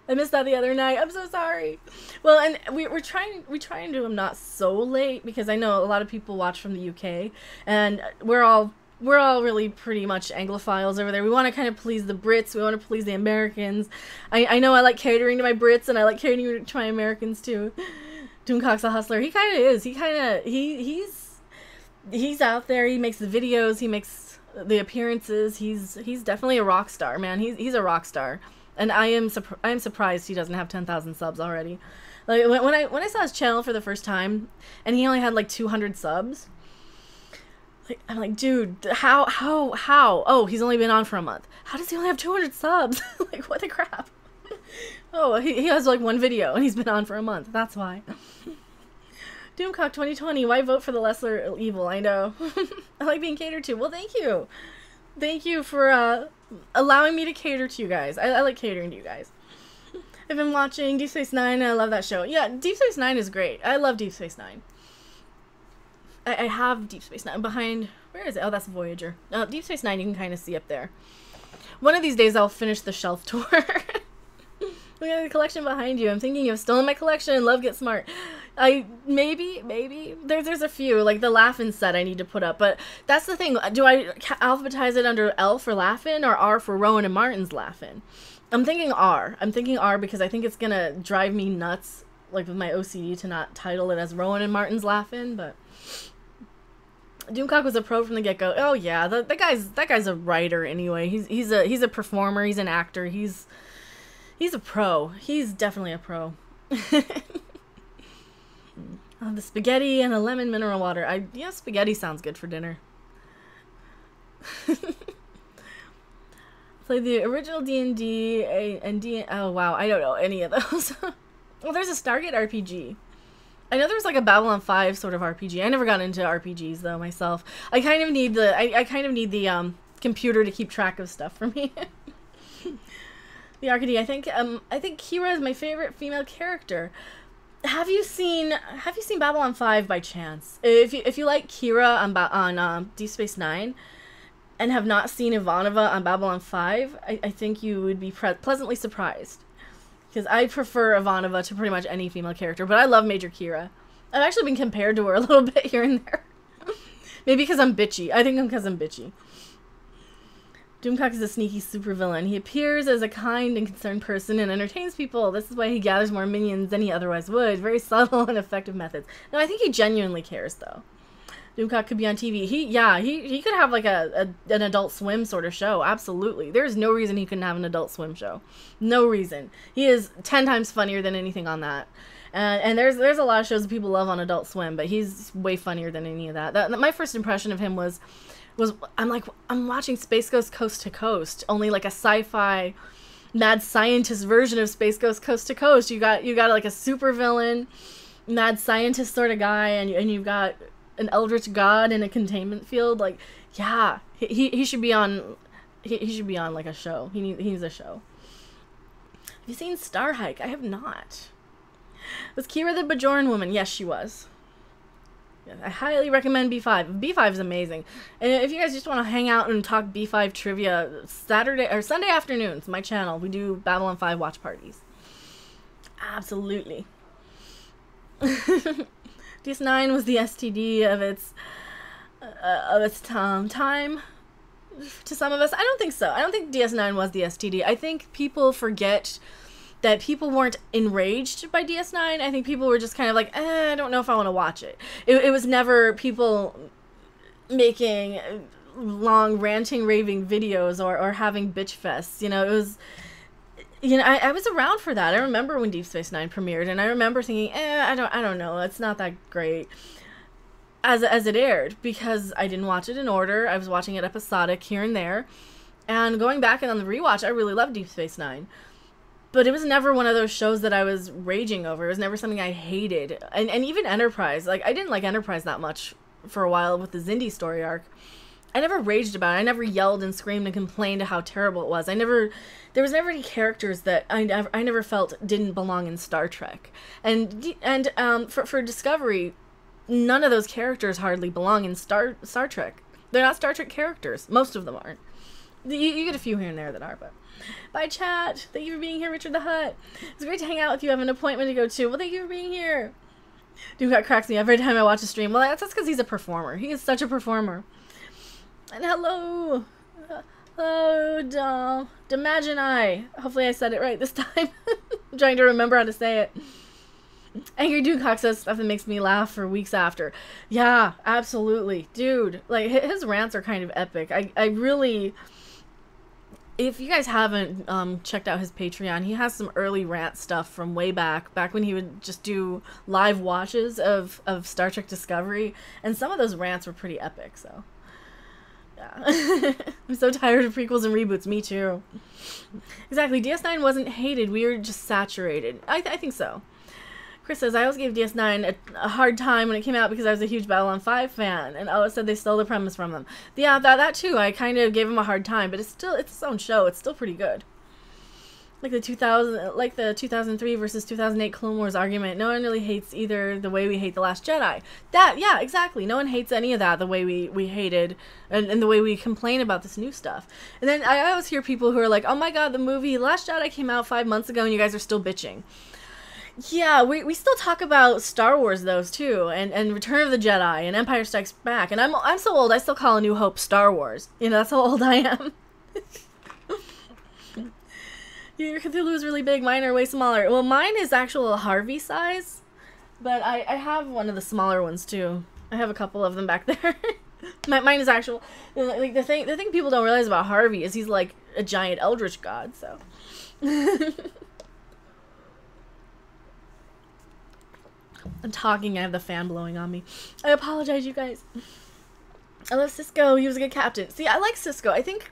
I missed that the other night. I'm so sorry. Well, and we try and do them not so late because I know a lot of people watch from the UK, and we're all really pretty much Anglophiles over there. We want to kind of please the Brits. We want to please the Americans. I know I like catering to my Brits, and I like catering to my Americans too. Doomcock's a hustler. He kind of is. He's out there. He makes the videos. He makes the appearances. He's definitely a rock star, man. He's a rock star, and I am surprised he doesn't have 10,000 subs already. Like when I saw his channel for the first time, and he only had like 200 subs. Like, I'm like, dude, how? Oh, he's only been on for a month. How does he only have 200 subs? Like, what the crap? Oh, he has like one video and he's been on for a month. That's why. Doomcock 2020, why vote for the lesser evil? I know. I like being catered to. Well, thank you. Thank you for allowing me to cater to you guys. I like catering to you guys. I've been watching Deep Space Nine and I love that show. Yeah, Deep Space Nine is great. I love Deep Space Nine. I have Deep Space Nine behind, where is it? Oh, that's Voyager. Deep Space Nine you can kind of see up there. One of these days I'll finish the shelf tour. Look at the collection behind you. I'm thinking of still in my collection. Love Get Smart. Maybe. There's a few, like the Laugh-In set I need to put up. But that's the thing. Do I alphabetize it under L for Laugh-In or R for Rowan and Martin's Laugh-In? I'm thinking R. I'm thinking R because I think it's going to drive me nuts, like with my OCD, to not title it as Rowan and Martin's Laugh-In, but... Doomcock was a pro from the get-go. Oh yeah, that guy's a writer anyway. He's a performer. He's an actor. He's a pro. He's definitely a pro. The spaghetti and a lemon mineral water. Yeah, spaghetti sounds good for dinner. Play the original D&D and D. Oh wow, I don't know any of those. Well, there's a Stargate RPG. I know there's like a Babylon 5 sort of RPG. I never got into RPGs though myself. I kind of need the computer to keep track of stuff for me. The Arcady, I think Kira is my favorite female character. Have you seen Babylon 5 by chance? If you like Kira on Deep Space Nine and have not seen Ivanova on Babylon 5, I think you would be pleasantly surprised. Because I prefer Ivanova to pretty much any female character, but I love Major Kira. I've actually been compared to her a little bit here and there. Maybe because I'm bitchy. I think because I'm bitchy. Doomcock is a sneaky supervillain. He appears as a kind and concerned person and entertains people. This is why he gathers more minions than he otherwise would. Very subtle and effective methods. No, I think he genuinely cares, though. Doomcock could be on TV. He could have like an Adult Swim sort of show. Absolutely. There's no reason he couldn't have an Adult Swim show. No reason. He is 10 times funnier than anything on that. And there's a lot of shows that people love on Adult Swim, but he's way funnier than any of that. My first impression of him was I'm watching Space Ghost Coast to Coast, only like a sci-fi mad scientist version of Space Ghost Coast to Coast. You got like a supervillain, mad scientist sort of guy, and you've got an eldritch god in a containment field. Like, yeah, he should be on. He should be on like a show. He needs a show. Have you seen Star Hike? I have not. Was Kira the Bajoran woman? Yes, she was. Yeah, I highly recommend B5. B5 is amazing. And if you guys just want to hang out and talk B5 trivia, Saturday or Sunday afternoons, my channel, we do Babylon 5 watch parties. Absolutely. DS9 was the STD of its time. To some of us, I don't think so. I don't think DS9 was the STD. I think people forget that people weren't enraged by DS9. I think people were just kind of like, I don't know if I want to watch it. It was never people making long ranting, raving videos or having bitch fests. You know, it was, you know, I was around for that. I remember when Deep Space Nine premiered, and I remember thinking, I don't know, it's not that great as it aired, because I didn't watch it in order. I was watching it episodic here and there, and going back and on the rewatch, I really loved Deep Space Nine. But it was never one of those shows that I was raging over. It was never something I hated. And even Enterprise. Like, I didn't like Enterprise that much for a while with the Xindi story arc. I never raged about it. I never yelled and screamed and complained how terrible it was. There was never any characters that I never felt didn't belong in Star Trek. And for Discovery, none of those characters hardly belong in Star Trek. They're not Star Trek characters. Most of them aren't. You get a few here and there that are, but... Bye, chat. Thank you for being here, Richard the Hutt. It's great to hang out with you. I have an appointment to go to. Well, thank you for being here. Doomcock cracks me every time I watch a stream. Well, that's because he's a performer. He is such a performer. And hello. Hello, Damagini. Hopefully I said it right this time. I'm trying to remember how to say it. Angry Doomcock says stuff that makes me laugh for weeks after. Yeah, absolutely. Dude, like, his rants are kind of epic. I really... If you guys haven't checked out his Patreon, he has some early rant stuff from way back when he would just do live watches of Star Trek Discovery, and some of those rants were pretty epic, so... Yeah. I'm so tired of prequels and reboots, me too. Exactly, DS9 wasn't hated, we were just saturated. I think so. Chris says, I always gave DS9 a hard time when it came out because I was a huge Babylon 5 fan, and always said they stole the premise from them. Yeah, that too, I kind of gave him a hard time, but it's its own show. It's still pretty good. Like the 2003 versus 2008 Clone Wars argument, no one really hates either the way we hate The Last Jedi. Yeah, exactly. No one hates any of that the way we hated, and the way we complain about this new stuff. And then I always hear people who are like, oh my god, the movie The Last Jedi came out 5 months ago and you guys are still bitching. Yeah, we still talk about Star Wars, those too, and Return of the Jedi, and Empire Strikes Back, and I'm so old, I still call A New Hope Star Wars. You know, that's how old I am. Your Cthulhu is really big, mine are way smaller. Well, mine is actual Harvey size, but I have one of the smaller ones too. I have a couple of them back there. Mine is actual, like, the thing people don't realize about Harvey is he's like a giant eldritch god, so... I'm talking, I have the fan blowing on me. I apologize, you guys. I love Sisko, he was a good captain. See, I like Sisko. I think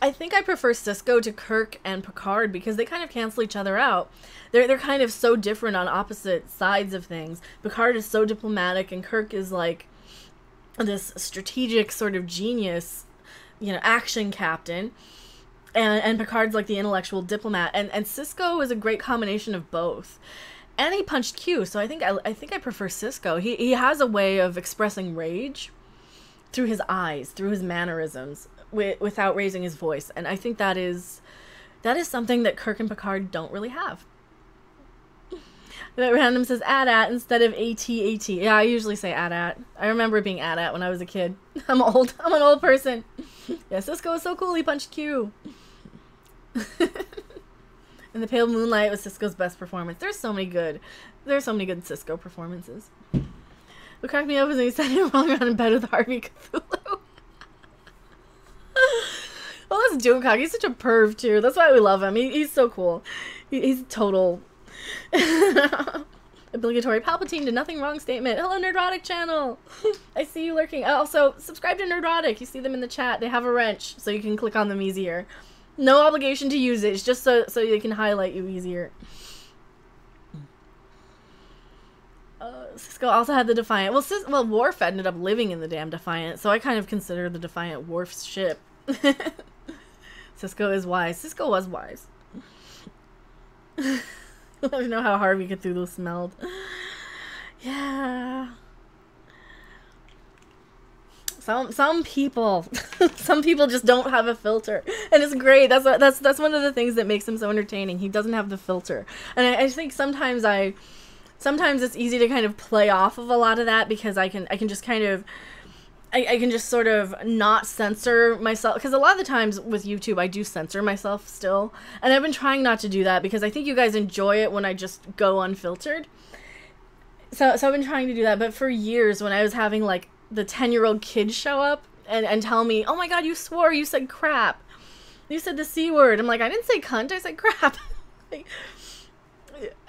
I prefer Sisko to Kirk and Picard because they kind of cancel each other out. They're kind of so different on opposite sides of things. Picard is so diplomatic and Kirk is like this strategic sort of genius, you know, action captain. And Picard's like the intellectual diplomat. And Sisko is a great combination of both. And he punched Q, so I think I prefer Cisco. He has a way of expressing rage through his eyes, through his mannerisms, without raising his voice. And I think that is something that Kirk and Picard don't really have. Random says AT-AT instead of AT-AT. Yeah, I usually say AT-AT. I remember being AT-AT when I was a kid. I'm old. I'm an old person. Yeah, Cisco is so cool. He punched Q. And the Pale Moonlight was Cisco's best performance. There's so many good Cisco performances. What cracked me up is when he said it wrong around in bed with Harvey Cthulhu. Well, that's Doomcock. He's such a perv, too. That's why we love him. He's so cool. He's total... Obligatory Palpatine did nothing wrong statement. Hello, Nerdrotic channel. I see you lurking. Also, subscribe to Nerdrotic. You see them in the chat. They have a wrench, so you can click on them easier. No obligation to use it. It's just so they can highlight you easier. Cisco also had the Defiant. Well, Worf ended up living in the damn Defiant, so I kind of consider the Defiant Worf's ship. Cisco is wise. Cisco was wise. I don't know how Harvey Cthulhu smelled. Yeah. Some people just don't have a filter, and it's great. That's one of the things that makes him so entertaining. He doesn't have the filter, and I think sometimes it's easy to kind of play off of a lot of that because I can just kind of. I can just sort of not censor myself, because a lot of the times with YouTube I do censor myself still, and I've been trying not to do that because I think you guys enjoy it when I just go unfiltered. So I've been trying to do that, but for years when I was having like the 10-year-old kids show up and tell me, oh my god, you swore, you said crap, you said the C word. I'm like, I didn't say cunt, I said crap.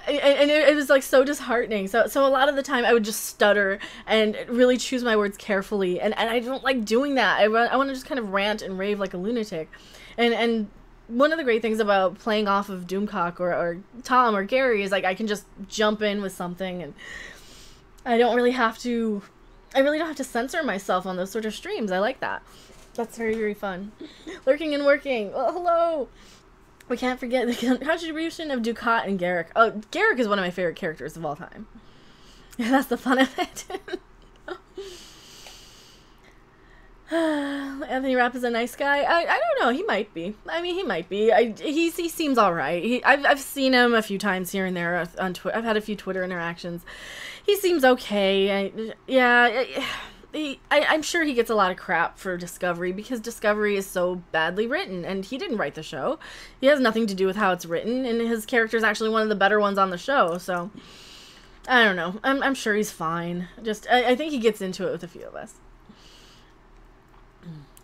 And it was like so disheartening. So a lot of the time I would just stutter and really choose my words carefully, and I don't like doing that. I want to just kind of rant and rave like a lunatic. And one of the great things about playing off of Doomcock or Tom or Gary is like I can just jump in with something, and I really don't have to censor myself on those sort of streams. I like that. That's very, very fun. Lurking and working. Well, hello. We can't forget the contribution of Ducat and Garrick. Oh, Garrick is one of my favorite characters of all time. Yeah, that's the fun of it. Anthony Rapp is a nice guy. I don't know. He might be. I mean, he might be. He seems all right. I've seen him a few times here and there on Twitter. I've had a few Twitter interactions. He seems okay. I'm sure he gets a lot of crap for Discovery because Discovery is so badly written, and he didn't write the show. He has nothing to do with how it's written, and his character is actually one of the better ones on the show, so I don't know. I'm sure he's fine. Just I think he gets into it with a few of us.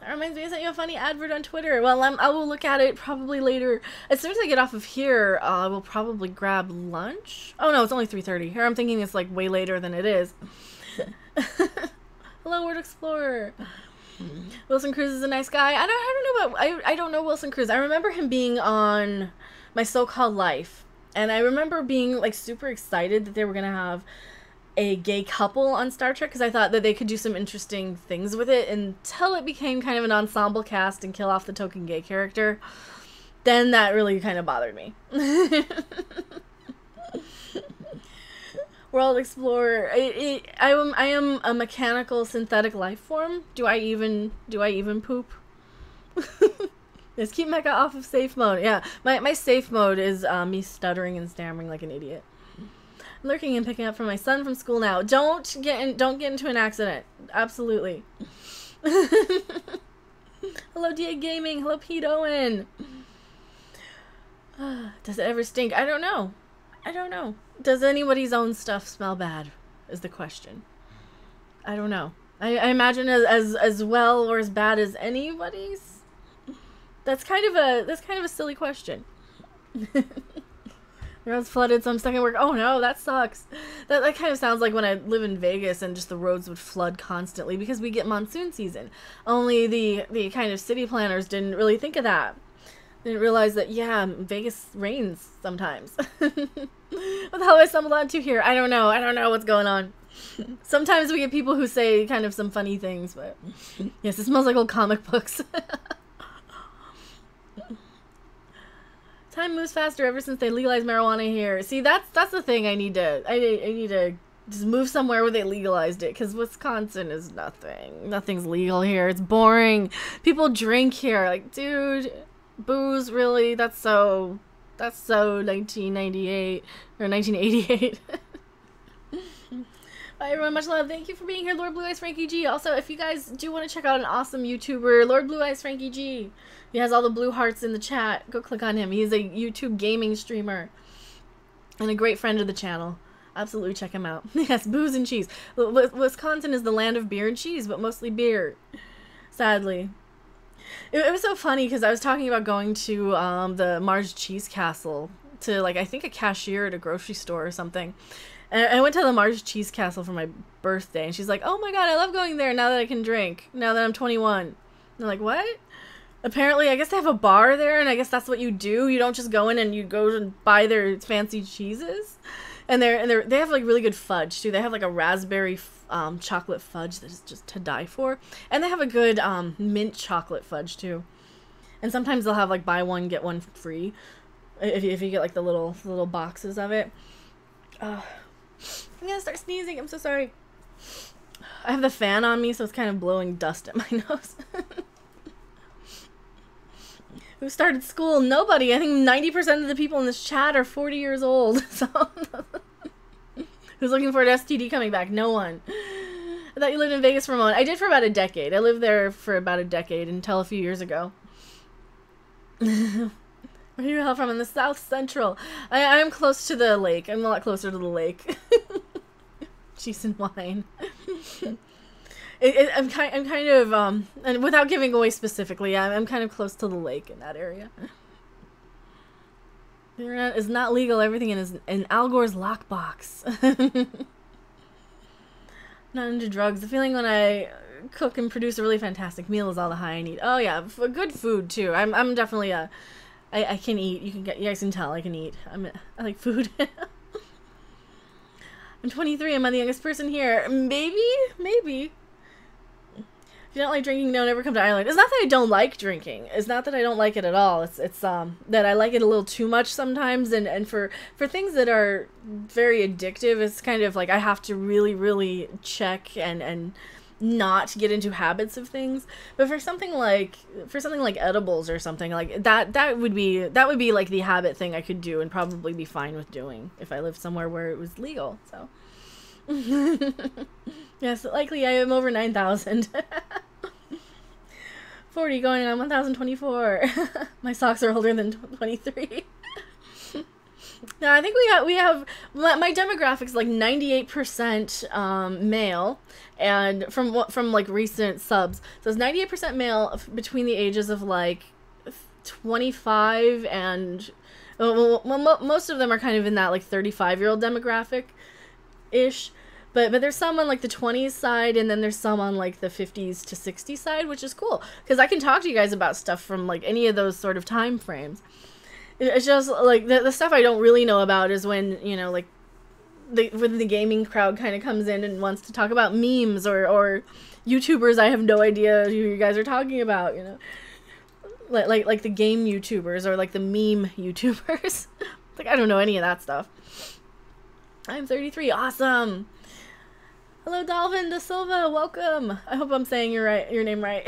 That reminds me, I sent you a funny advert on Twitter. Well, I will look at it probably later. As soon as I get off of here, I will probably grab lunch. Oh no, it's only 3:30. Here I'm thinking it's like way later than it is. Hello, Word Explorer. Wilson Cruz is a nice guy. I don't know Wilson Cruz. I remember him being on My So-Called Life, and I remember being like super excited that they were gonna have a gay couple on Star Trek because I thought that they could do some interesting things with it until it became kind of an ensemble cast and kill off the token gay character. Then that really kind of bothered me. World Explorer. I am a mechanical synthetic life form. Do I even poop? Just keep Mecha off of safe mode. Yeah, my safe mode is me stuttering and stammering like an idiot. I'm lurking and picking up from my son from school now. Don't get into an accident. Absolutely. Hello, DA Gaming. Hello, Pete Owen. Does it ever stink? I don't know. Does anybody's own stuff smell bad? Is the question. I don't know. I imagine as well or as bad as anybody's. That's kind of a silly question. The road's flooded, so I'm stuck at work. Oh no, that sucks. That kind of sounds like when I live in Vegas and just the roads would flood constantly because we get monsoon season. Only the kind of city planners didn't really think of that. Didn't realize that, yeah, Vegas rains sometimes. What the hell I stumbled onto here? I don't know what's going on. Sometimes we get people who say kind of some funny things, but yes, it smells like old comic books. Time moves faster ever since they legalized marijuana here. See, that's the thing I need to just move somewhere where they legalized it, because Wisconsin is nothing. Nothing's legal here. It's boring. People drink here. Like, dude, booze, really? That's so 1998 or 1988. Bye everyone, much love. Thank you for being here, Lord Blue Eyes Frankie G. Also, if you guys do want to check out an awesome YouTuber, Lord Blue Eyes Frankie G. He has all the blue hearts in the chat. Go click on him. He's a YouTube gaming streamer and a great friend of the channel. Absolutely check him out. Yes, booze and cheese. Wisconsin is the land of beer and cheese, but mostly beer. Sadly. It was so funny because I was talking about going to the Mars Cheese Castle to, like, I think a cashier at a grocery store or something. And I went to the Mars Cheese Castle for my birthday, and she's like, oh my god, I love going there now that I can drink, now that I'm 21. And I'm like, what? Apparently, I guess they have a bar there, and I guess that's what you do. You don't just go in and you go and buy their fancy cheeses. And they have, like, really good fudge, too. They have, like, a raspberry chocolate fudge that is just to die for. And they have a good mint chocolate fudge, too. And sometimes they'll have, like, buy one, get one free. If you get, like, the little boxes of it. I'm gonna start sneezing. I'm so sorry. I have the fan on me, so it's kind of blowing dust at my nose. Who started school? Nobody. I think 90% of the people in this chat are 40 years old. So who's looking for an STD coming back? No one. I thought you lived in Vegas for a moment. I did for about a decade. I lived there for about a decade until a few years ago. Where are you hell from? In the South Central. I'm close to the lake. I'm a lot closer to the lake. Cheese and wine. I'm kind of, and without giving away specifically, I'm kind of close to the lake in that area. The internet is not legal. Everything is in Al Gore's lockbox. Not into drugs. The feeling when I cook and produce a really fantastic meal is all the high I need. Oh yeah, good food too. I'm definitely I can eat. You guys can tell I can eat. I like food. I'm 23. I'm the youngest person here. Maybe. If you don't like drinking, don't ever come to Ireland. It's not that I don't like drinking. It's not that I don't like it at all. It's that I like it a little too much sometimes. And for things that are very addictive, it's kind of like I have to really, really check and not get into habits of things. But for something like edibles or something like that would be like the habit thing I could do and probably be fine with doing if I lived somewhere where it was legal. So yes, likely I am over 9,000. 40 going on 1,024. My socks are older than 23. No, I think we have my demographics like 98% male, and from like recent subs, so it's 98% male between the ages of like 25 and most of them are kind of in that like 35-year-old demographic ish. But there's some on like the 20s side, and then there's some on like the 50s to 60s side, which is cool because I can talk to you guys about stuff from like any of those sort of time frames. It's just like the stuff I don't really know about is when, you know, like when the gaming crowd kind of comes in and wants to talk about memes or YouTubers I have no idea who you guys are talking about, you know, like the game YouTubers or like the meme YouTubers. Like I don't know any of that stuff. I'm 33. Awesome. Hello, Dalvin Da Silva. Welcome. I hope I'm saying your name right.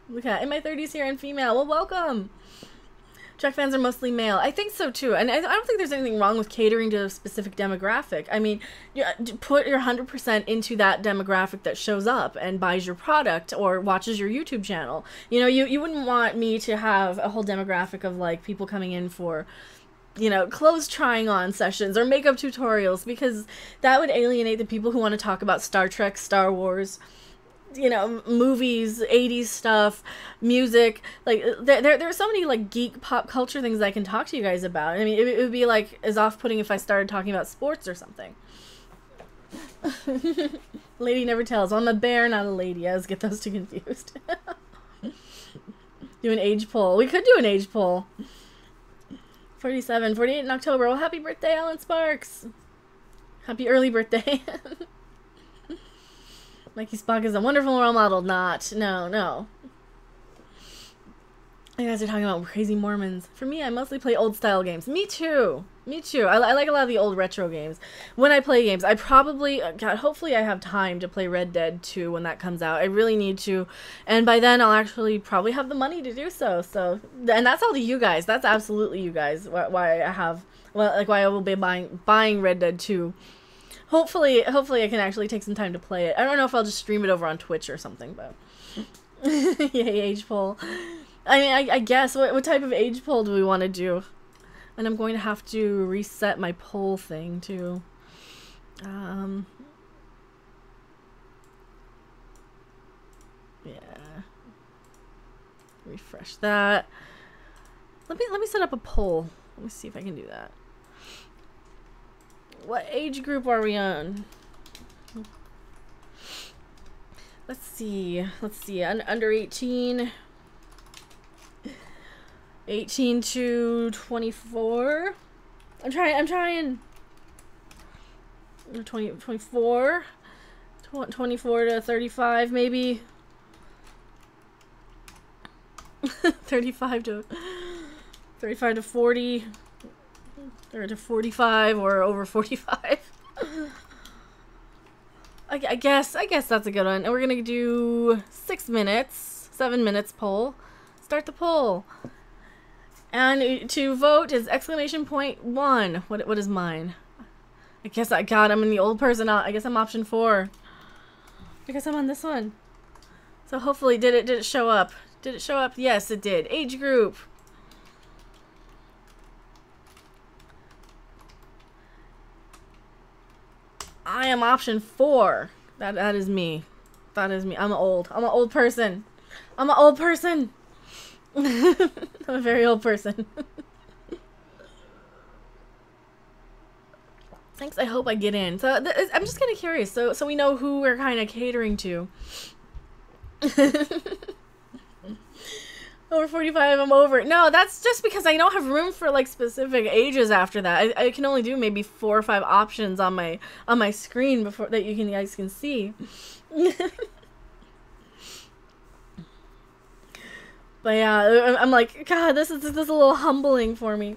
Look at in my 30s here and female. Well, welcome. Trek fans are mostly male. I think so too, and I don't think there's anything wrong with catering to a specific demographic. I mean, put your 100% into that demographic that shows up and buys your product or watches your YouTube channel. You know, you wouldn't want me to have a whole demographic of like people coming in for, you know, clothes trying on sessions or makeup tutorials, because that would alienate the people who want to talk about Star Trek, Star Wars, you know, movies, 80s stuff, music. Like there are so many like geek pop culture things I can talk to you guys about. I mean, it would be like as off-putting if I started talking about sports or something. Lady never tells. Well, I'm a bear, not a lady. I always get those two confused. Do an age poll. We could do an age poll. 47, 48 in October. Well, happy birthday, Alan Sparks. Happy early birthday. Mikey Spock is a wonderful role model. No. You guys are talking about crazy Mormons. For me, I mostly play old style games. Me too. Me too. I like a lot of the old retro games. When I play games, I probably, God, hopefully I have time to play Red Dead 2 when that comes out. I really need to. And by then, I'll actually probably have the money to do so. So, and that's all to you guys. That's absolutely you guys. Why I have, well, like why I will be buying Red Dead 2. Hopefully I can actually take some time to play it. I don't know if I'll just stream it over on Twitch or something, but yay, age poll. I mean, I guess, what type of age poll do we want to do? And I'm going to have to reset my poll thing, too. Yeah. Refresh that. Let me set up a poll. Let me see if I can do that. What age group are we on? Let's see. Under 18. 18 to 24. I'm trying. 24 to 35 maybe. 35 to 40 or to 45 or over 45. I guess that's a good one. And we're gonna do 7 minutes poll. Start the poll. And to vote is !1. What is mine? I guess I'm in the old person. I guess I'm option 4. I guess I'm on this one. So hopefully, did it show up? Did it show up? Yes, it did. Age group. I am option 4. That is me. That is me. I'm an old person. I'm an old person. I'm a very old person. Thanks. I hope I get in. So I'm just kind of curious. So we know who we're kind of catering to. Over 45, I'm over. No, that's just because I don't have room for like specific ages after that. I can only do maybe 4 or 5 options on my screen before that you guys can see. But yeah, I'm like, God, this is a little humbling for me.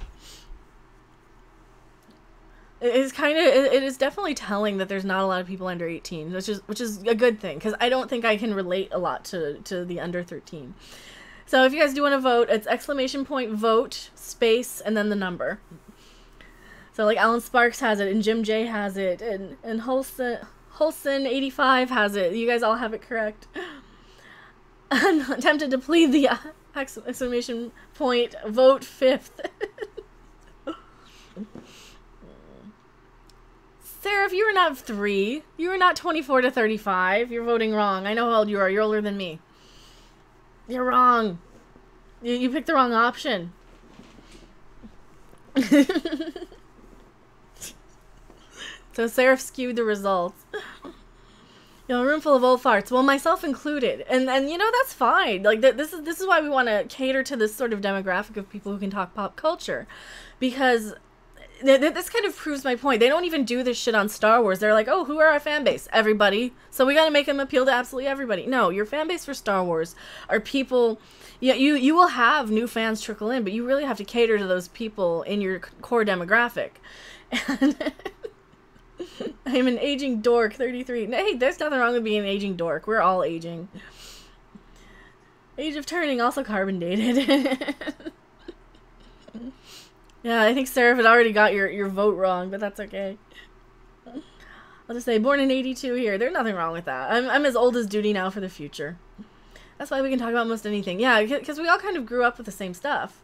It is definitely telling that there's not a lot of people under 18, which is a good thing, because I don't think I can relate a lot to the under 13. So if you guys do want to vote, it's !vote space and then the number. So like Alan Sparks has it, and Jim J has it, and Holson85 has it. You guys all have it correct. I'm tempted to plead the exclamation point, vote 5th. Sarah, if you were not 3, you were not 24 to 35, you're voting wrong. I know how old you are. You're older than me. You're wrong. You picked the wrong option. So Sarah skewed the results. You know, a room full of old farts. Well, myself included. And you know, that's fine. Like this is why we want to cater to this sort of demographic of people who can talk pop culture, because this kind of proves my point. They don't even do this shit on Star Wars. They're like, oh, who are our fan base? Everybody. So we got to make them appeal to absolutely everybody. No, your fan base for Star Wars are people. Yeah, you will have new fans trickle in, but you really have to cater to those people in your core demographic. And I'm an aging dork, 33. Hey, there's nothing wrong with being an aging dork. We're all aging. Age of turning, also carbon dated. Yeah, I think Sarah had already got your vote wrong, but that's okay. I'll just say, born in 82 here. There's nothing wrong with that. I'm as old as duty now for the future. That's why we can talk about most anything. Yeah, because we all kind of grew up with the same stuff.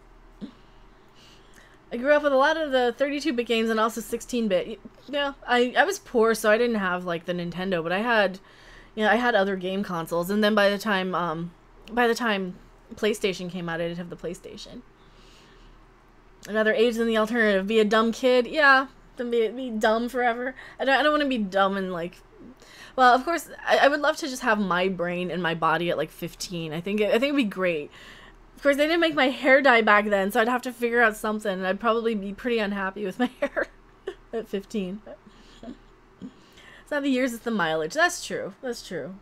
I grew up with a lot of the 32-bit games and also 16-bit. Yeah, I was poor, so I didn't have, like, the Nintendo, but I had other game consoles. And then by the time PlayStation came out, I did have the PlayStation. Another age than the alternative. Be a dumb kid? Yeah. Then be dumb forever. I don't want to be dumb and like... Well, of course, I would love to just have my brain and my body at like 15. I think it'd be great. Of course, they didn't make my hair dye back then, so I'd have to figure out something. And I'd probably be pretty unhappy with my hair at 15. It's not the years, it's the mileage. That's true. That's true.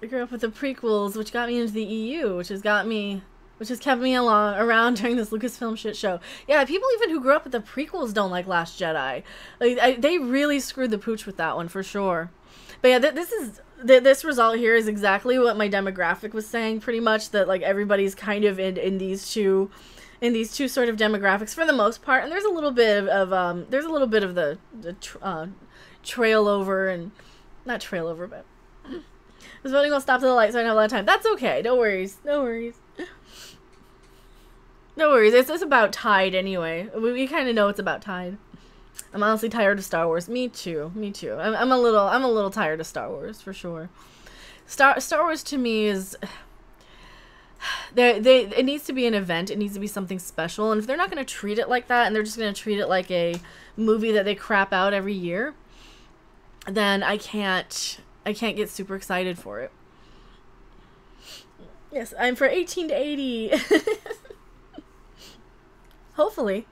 I grew up with the prequels, which got me into the EU, which has kept me around during this Lucasfilm shit show. Yeah, people even who grew up with the prequels don't like Last Jedi. Like, they really screwed the pooch with that one for sure. But yeah, this result here is exactly what my demographic was saying, pretty much, that like everybody's kind of in these two sort of demographics for the most part, and there's a little bit of the trail over, and not trail over, but this voting will stop to the light, so I don't have a lot of time. That's okay. No worries. No worries. No worries. It's about Tide anyway. We kind of know it's about Tide. I'm honestly tired of Star Wars. Me too. Me too. I'm a little tired of Star Wars for sure. Star Wars to me is it needs to be an event. It needs to be something special. And if they're not going to treat it like that, and they're just going to treat it like a movie that they crap out every year, then I can't get super excited for it. Yes, I'm for 18 to 80. Hopefully.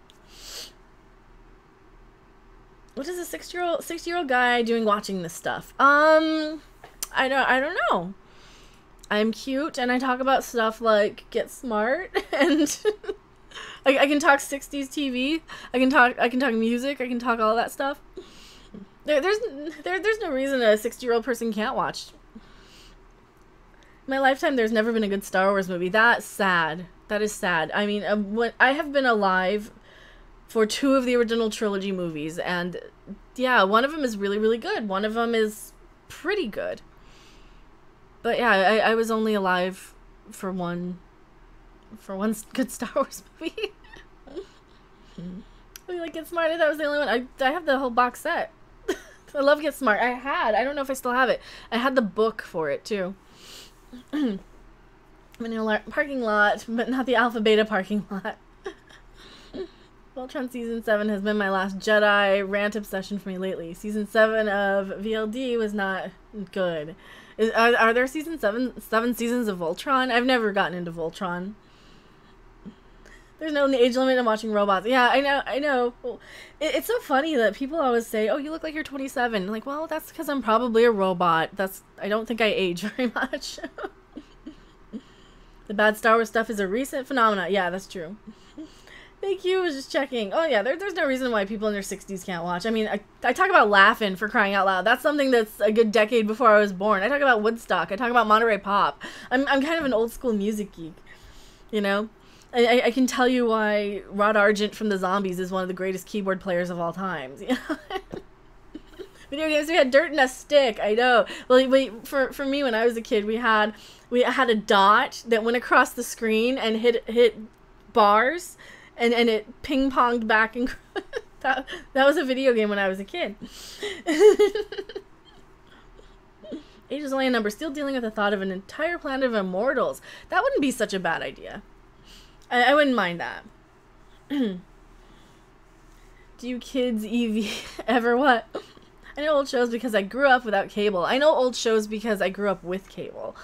What is a 60-year-old guy doing watching this stuff? I don't know. I'm cute and I talk about stuff like Get Smart and I can talk 60s TV. I can talk music. I can talk all that stuff. There's no reason a 60-year-old person can't watch. In my lifetime, there's never been a good Star Wars movie. That's sad. That is sad. I mean, I have been alive for 2 of the original trilogy movies, and yeah, one of them is really, really good. One of them is pretty good. But yeah, I was only alive for one good Star Wars movie. Like Get Smart, I thought was the only one. I have the whole box set. I love Get Smart. I don't know if I still have it. I had the book for it too. Vanilla parking lot, but not the Alpha Beta parking lot. Voltron Season 7 has been my last Jedi rant obsession for me lately. Season 7 of VLD was not good. Are there seven seasons of Voltron? I've never gotten into Voltron. There's no age limit on watching robots. Yeah, I know. It's so funny that people always say, oh, you look like you're 27. I'm like, well, that's because I'm probably a robot. I don't think I age very much. The bad Star Wars stuff is a recent phenomenon. Yeah, that's true. Thank you. I was just checking. Oh, yeah, there's no reason why people in their 60s can't watch. I mean, I talk about laughing, for crying out loud. That's something that's a good decade before I was born. I talk about Woodstock. I talk about Monterey Pop. I'm kind of an old school music geek, you know? I can tell you why Rod Argent from the Zombies is one of the greatest keyboard players of all time. You know? Video games, we had Dirt and a Stick. I know. Well, for me, when I was a kid, we had a dot that went across the screen and hit bars, and it ping ponged back, and that was a video game when I was a kid. Age is only a number. Still dealing with the thought of an entire planet of immortals. That wouldn't be such a bad idea. I wouldn't mind that. Do you kids ever what? I know old shows because I grew up without cable. I know old shows because I grew up with cable.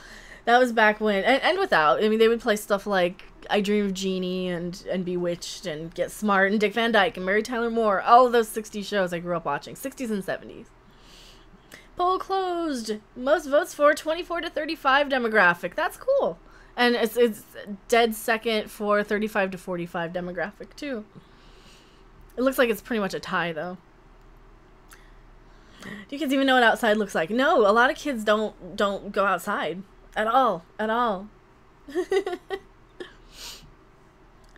That was back when, and without. I mean, they would play stuff like I Dream of Jeannie and Bewitched and Get Smart and Dick Van Dyke and Mary Tyler Moore. All of those 60s shows I grew up watching. 60s and 70s. Poll closed. Most votes for 24 to 35 demographic. That's cool. And it's dead second for 35 to 45 demographic too. It looks like it's pretty much a tie though. Do you kids even know what outside looks like? No, a lot of kids don't go outside at all. I've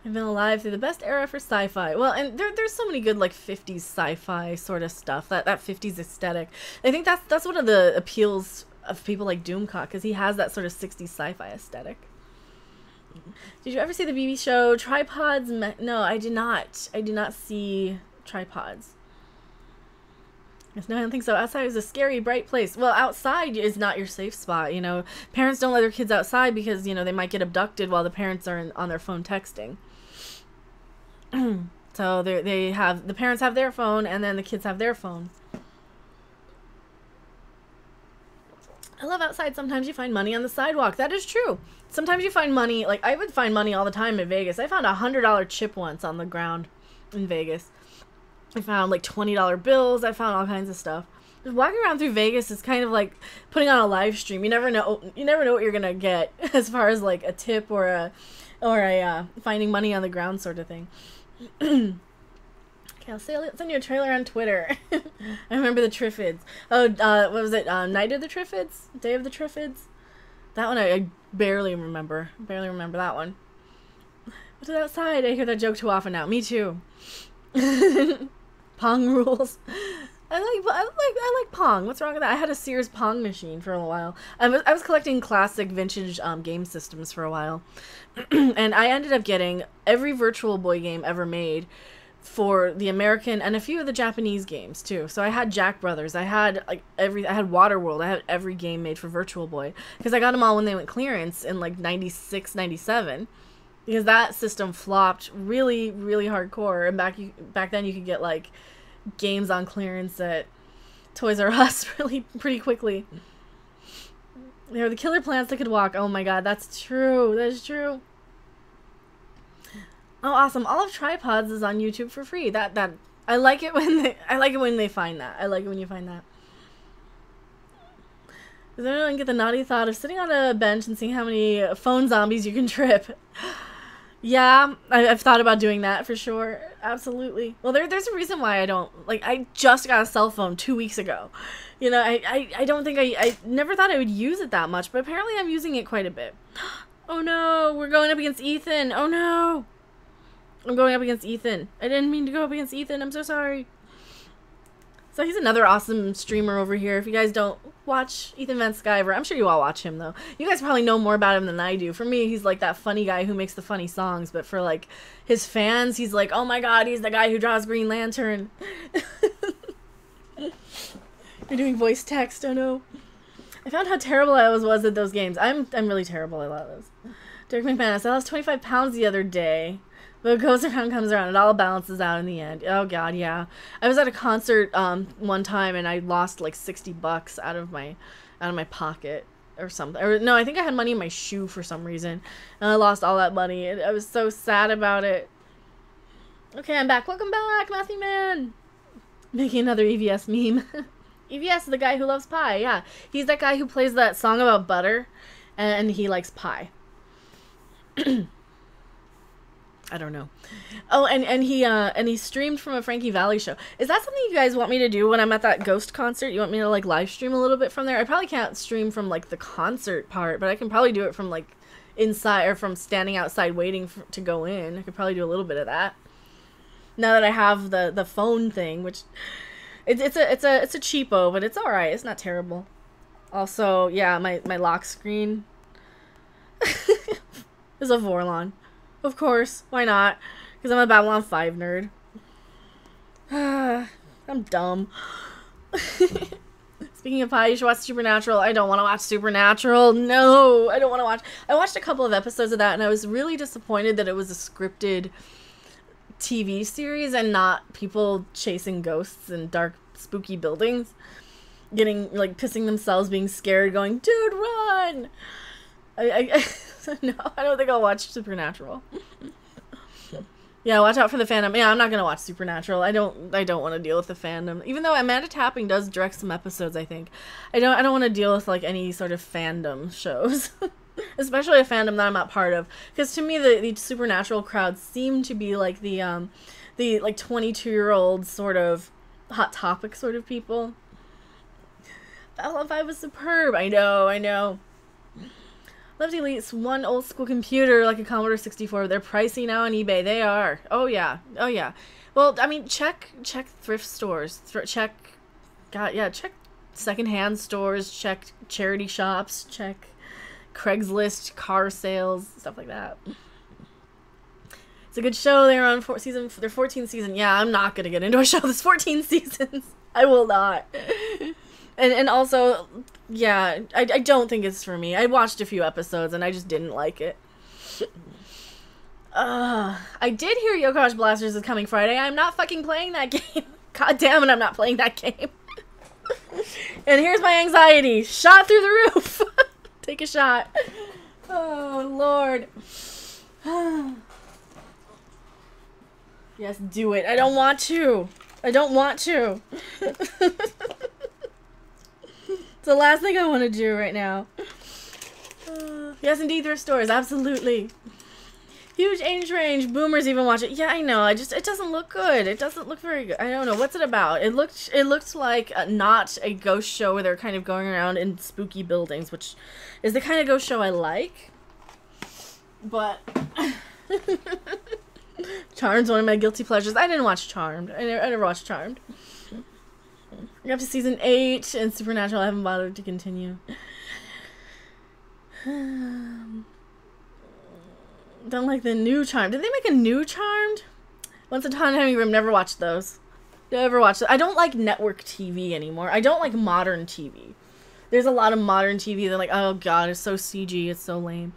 been alive through the best era for sci-fi. Well, and there's so many good like 50s sci-fi sort of stuff. That 50s aesthetic. I think that's one of the appeals of people like Doomcock, because he has that sort of 60s sci-fi aesthetic. Did you ever see the BB show Tripods? No, I did not. I did not see Tripods. Yes, no, I don't think so. Outside is a scary, bright place. Well, outside is not your safe spot, you know. Parents don't let their kids outside because, you know, they might get abducted while the parents are on their phone texting. So the parents have their phone, and then the kids have their phone. I love outside. Sometimes you find money on the sidewalk. That is true. Sometimes you find money. Like, I would find money all the time in Vegas. I found a $100 chip once on the ground in Vegas. I found like $20 bills. I found all kinds of stuff. Walking around through Vegas is kind of like putting on a live stream. You never know what you're gonna get as far as like a tip or a finding money on the ground sort of thing. Okay, I'll send you a trailer on Twitter. I remember the Triffids. Oh, what was it? Night of the Triffids? Day of the Triffids? That one I barely remember. Barely remember that one. What's it outside? I hear that joke too often now. Me too. Pong rules. I like Pong. What's wrong with that? I had a Sears Pong machine for a while. I was collecting classic vintage game systems for a while. And I ended up getting every Virtual Boy game ever made for the American and a few of the Japanese games too. So I had Jack Brothers. I had I had Waterworld. I had every game made for Virtual Boy because I got them all when they went clearance in like 96, 97. Because that system flopped really, really hardcore. And back then you could get like games on clearance at Toys R Us pretty quickly. They were the killer plants that could walk. Oh my god, that's true. That is true. Oh, awesome! All of Tripods is on YouTube for free. That I like it when they find that. I like it when you find that. Does anyone get the naughty thought of sitting on a bench and seeing how many phone zombies you can trip? Yeah, I've thought about doing that for sure. Absolutely. Well, there's a reason why I don't, like, I just got a cell phone 2 weeks ago. You know, I don't think I never thought I would use it that much, but apparently I'm using it quite a bit. Oh no, we're going up against Ethan. Oh no. I'm going up against Ethan. I didn't mean to go up against Ethan. I'm so sorry. So he's another awesome streamer over here. If you guys don't watch Ethan Van Sciver, I'm sure you all watch him though. You guys probably know more about him than I do. For me, he's like that funny guy who makes the funny songs, but for like his fans, he's like, oh my god, he's the guy who draws Green Lantern. You're doing voice text, oh no. I found how terrible I was at those games. I'm really terrible at a lot of those. Derek McManus, I lost 25 pounds the other day. But it goes around, comes around. It all balances out in the end. Oh god, yeah. I was at a concert one time and I lost like $60 out of my pocket or something. Or no, I think I had money in my shoe for some reason, and I lost all that money. I was so sad about it. Okay, I'm back. Welcome back, Matthew Man. Making another EVS meme. EVS is the guy who loves pie. Yeah, he's that guy who plays that song about butter, and he likes pie. I don't know. Oh, and he streamed from a Frankie Valli show. Is that something you guys want me to do when I'm at that Ghost concert? You want me to like live stream a little bit from there? I probably can't stream from like the concert part, but I can probably do it from like inside or from standing outside waiting to go in. I could probably do a little bit of that. Now that I have the phone thing, which it's a cheapo, but it's all right. It's not terrible. Also, yeah, my lock screen is a Vorlon. Of course, why not? Because I'm a Babylon 5 nerd. I'm dumb. Speaking of pie, you should watch Supernatural. I don't want to watch Supernatural. No, I don't want to watch. I watched a couple of episodes of that, and I was really disappointed that it was a scripted TV series and not people chasing ghosts in dark, spooky buildings. Getting, like, pissing themselves, being scared, going, dude, run! No, I don't think I'll watch Supernatural. Yeah, watch out for the fandom. Yeah, I'm not gonna watch Supernatural. I don't want to deal with the fandom. Even though Amanda Tapping does direct some episodes, I think. I don't want to deal with like any sort of fandom shows, especially a fandom that I'm not part of. Because to me, the Supernatural crowd seem to be like the like 22-year-old sort of Hot Topic sort of people. Babylon 5 was superb. I know. Love to Elite's one old school computer like a Commodore 64. They're pricey now on eBay. They are. Oh yeah. Well, I mean, check thrift stores. Check secondhand stores. Check charity shops. Check Craigslist, car sales, stuff like that. It's a good show. They're on their 14th season. Yeah, I'm not gonna get into a show that's 14 seasons. I will not. And also, yeah, I don't think it's for me. I watched a few episodes and I just didn't like it. I did hear Yokosh Blasters is coming Friday. I'm not fucking playing that game. God damn it, I'm not playing that game. And here's my anxiety. Shot through the roof. Take a shot. Oh, Lord. Yes, do it. I don't want to. the last thing I want to do right now. Yes, indeed, thrift stores, absolutely. Huge age range. Boomers even watch it. Yeah, I know. It doesn't look good. It doesn't look very good. I don't know. What's it about? It looked like not a ghost show where they're kind of going around in spooky buildings, which is the kind of ghost show I like. But Charmed's one of my guilty pleasures. I didn't watch Charmed. I never watched Charmed. We're up to season 8, and Supernatural I haven't bothered to continue. Don't like the new Charmed. Did they make a new Charmed? Once Upon a Time, never watched those. Never watched it. I don't like network TV anymore. I don't like modern TV. There's a lot of modern TV that like, oh god, it's so CG, it's so lame.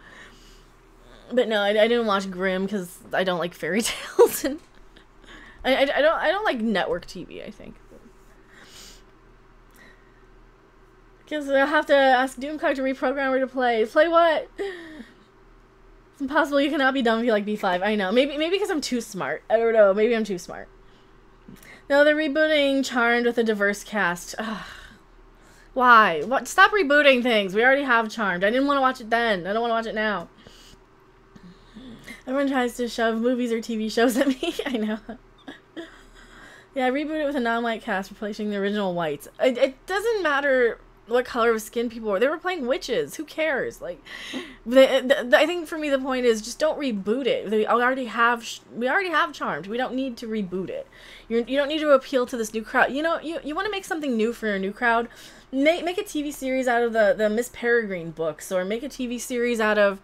But no, I didn't watch Grimm because I don't like fairy tales, and I don't like network TV. I think. Guess I'll have to ask Doomcock to reprogram her to play. Play what? It's impossible you cannot be dumb if you like B5. I know. Maybe because I'm too smart. I don't know. Maybe I'm too smart. No, they're rebooting Charmed with a diverse cast. Ugh. Why? What? Stop rebooting things. We already have Charmed. I didn't want to watch it then. I don't want to watch it now. Everyone tries to shove movies or TV shows at me. I know. Yeah, reboot it with a non-white cast replacing the original whites. It doesn't matter what color of skin people were. They were playing witches. Who cares? Like, I think for me the point is just don't reboot it. We already have Charmed. We don't need to reboot it. You don't need to appeal to this new crowd. You know, you want to make something new for a new crowd. Make a TV series out of the Miss Peregrine books, or make a TV series out of,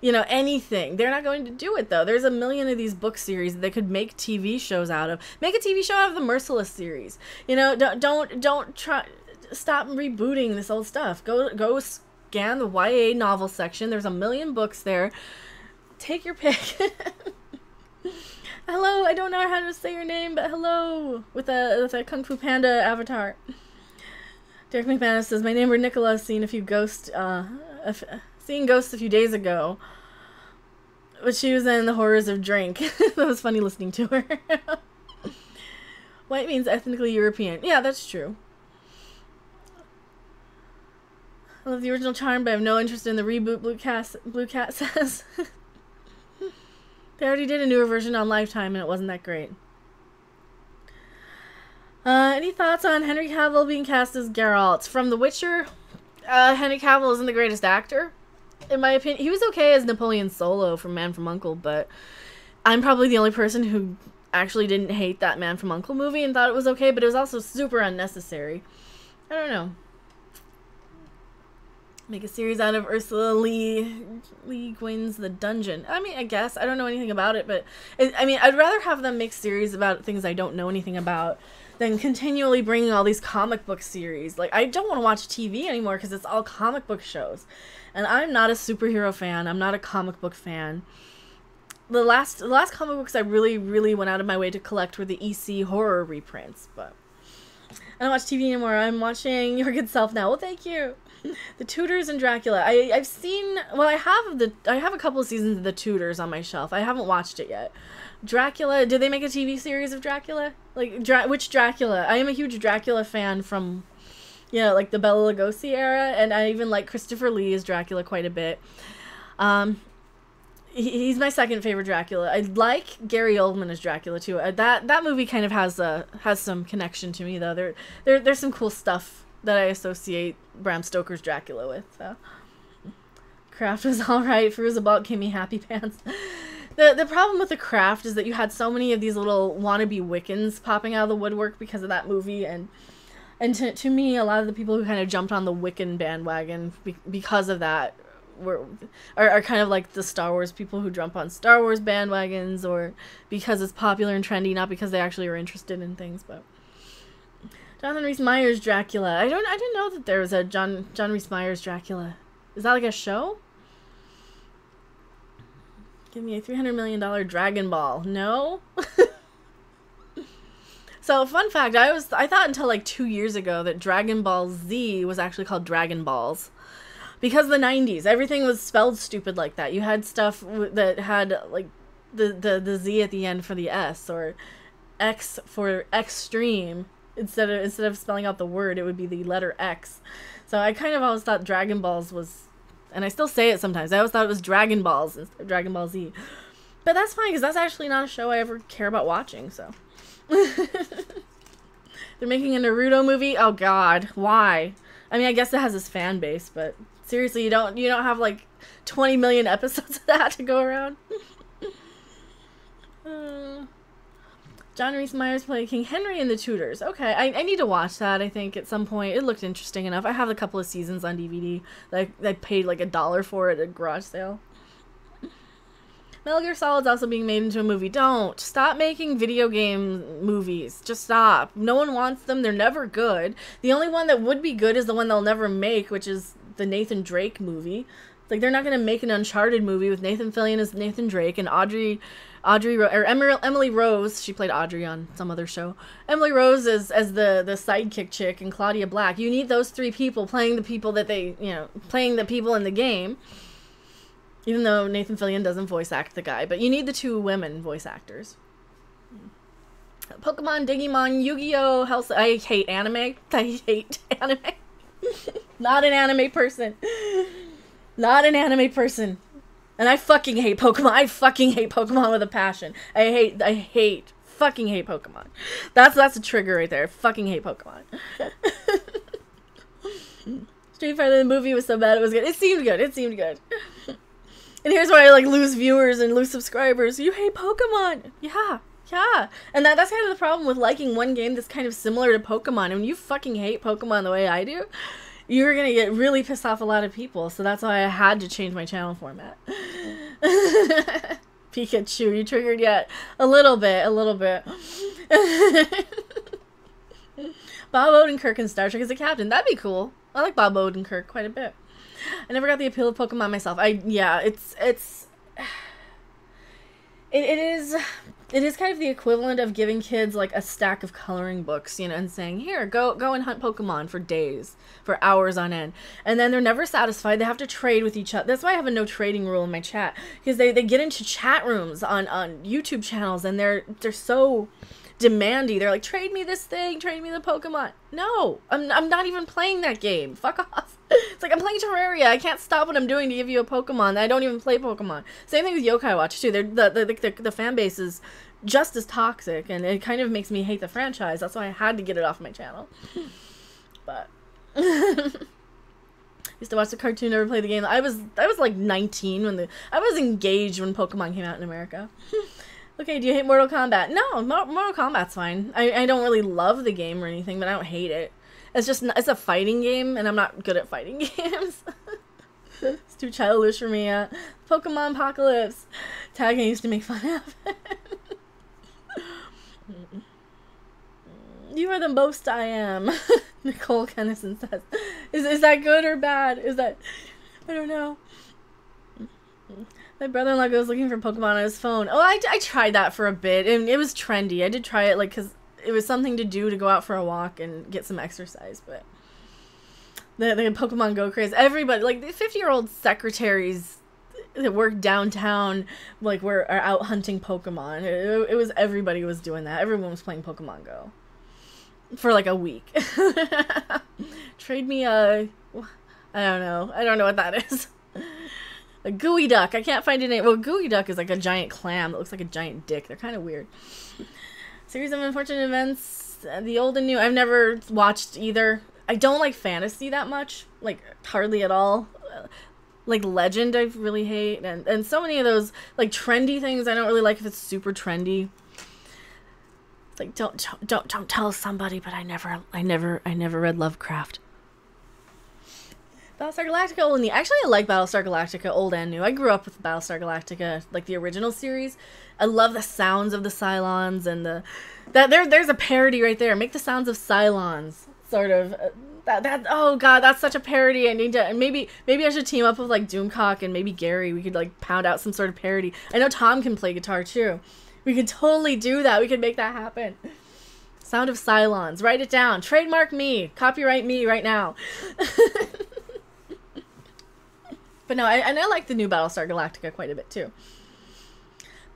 you know, anything. They're not going to do it though. There's a million of these book series that they could make TV shows out of. Make a TV show out of the Merciless series. You know, don't try. Stop rebooting this old stuff. Go scan the YA novel section. There's a million books there. Take your pick. Hello, I don't know how to say your name, but hello with a Kung Fu Panda avatar. Derek McManus says, my neighbor Nicola seen ghosts a few days ago, but she was in The Horrors of Drink. That was funny listening to her. White means ethnically European. Yeah, that's true. I love the original Charm, but I have no interest in the reboot. Blue Cat says. They already did a newer version on Lifetime, and it wasn't that great. Any thoughts on Henry Cavill being cast as Geralt from The Witcher? Henry Cavill isn't the greatest actor, in my opinion. He was okay as Napoleon Solo from Man from U.N.C.L.E., but I'm probably the only person who actually didn't hate that Man from U.N.C.L.E. movie and thought it was okay, but it was also super unnecessary. I don't know. Make a series out of Ursula Le Guin's The Dungeon. I mean, I guess. I don't know anything about it, but I mean, I'd rather have them make series about things I don't know anything about than continually bringing all these comic book series. Like, I don't want to watch TV anymore because it's all comic book shows. And I'm not a superhero fan. I'm not a comic book fan. The last comic books I really, really went out of my way to collect were the EC horror reprints, but I don't watch TV anymore. I'm watching Your Good Self now. Well, thank you. The Tudors and Dracula. I've seen. Well, I have a couple of seasons of The Tudors on my shelf. I haven't watched it yet. Dracula. Did they make a TV series of Dracula? Like which Dracula? I am a huge Dracula fan from, yeah, like the Bela Lugosi era, and I even like Christopher Lee as Dracula quite a bit. He's my second favorite Dracula. I like Gary Oldman as Dracula too. That movie kind of has some connection to me though. There's some cool stuff that I associate Bram Stoker's Dracula with. So. Craft was alright. Fairuza Balk gave me happy pants. The problem with The Craft is that you had so many of these little wannabe Wiccans popping out of the woodwork because of that movie, and to me, a lot of the people who kind of jumped on the Wiccan bandwagon because of that are kind of like the Star Wars people who jump on Star Wars bandwagons, or because it's popular and trendy, not because they actually are interested in things. But Jonathan Rhys Meyers Dracula. I didn't know that there was a John Rhys Meyers Dracula. Is that like a show? Give me a $300 million Dragon Ball. No? So, fun fact, I thought until like 2 years ago that Dragon Ball Z was actually called Dragon Balls. Because of the 90s, everything was spelled stupid like that. You had stuff that had like the Z at the end for the S, or X for extreme, Instead of spelling out the word, it would be the letter X. So I kind of always thought Dragon Balls was, and I still say it sometimes, I always thought it was Dragon Balls instead of Dragon Ball Z. But that's fine, because that's actually not a show I ever care about watching, so. They're making a Naruto movie? Oh god, why? I mean, I guess it has this fan base, but seriously, you don't have like 20 million episodes of that to go around? John Rhys Meyers played King Henry in The Tudors. Okay, I need to watch that, I think, at some point. It looked interesting enough. I have a couple of seasons on DVD. I paid like $1 for it at a garage sale. Metal Gear Solid's also being made into a movie. Don't. Stop making video game movies. Just stop. No one wants them. They're never good. The only one that would be good is the one they'll never make, which is the Nathan Drake movie. Like, they're not going to make an Uncharted movie with Nathan Fillion as Nathan Drake and Emily Rose, she played Audrey on some other show. Emily Rose as the sidekick chick, and Claudia Black. You need those three people playing the people that they, playing the people in the game. Even though Nathan Fillion doesn't voice act the guy, but you need the two women voice actors. Pokemon, Digimon, Yu-Gi-Oh! I hate anime. I hate anime. Not an anime person. Not an anime person. And I fucking hate Pokemon. I fucking hate Pokemon with a passion. I fucking hate Pokemon. That's a trigger right there. I fucking hate Pokemon. Street Fighter, the movie was so bad it was good. It seemed good. It seemed good. And here's why I like lose viewers and lose subscribers. You hate Pokemon. Yeah. Yeah. And that's kind of the problem with liking one game that's kind of similar to Pokemon. And when you fucking hate Pokemon the way I do, you're gonna get really pissed off a lot of people, so that's why I had to change my channel format. Pikachu, you triggered yet? A little bit. Bob Odenkirk in Star Trek as a captain. That'd be cool. I like Bob Odenkirk quite a bit. I never got the appeal of Pokemon myself. It is kind of the equivalent of giving kids like a stack of coloring books, and saying, here, go and hunt Pokemon for days, for hours on end. And then they're never satisfied. They have to trade with each other. That's why I have a no trading rule in my chat, because they get into chat rooms on YouTube channels, and they're so demandy. They're like, trade me this thing, trade me the Pokemon. No, I'm not even playing that game. Fuck off. It's like, I'm playing Terraria. I can't stop what I'm doing to give you a Pokemon. I don't even play Pokemon. Same thing with Yokai Watch, too. The fan base is just as toxic, and it kind of makes me hate the franchise. That's why I had to get it off my channel. But used to watch the cartoon, never played the game. I was like 19 when I was engaged when Pokemon came out in America. Okay, do you hate Mortal Kombat? No, Mortal Kombat's fine. I don't really love the game or anything, but I don't hate it. It's a fighting game, and I'm not good at fighting games. It's too childish for me. Pokemon Apocalypse. Tagging used to make fun of it. You are the most I am. Nicole Kennison says. Is that good or bad? I don't know. My brother-in-law goes looking for Pokemon on his phone. Oh, I tried that for a bit, and it was trendy. I did try it, because it was something to do to go out for a walk and get some exercise, but the Pokemon Go craze. Everybody, like, the 50-year-old secretaries that work downtown, like, are out hunting Pokemon. It was, everybody was doing that. Everyone was playing Pokemon Go for, like, a week. Trade me I don't know what that is. A gooey duck. I can't find a name. Well, gooey duck is like a giant clam that looks like a giant dick. They're kind of weird. Series of Unfortunate Events, the old and new. I've never watched either. I don't like fantasy that much. Like, hardly at all. Like, Legend I really hate. And so many of those, like, trendy things I don't really like if it's super trendy. It's like, don't tell somebody, but I never read Lovecraft. Battlestar Galactica old and new. Actually, I like Battlestar Galactica old and new. I grew up with Battlestar Galactica, like the original series. I love the sounds of the Cylons and there's a parody right there. Make the sounds of Cylons, sort of. Oh god, that's such a parody. I need to maybe I should team up with like Doomcock and maybe Gary. We could like pound out some sort of parody. I know Tom can play guitar too. We could totally do that. We could make that happen. Sound of Cylons. Write it down. Trademark me. Copyright me right now. But no, I like the new Battlestar Galactica quite a bit too.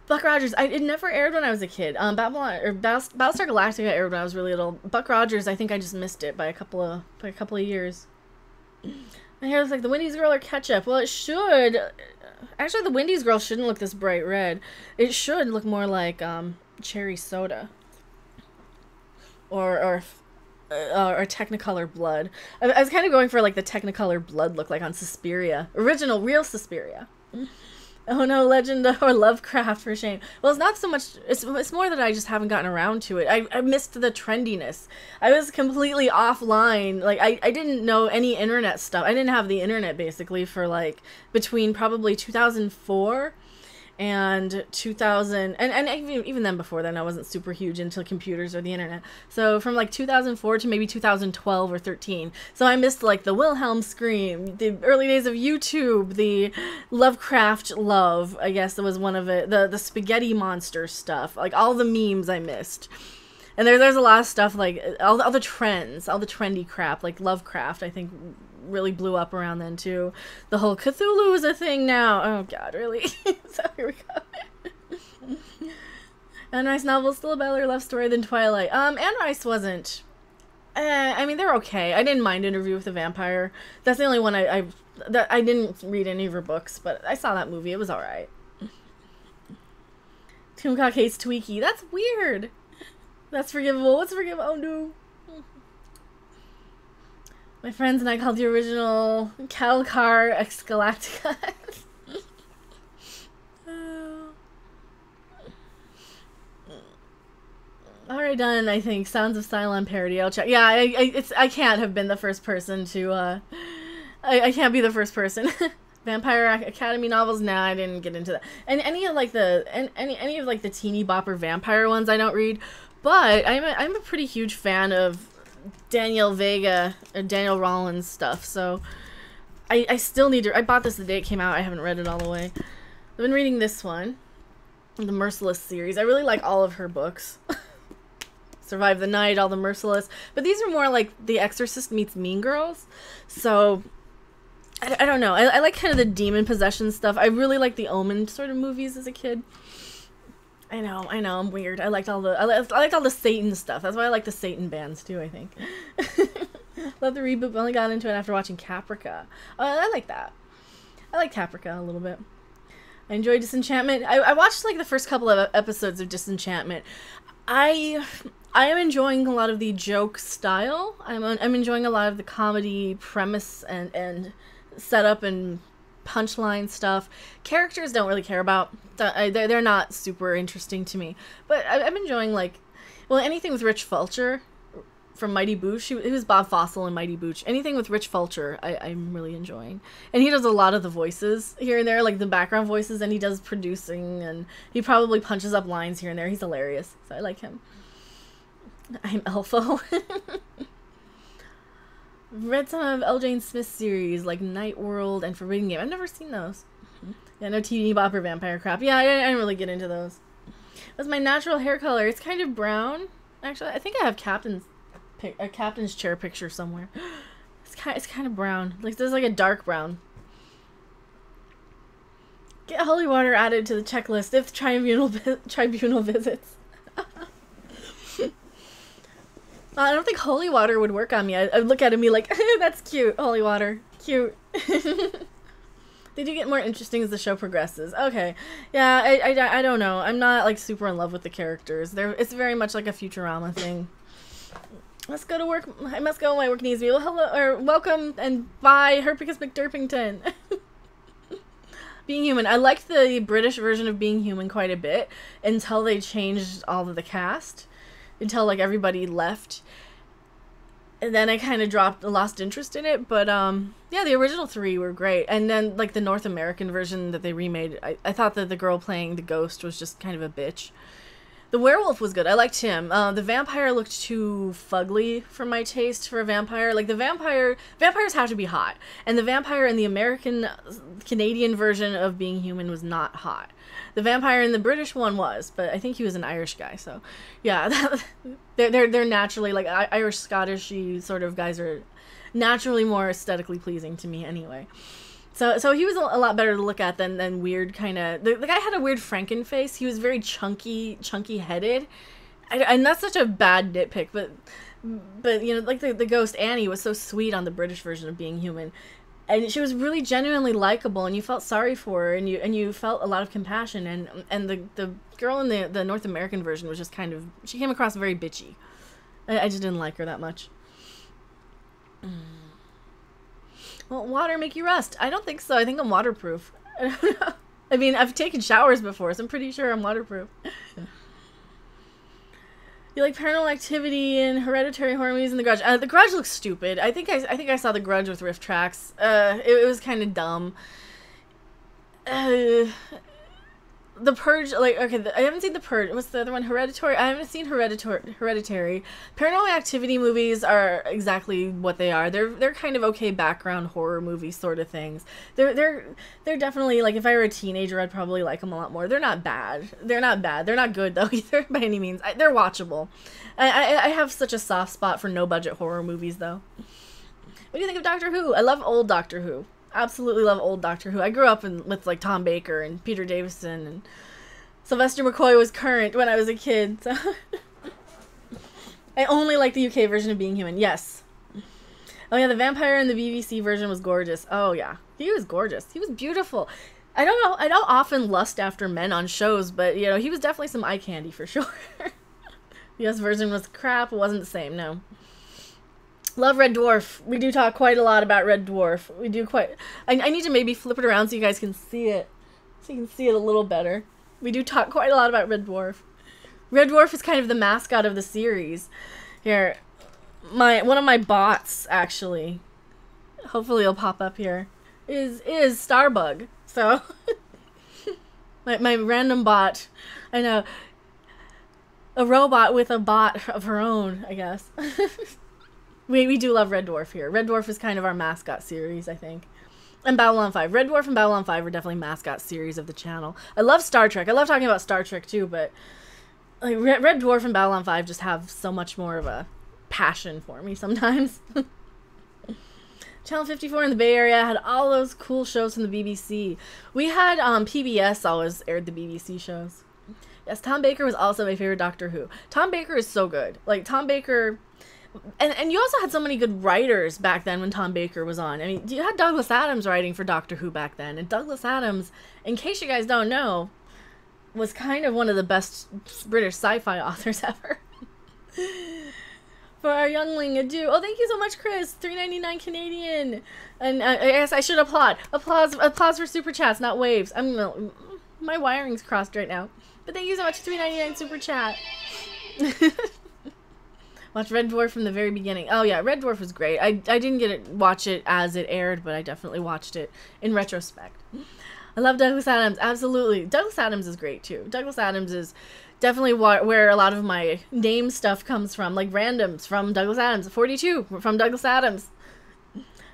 Buck Rogers. It never aired when I was a kid. Babylon or Battlestar Galactica aired when I was really little. Buck Rogers, I think I just missed it by a couple of years. My hair looks like the Wendy's girl or ketchup. Well, it should. Actually, the Wendy's girl shouldn't look this bright red. It should look more like cherry soda. Or Technicolor blood. I was kind of going for like the Technicolor blood look like on Suspiria. Original, real Suspiria. Oh no, Legend or Lovecraft, for shame. Well, it's not so much, it's more that I just haven't gotten around to it. I missed the trendiness. I was completely offline. Like, I didn't know any internet stuff. I didn't have the internet, basically, for, like, between probably 2004 and 2000, and even then before then I wasn't super huge into computers or the internet. So from like 2004 to maybe 2012 or 13. So I missed like the Wilhelm scream, the early days of YouTube, the Lovecraft love, I guess that was one of it, the spaghetti monster stuff, like all the memes I missed. And there's a lot of stuff like all the trends, all the trendy crap, like Lovecraft, I think really blew up around then too. The whole Cthulhu is a thing now. Oh god, really? So here we go. Anne Rice novel's still a better love story than Twilight. Anne Rice wasn't. I mean, they're okay. I didn't mind Interview with the Vampire. That's the only one I didn't read any of her books, but I saw that movie. It was alright. Tooncock hates Tweaky. That's weird. That's forgivable. What's forgivable? Oh no. My friends and I called the original cattle car ex Galactica. Already done, I think. Sounds of Cylon parody. I'll check. Yeah, I can't have been the first person to, I can't be the first person. Vampire Academy novels? Nah, I didn't get into that. And any of like any of like the teeny bopper vampire ones I don't read. But I'm a pretty huge fan of Daniel Vega or Daniel Rollins stuff, so I still need to. I bought this the day it came out. I haven't read it all the way. I've been reading this one, the Merciless series. I really like all of her books. Survive the Night, all the Merciless, but these are more like The Exorcist meets Mean Girls. So I don't know. I like kind of the demon possession stuff. I really like the Omen sort of movies as a kid. I know, I'm weird. I liked all the Satan stuff. That's why I like the Satan bands too, I think. Love the reboot, but only got into it after watching Caprica. I like that. I like Caprica a little bit. I enjoyed Disenchantment. I watched like the first couple of episodes of Disenchantment. I am enjoying a lot of the joke style. I'm enjoying a lot of the comedy premise and setup and punchline stuff. Characters don't really care about. They're not super interesting to me. But I'm enjoying, like, well, anything with Rich Fulcher from Mighty Boosh. He was Bob Fossil in Mighty Boosh. Anything with Rich Fulcher, I'm really enjoying. And he does a lot of the voices here and there, like the background voices, and he does producing, and he probably punches up lines here and there. He's hilarious, so I like him. I'm Elfo. Read some of L. Jane Smith's series, like Night World and Forbidden Game. I've never seen those. Yeah, no teeny bopper vampire crap. Yeah, I didn't really get into those. That's my natural hair color. It's kind of brown. Actually, I think I have a captain's chair picture somewhere. It's kind of brown. Like, there's like a dark brown. Get holy water added to the checklist if tribunal visits. I don't think holy water would work on me. I'd look at it and be like, that's cute, holy water. Cute. They do get more interesting as the show progresses. Okay. Yeah, I don't know. I'm not, like, super in love with the characters. It's very much like a Futurama thing. Let's go to work. I must go. My work needs me. Well, hello, or welcome and bye, Herpicus McDurpington. Being Human. I liked the British version of Being Human quite a bit until they changed all of the cast. Until, like, everybody left. And then I kind of lost interest in it. But, yeah, the original 3 were great. And then, like, the North American version that they remade, I thought that the girl playing the ghost was just kind of a bitch. The werewolf was good. I liked him. The vampire looked too fugly for my taste for a vampire. Like, vampires have to be hot. And the vampire in the Canadian version of Being Human was not hot. The vampire in the British one was, but I think he was an Irish guy, so yeah, they're naturally, like, Irish, Scottish sort of guys are naturally more aesthetically pleasing to me anyway. So he was a lot better to look at than weird kind of... The guy had a weird Franken face. He was very chunky headed. And that's such a bad nitpick, but you know, like the ghost Annie was so sweet on the British version of Being Human. And she was really genuinely likable, and you felt sorry for her, and you felt a lot of compassion. And the girl in the North American version was just kind of... She came across very bitchy. I just didn't like her that much. Well, water make you rust? I don't think so. I think I'm waterproof. I don't know. I mean, I've taken showers before, so I'm pretty sure I'm waterproof. You like Paranormal Activity and Hereditary horror movies in The Grudge? The Grudge looks stupid. I think I saw The Grudge with riff tracks. It was kind of dumb. The Purge, like, okay, I haven't seen The Purge. What's the other one? Hereditary? I haven't seen Hereditary. Paranormal Activity movies are exactly what they are. They're kind of okay background horror movie sort of things. They're definitely, like, if I were a teenager, I'd probably like them a lot more. They're not bad. They're not bad. They're not good, though, either, by any means. They're watchable. I have such a soft spot for no-budget horror movies, though. What do you think of Doctor Who? I love old Doctor Who. Absolutely love old Doctor Who. I grew up with like Tom Baker and Peter Davison, and Sylvester McCoy was current when I was a kid. So I only like the UK version of Being Human. Yes. Oh yeah, the vampire in the BBC version was gorgeous. Oh yeah, he was gorgeous. He was beautiful. I don't know. I don't often lust after men on shows, but you know, he was definitely some eye candy for sure. The US version was crap. It wasn't the same. No. Love Red Dwarf. We do talk quite a lot about Red Dwarf. We do quite... I need to maybe flip it around so you guys can see it. So you can see it a little better. We do talk quite a lot about Red Dwarf. Red Dwarf is kind of the mascot of the series. Here. One of my bots, actually. Hopefully it'll pop up here. Is Starbug. So... my random bot. I know. A robot with a bot of her own, I guess. We do love Red Dwarf here. Red Dwarf is kind of our mascot series, I think. And Babylon 5. Red Dwarf and Babylon 5 are definitely mascot series of the channel. I love Star Trek. I love talking about Star Trek too, but like Red Dwarf and Babylon 5 just have so much more of a passion for me sometimes. Channel 54 in the Bay Area had all those cool shows from the BBC. We had PBS always aired the BBC shows. Yes, Tom Baker was also my favorite Doctor Who. Tom Baker is so good. Like, Tom Baker... And you also had so many good writers back then when Tom Baker was on. I mean, you had Douglas Adams writing for Doctor Who back then. And Douglas Adams, in case you guys don't know, was kind of one of the best British sci-fi authors ever. For our youngling, adieu. Oh, thank you so much, Chris. $3.99 Canadian. And I guess I should applaud. Applause for super chats, not waves. My wiring's crossed right now. But thank you so much, $3.99 super chat. Watch Red Dwarf from the very beginning. Oh yeah, Red Dwarf was great. I didn't watch it as it aired, but I definitely watched it in retrospect. I love Douglas Adams. Absolutely. Douglas Adams is great too. Douglas Adams is definitely where a lot of my name stuff comes from. Like randoms from Douglas Adams. 42 from Douglas Adams.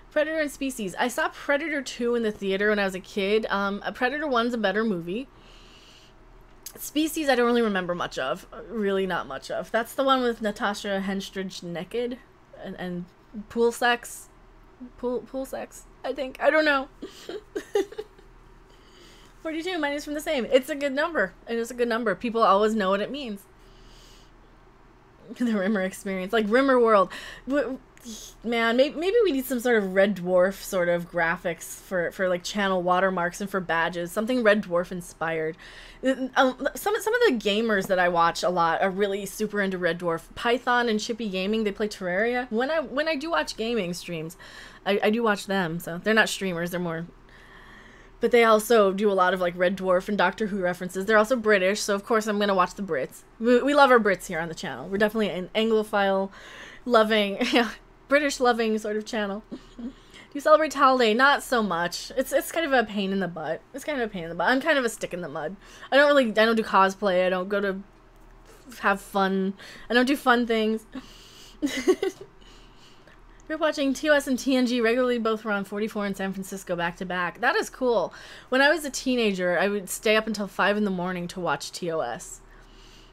Predator and Species. I saw Predator 2 in the theater when I was a kid. Predator 1's a better movie. Species I don't really remember much of. Really not much of. That's the one with Natasha Henstridge naked and pool sex. Pool sex, I think. I don't know. 42, mine is from the same. It's a good number. It is a good number. People always know what it means. The Rimmer experience. Like Rimmer World. Man, maybe we need some sort of Red Dwarf sort of graphics for like channel watermarks and for badges. Something Red Dwarf inspired. Some of the gamers that I watch a lot are really super into Red Dwarf. Python and Chippy Gaming, they play Terraria. When I do watch gaming streams, I do watch them. So they're not streamers, they're more... But they also do a lot of like Red Dwarf and Doctor Who references. They're also British, so of course I'm going to watch the Brits. We love our Brits here on the channel. We're definitely an Anglophile loving... British loving sort of channel. Do you celebrate holiday? Not so much. It's kind of a pain in the butt. It's kind of a pain in the butt. I'm kind of a stick in the mud. I don't do cosplay. I don't go to have fun. I don't do fun things. You're watching TOS and TNG regularly. Both were on 44 in San Francisco back to back. That is cool. When I was a teenager, I would stay up until 5 in the morning to watch TOS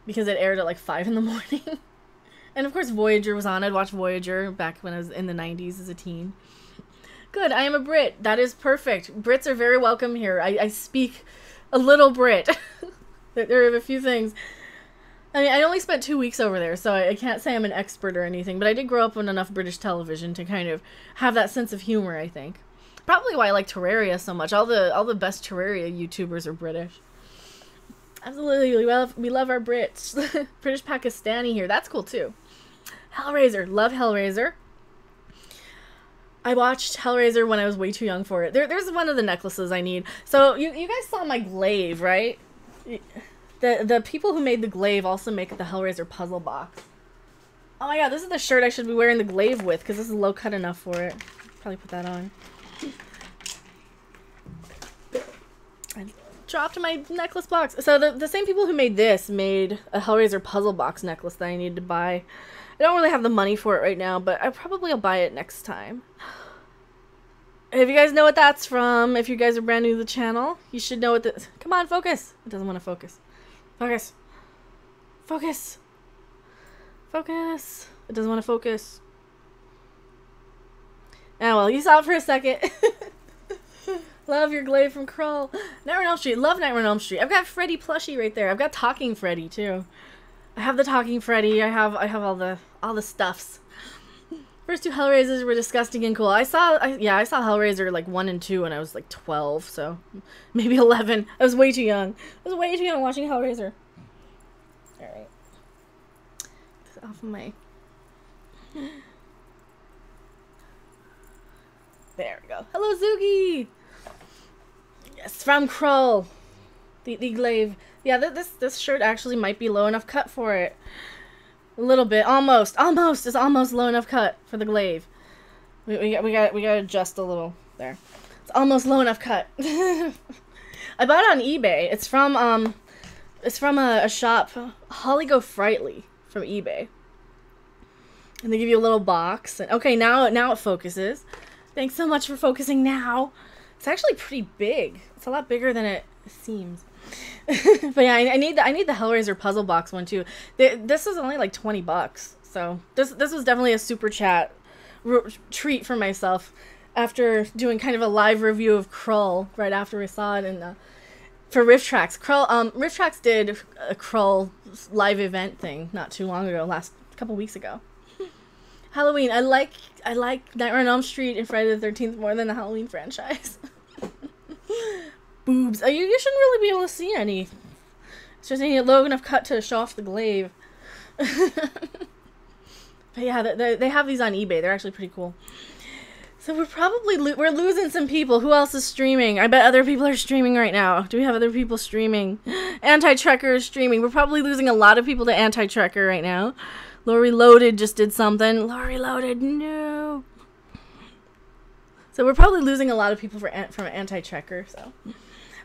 because it aired at like 5 in the morning. And of course Voyager was on. I'd watch Voyager back when I was in the 90s as a teen. Good, I am a Brit. That is perfect. Brits are very welcome here. I speak a little Brit. There are a few things. I mean, I only spent 2 weeks over there, so I can't say I'm an expert or anything, but I did grow up on enough British television to kind of have that sense of humor, I think. Probably why I like Terraria so much. All the best Terraria YouTubers are British. Absolutely, we love our Brits. British Pakistani here. That's cool, too. Hellraiser. Love Hellraiser. I watched Hellraiser when I was way too young for it. There's one of the necklaces I need. So, you guys saw my glaive, right? The people who made the glaive also make the Hellraiser puzzle box. Oh my god, this is the shirt I should be wearing the glaive with, because this is low cut enough for it. Probably put that on. I dropped my necklace box. So the same people who made this made a Hellraiser puzzle box necklace that I need to buy. I don't really have the money for it right now, but I probably will buy it next time. If you guys know what that's from, if you guys are brand new to the channel, you should know what this... Come on, focus! It doesn't want to focus. Focus. Focus. Focus. It doesn't want to focus. Oh, well, you saw it for a second. Love your glaive from Krull. Nightmare on Elm Street. Love Nightmare on Elm Street. I've got Freddy plushie right there. I've got Talking Freddy, too. I have the Talking Freddy. I have all the stuffs. First two Hellraisers were disgusting and cool. I saw Hellraiser like 1 and 2 when I was like 12, so maybe 11. I was way too young. I was way too young watching Hellraiser. Alright. Off of my... There we go. Hello, Zoogie! Yes, from Krull. The glaive. Yeah, this shirt actually might be low enough cut for it. A little bit, almost. It's almost low enough cut for the glaive. We gotta adjust a little there. It's almost low enough cut. I bought it on eBay. It's from a shop, Holly Go Frightly, from eBay. And they give you a little box. And okay, now it focuses. Thanks so much for focusing now. It's actually pretty big. It's a lot bigger than it seems. But yeah, I need the Hellraiser puzzle box one too. This is only like $20, so this was definitely a super chat treat for myself after doing kind of a live review of Krull right after we saw it in for Rift Tracks. Rift Tracks did a Krull live event thing not too long ago, couple weeks ago. Halloween. I like Nightmare on Elm Street and Friday the 13th more than the Halloween franchise. Boobs. You shouldn't really be able to see any. It's just a low enough cut to show off the glaive. But yeah, they have these on eBay. They're actually pretty cool. So we're losing some people. Who else is streaming? I bet other people are streaming right now. Do we have other people streaming? Anti-Trekker is streaming. We're probably losing a lot of people to Anti-Trekker right now. Lori Loaded just did something. Lori Loaded, no. So we're probably losing a lot of people from Anti-Trekker, so...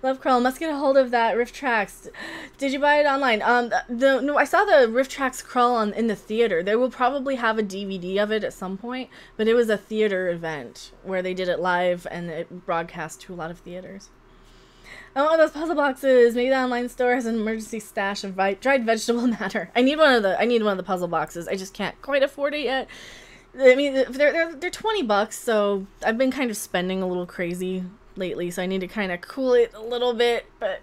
Love Krull. Must get a hold of that Rift Tracks. Did you buy it online? No, I saw the Rift Tracks Krull in the theater. They will probably have a DVD of it at some point, but it was a theater event where they did it live and it broadcast to a lot of theaters. I want one of those puzzle boxes. Maybe the online store has an emergency stash of dried vegetable matter. I need one of the puzzle boxes. I just can't quite afford it yet. I mean, they're $20, so I've been kind of spending a little crazy lately, so I need to kind of cool it a little bit, but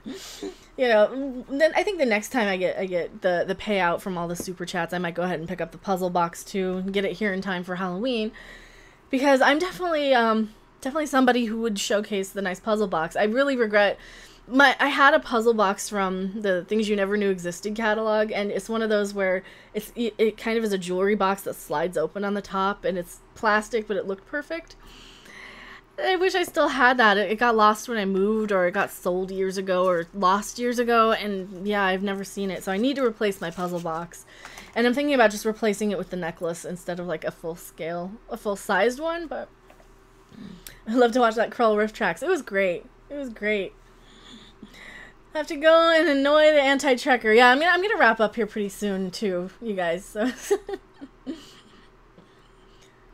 you know, then I think the next time I get the payout from all the super chats, I might go ahead and pick up the puzzle box too and get it here in time for Halloween, because I'm definitely somebody who would showcase the nice puzzle box. I really regret I had a puzzle box from the Things You Never Knew Existed catalog, and it's one of those where it kind of is a jewelry box that slides open on the top, and it's plastic, but it looked perfect. I wish I still had that. It got lost when I moved, or it got sold years ago, or lost years ago, and yeah, I've never seen it. So I need to replace my puzzle box. And I'm thinking about just replacing it with the necklace instead of like a full-sized one, but I love to watch that Krull Rift Tracks. It was great. It was great. I have to go and annoy the Anti-Trekker. Yeah, I'm gonna wrap up here pretty soon too, you guys. So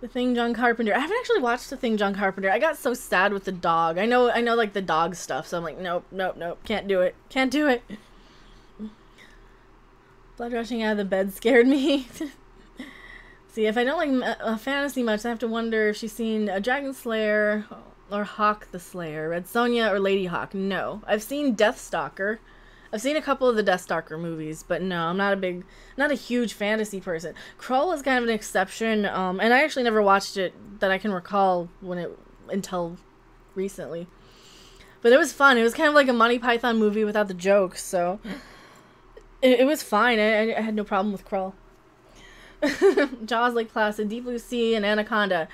The Thing, John Carpenter. I haven't actually watched The Thing, John Carpenter. I got so sad with the dog. I know like the dog stuff, so I'm like, nope, can't do it. Can't do it. Blood rushing out of the bed scared me. See, if I don't like fantasy much, I have to wonder if she's seen a Dragon Slayer or Hawk the Slayer, Red Sonja or Lady Hawk. No. I've seen Deathstalker. I've seen a couple of the Deathstalker movies, but no, I'm not a huge fantasy person. Krull is kind of an exception, and I actually never watched it that I can recall until recently. But it was fun. It was kind of like a Monty Python movie without the jokes, so it was fine. I had no problem with Krull. Jaws, Lake Placid, Deep Blue Sea, and Anaconda.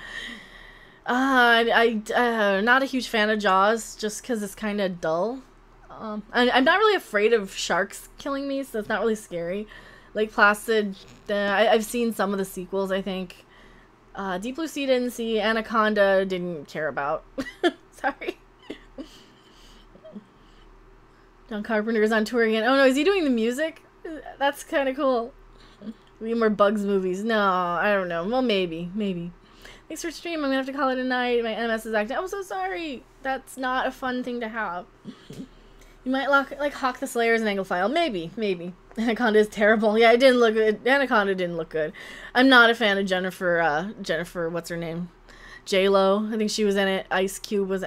Not a huge fan of Jaws, just because it's kind of dull. I'm not really afraid of sharks killing me, so it's not really scary. Lake Placid, I've seen some of the sequels, I think. Deep Blue Sea didn't see. Anaconda didn't care about. Sorry. John Carpenter's on tour again. Oh no, is he doing the music? That's kind of cool. Need more Bugs movies. No, I don't know. Well, maybe. Thanks for stream. I'm gonna have to call it a night. My MS is acting. I'm so sorry. That's not a fun thing to have. You might like Hawk the Slayer as an Anglophile. Maybe. Anaconda is terrible. Yeah, it didn't look good. Anaconda didn't look good. I'm not a fan of Jennifer, what's her name? J-Lo. I think she was in it. Ice Cube was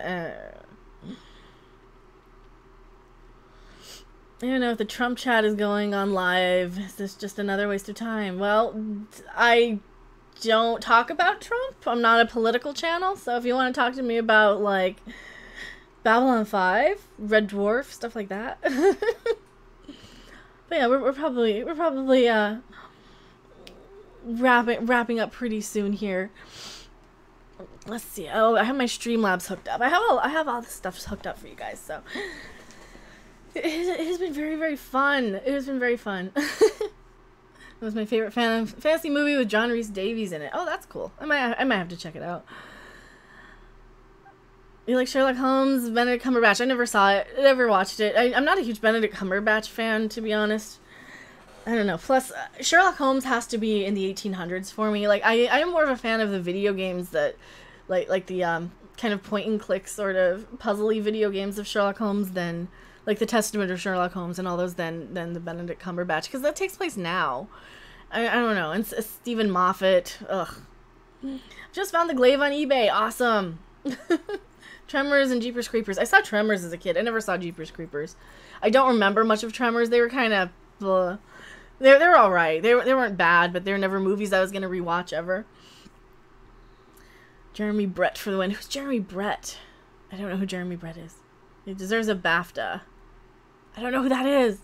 I don't know if the Trump chat is going on live. Is this just another waste of time? Well, I don't talk about Trump. I'm not a political channel, so if you want to talk to me about, like, Babylon 5, Red Dwarf, stuff like that. But yeah, we're probably wrapping up pretty soon here. Let's see. Oh, I have my Streamlabs hooked up. I have all the stuff hooked up for you guys, so it has been very, very fun. It has been very fun. It was my favorite fantasy movie with John Rhys Davies in it. Oh, that's cool. I might have to check it out. You like Sherlock Holmes, Benedict Cumberbatch? I never saw it. I never watched it. I'm not a huge Benedict Cumberbatch fan, to be honest. I don't know. Plus, Sherlock Holmes has to be in the 1800s for me. Like, I am more of a fan of the video games that, like the kind of point and click sort of puzzly video games of Sherlock Holmes than, like, the Testament of Sherlock Holmes and all those than the Benedict Cumberbatch, because that takes place now. I don't know. And Stephen Moffat. Ugh. Just found the glaive on eBay. Awesome. Tremors and Jeepers Creepers. I saw Tremors as a kid. I never saw Jeepers Creepers. I don't remember much of Tremors. They were kind of they were all right. They weren't bad, but they were never movies I was going to rewatch ever. Jeremy Brett for the win. Who's Jeremy Brett? I don't know who Jeremy Brett is. He deserves a BAFTA. I don't know who that is.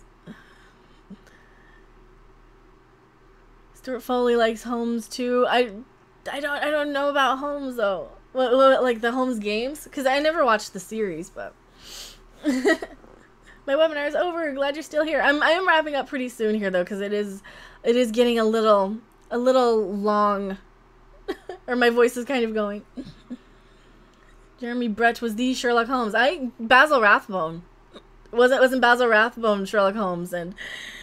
Stuart Foley likes Holmes too. I don't know about Holmes though. What, like the Holmes games? Because I never watched the series, but my webinar is over. Glad you're still here. I am wrapping up pretty soon here though, because it is getting a little long, or my voice is kind of going. Jeremy Brett was the Sherlock Holmes. Basil Rathbone. Wasn't Basil Rathbone Sherlock Holmes,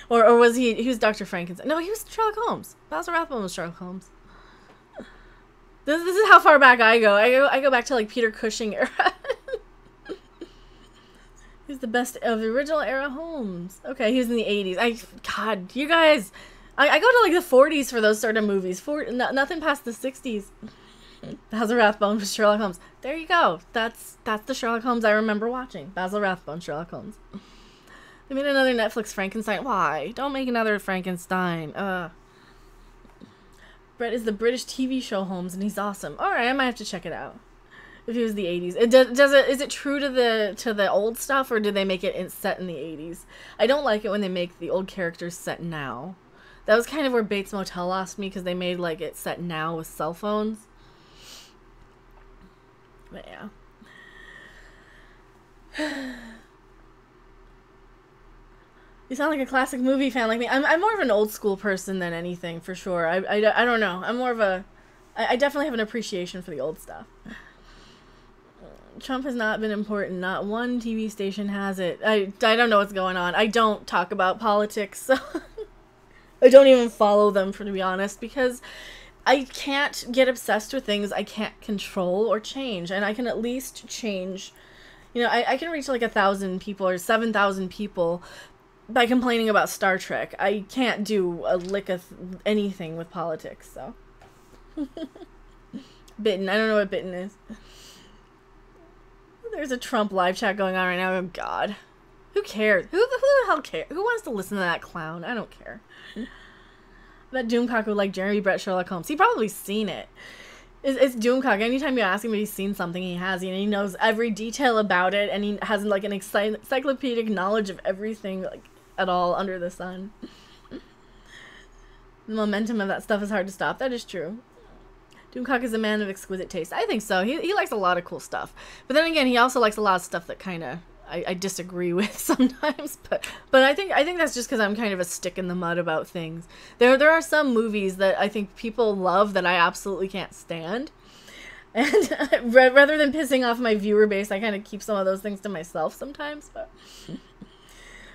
or was he was Dr. Frankenstein? No, he was Sherlock Holmes. Basil Rathbone was Sherlock Holmes. This is how far back I go. I go back to like Peter Cushing era. He's the best of the original era Holmes. Okay, he was in the 80s. God, you guys, I go to like the 40s for those sort of movies. Nothing past the 60s. Basil Rathbone was Sherlock Holmes. There you go. That's the Sherlock Holmes I remember watching. Basil Rathbone, Sherlock Holmes. They made another Netflix Frankenstein. Why? Don't make another Frankenstein. Brett is the British TV show Holmes, and he's awesome. All right, I might have to check it out. If it was the 80s, is it true to the old stuff, or did they make it set in the 80s? I don't like it when they make the old characters set now. That was kind of where Bates Motel lost me, because they made like it set now with cell phones. But yeah. You sound like a classic movie fan like me. I'm more of an old school person than anything, for sure. I don't know. I'm more of a... I definitely have an appreciation for the old stuff. Trump has not been important. Not one TV station has it. I don't know what's going on. I don't talk about politics, so... I don't even follow them, to be honest, because I can't get obsessed with things I can't control or change, and I can at least change... You know, I can reach like 1,000 people or 7,000 people by complaining about Star Trek. I can't do a lick of anything with politics, so... Bitten. I don't know what bitten is. There's a Trump live chat going on right now. Oh, God. Who cares? Who the hell cares? Who wants to listen to that clown? I don't care. That Doomcock would like Jeremy Brett Sherlock Holmes. He probably seen it. It's Doomcock. Anytime you ask him if he's seen something, he has. And he knows every detail about it. And he has like an encyclopedic knowledge of everything like at all under the sun. The momentum of that stuff is hard to stop. That is true. Doomcock is a man of exquisite taste. I think so. He likes a lot of cool stuff. But then again, he also likes a lot of stuff that kind of I disagree with sometimes. But I think that's just because I'm kind of a stick in the mud about things. There are some movies that I think people love that I absolutely can't stand. And rather than pissing off my viewer base, I kind of keep some of those things to myself sometimes. But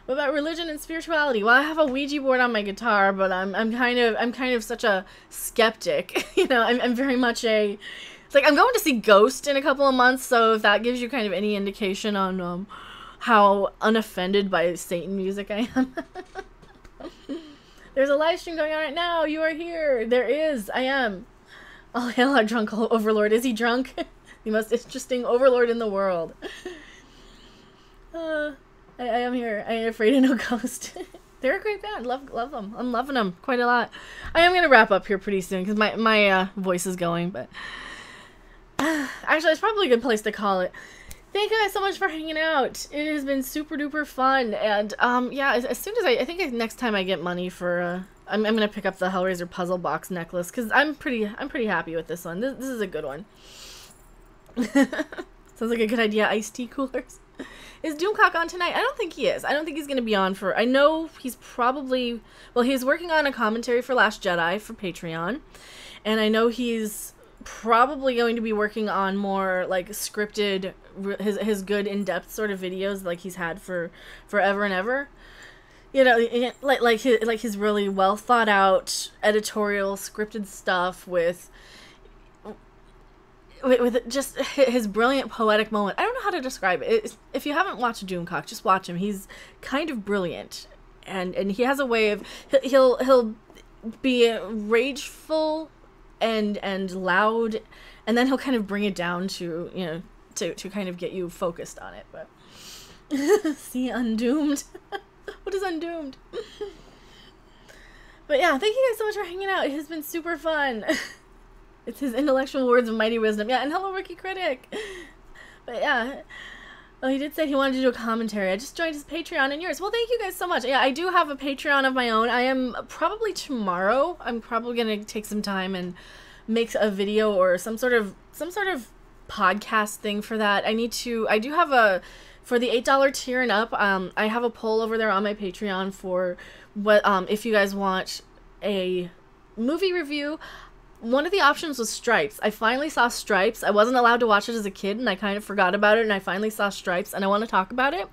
what about religion and spirituality? Well, I have a Ouija board on my guitar, but I'm kind of such a skeptic. You know, I'm very much a. It's like I'm going to see Ghost in a couple of months, so if that gives you kind of any indication on how unoffended by Satan music I am. There's a live stream going on right now. You are here. There is. I am. All hail our drunk overlord. Is he drunk? The most interesting overlord in the world. I am here. I ain't afraid of no ghost. They're a great band. Love them. I'm loving them quite a lot. I am gonna wrap up here pretty soon because my voice is going. But actually, it's probably a good place to call it. Thank you guys so much for hanging out. It has been super duper fun. And yeah, as soon as I think next time I get money for I'm gonna pick up the Hellraiser puzzle box necklace because I'm pretty happy with this one. This is a good one. Sounds like a good idea. Iced tea coolers. Is Doomcock on tonight? I don't think he is. I don't think he's going to be on for... I know he's probably... Well, he's working on a commentary for Last Jedi for Patreon. And I know he's probably going to be working on more, like, scripted... His good in-depth sort of videos like he's had for forever and ever. You know, like his really well thought out editorial scripted stuff with just his brilliant poetic moment. I don't know how to describe it. If you haven't watched Doomcock, just watch him. He's kind of brilliant, and he has a way of he'll be rageful and loud, and then he'll kind of bring it down to, you know, to kind of get you focused on it. But see, Undoomed. What is Undoomed? But yeah, thank you guys so much for hanging out. It has been super fun. It's his intellectual words of mighty wisdom. Yeah, and hello, Rookie Critic. But yeah, well, he did say he wanted to do a commentary. I just joined his Patreon and yours. Well, thank you guys so much. Yeah, I do have a Patreon of my own. I am probably tomorrow. I'm probably gonna take some time and make a video or some sort of podcast thing for that. I do have a, for the $8 tier and up, I have a poll over there on my Patreon for what, if you guys want a movie review. One of the options was Stripes. I finally saw Stripes. I wasn't allowed to watch it as a kid, and I kind of forgot about it, and I finally saw Stripes, and I want to talk about it.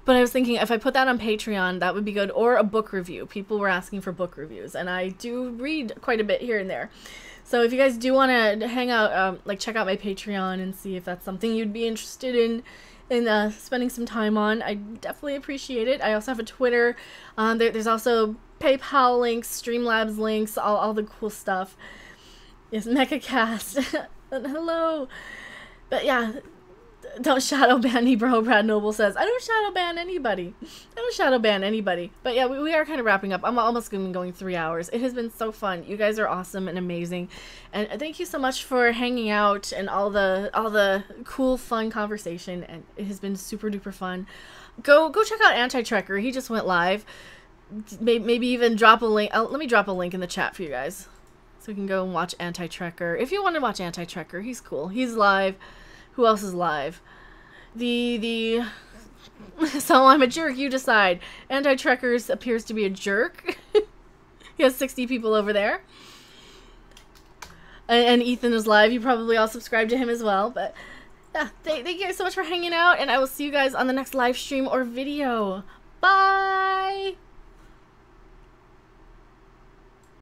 But I was thinking, if I put that on Patreon, that would be good. Or a book review. People were asking for book reviews, and I do read quite a bit here and there. So if you guys do want to hang out, like check out my Patreon and see if that's something you'd be interested in spending some time on, I definitely appreciate it. I also have a Twitter. There's also PayPal links, Streamlabs links, all the cool stuff. Yes, MechaCast. Hello. But yeah, don't shadow ban me, bro. Brad Noble says, I don't shadow ban anybody. I don't shadow ban anybody. But yeah, we are kind of wrapping up. I'm almost going 3 hours. It has been so fun. You guys are awesome and amazing. And thank you so much for hanging out and all the cool, fun conversation. And it has been super duper fun. Go check out Anti-Trekker. He just went live. Maybe even drop a link. Let me drop a link in the chat for you guys, so we can go and watch Anti-Trekker. If you want to watch Anti-Trekker, he's cool. He's live. Who else is live? So I'm a jerk, you decide. Anti-Trekkers appears to be a jerk. He has 60 people over there. And Ethan is live. You probably all subscribe to him as well. But yeah, thank you guys so much for hanging out, and I will see you guys on the next live stream or video. Bye!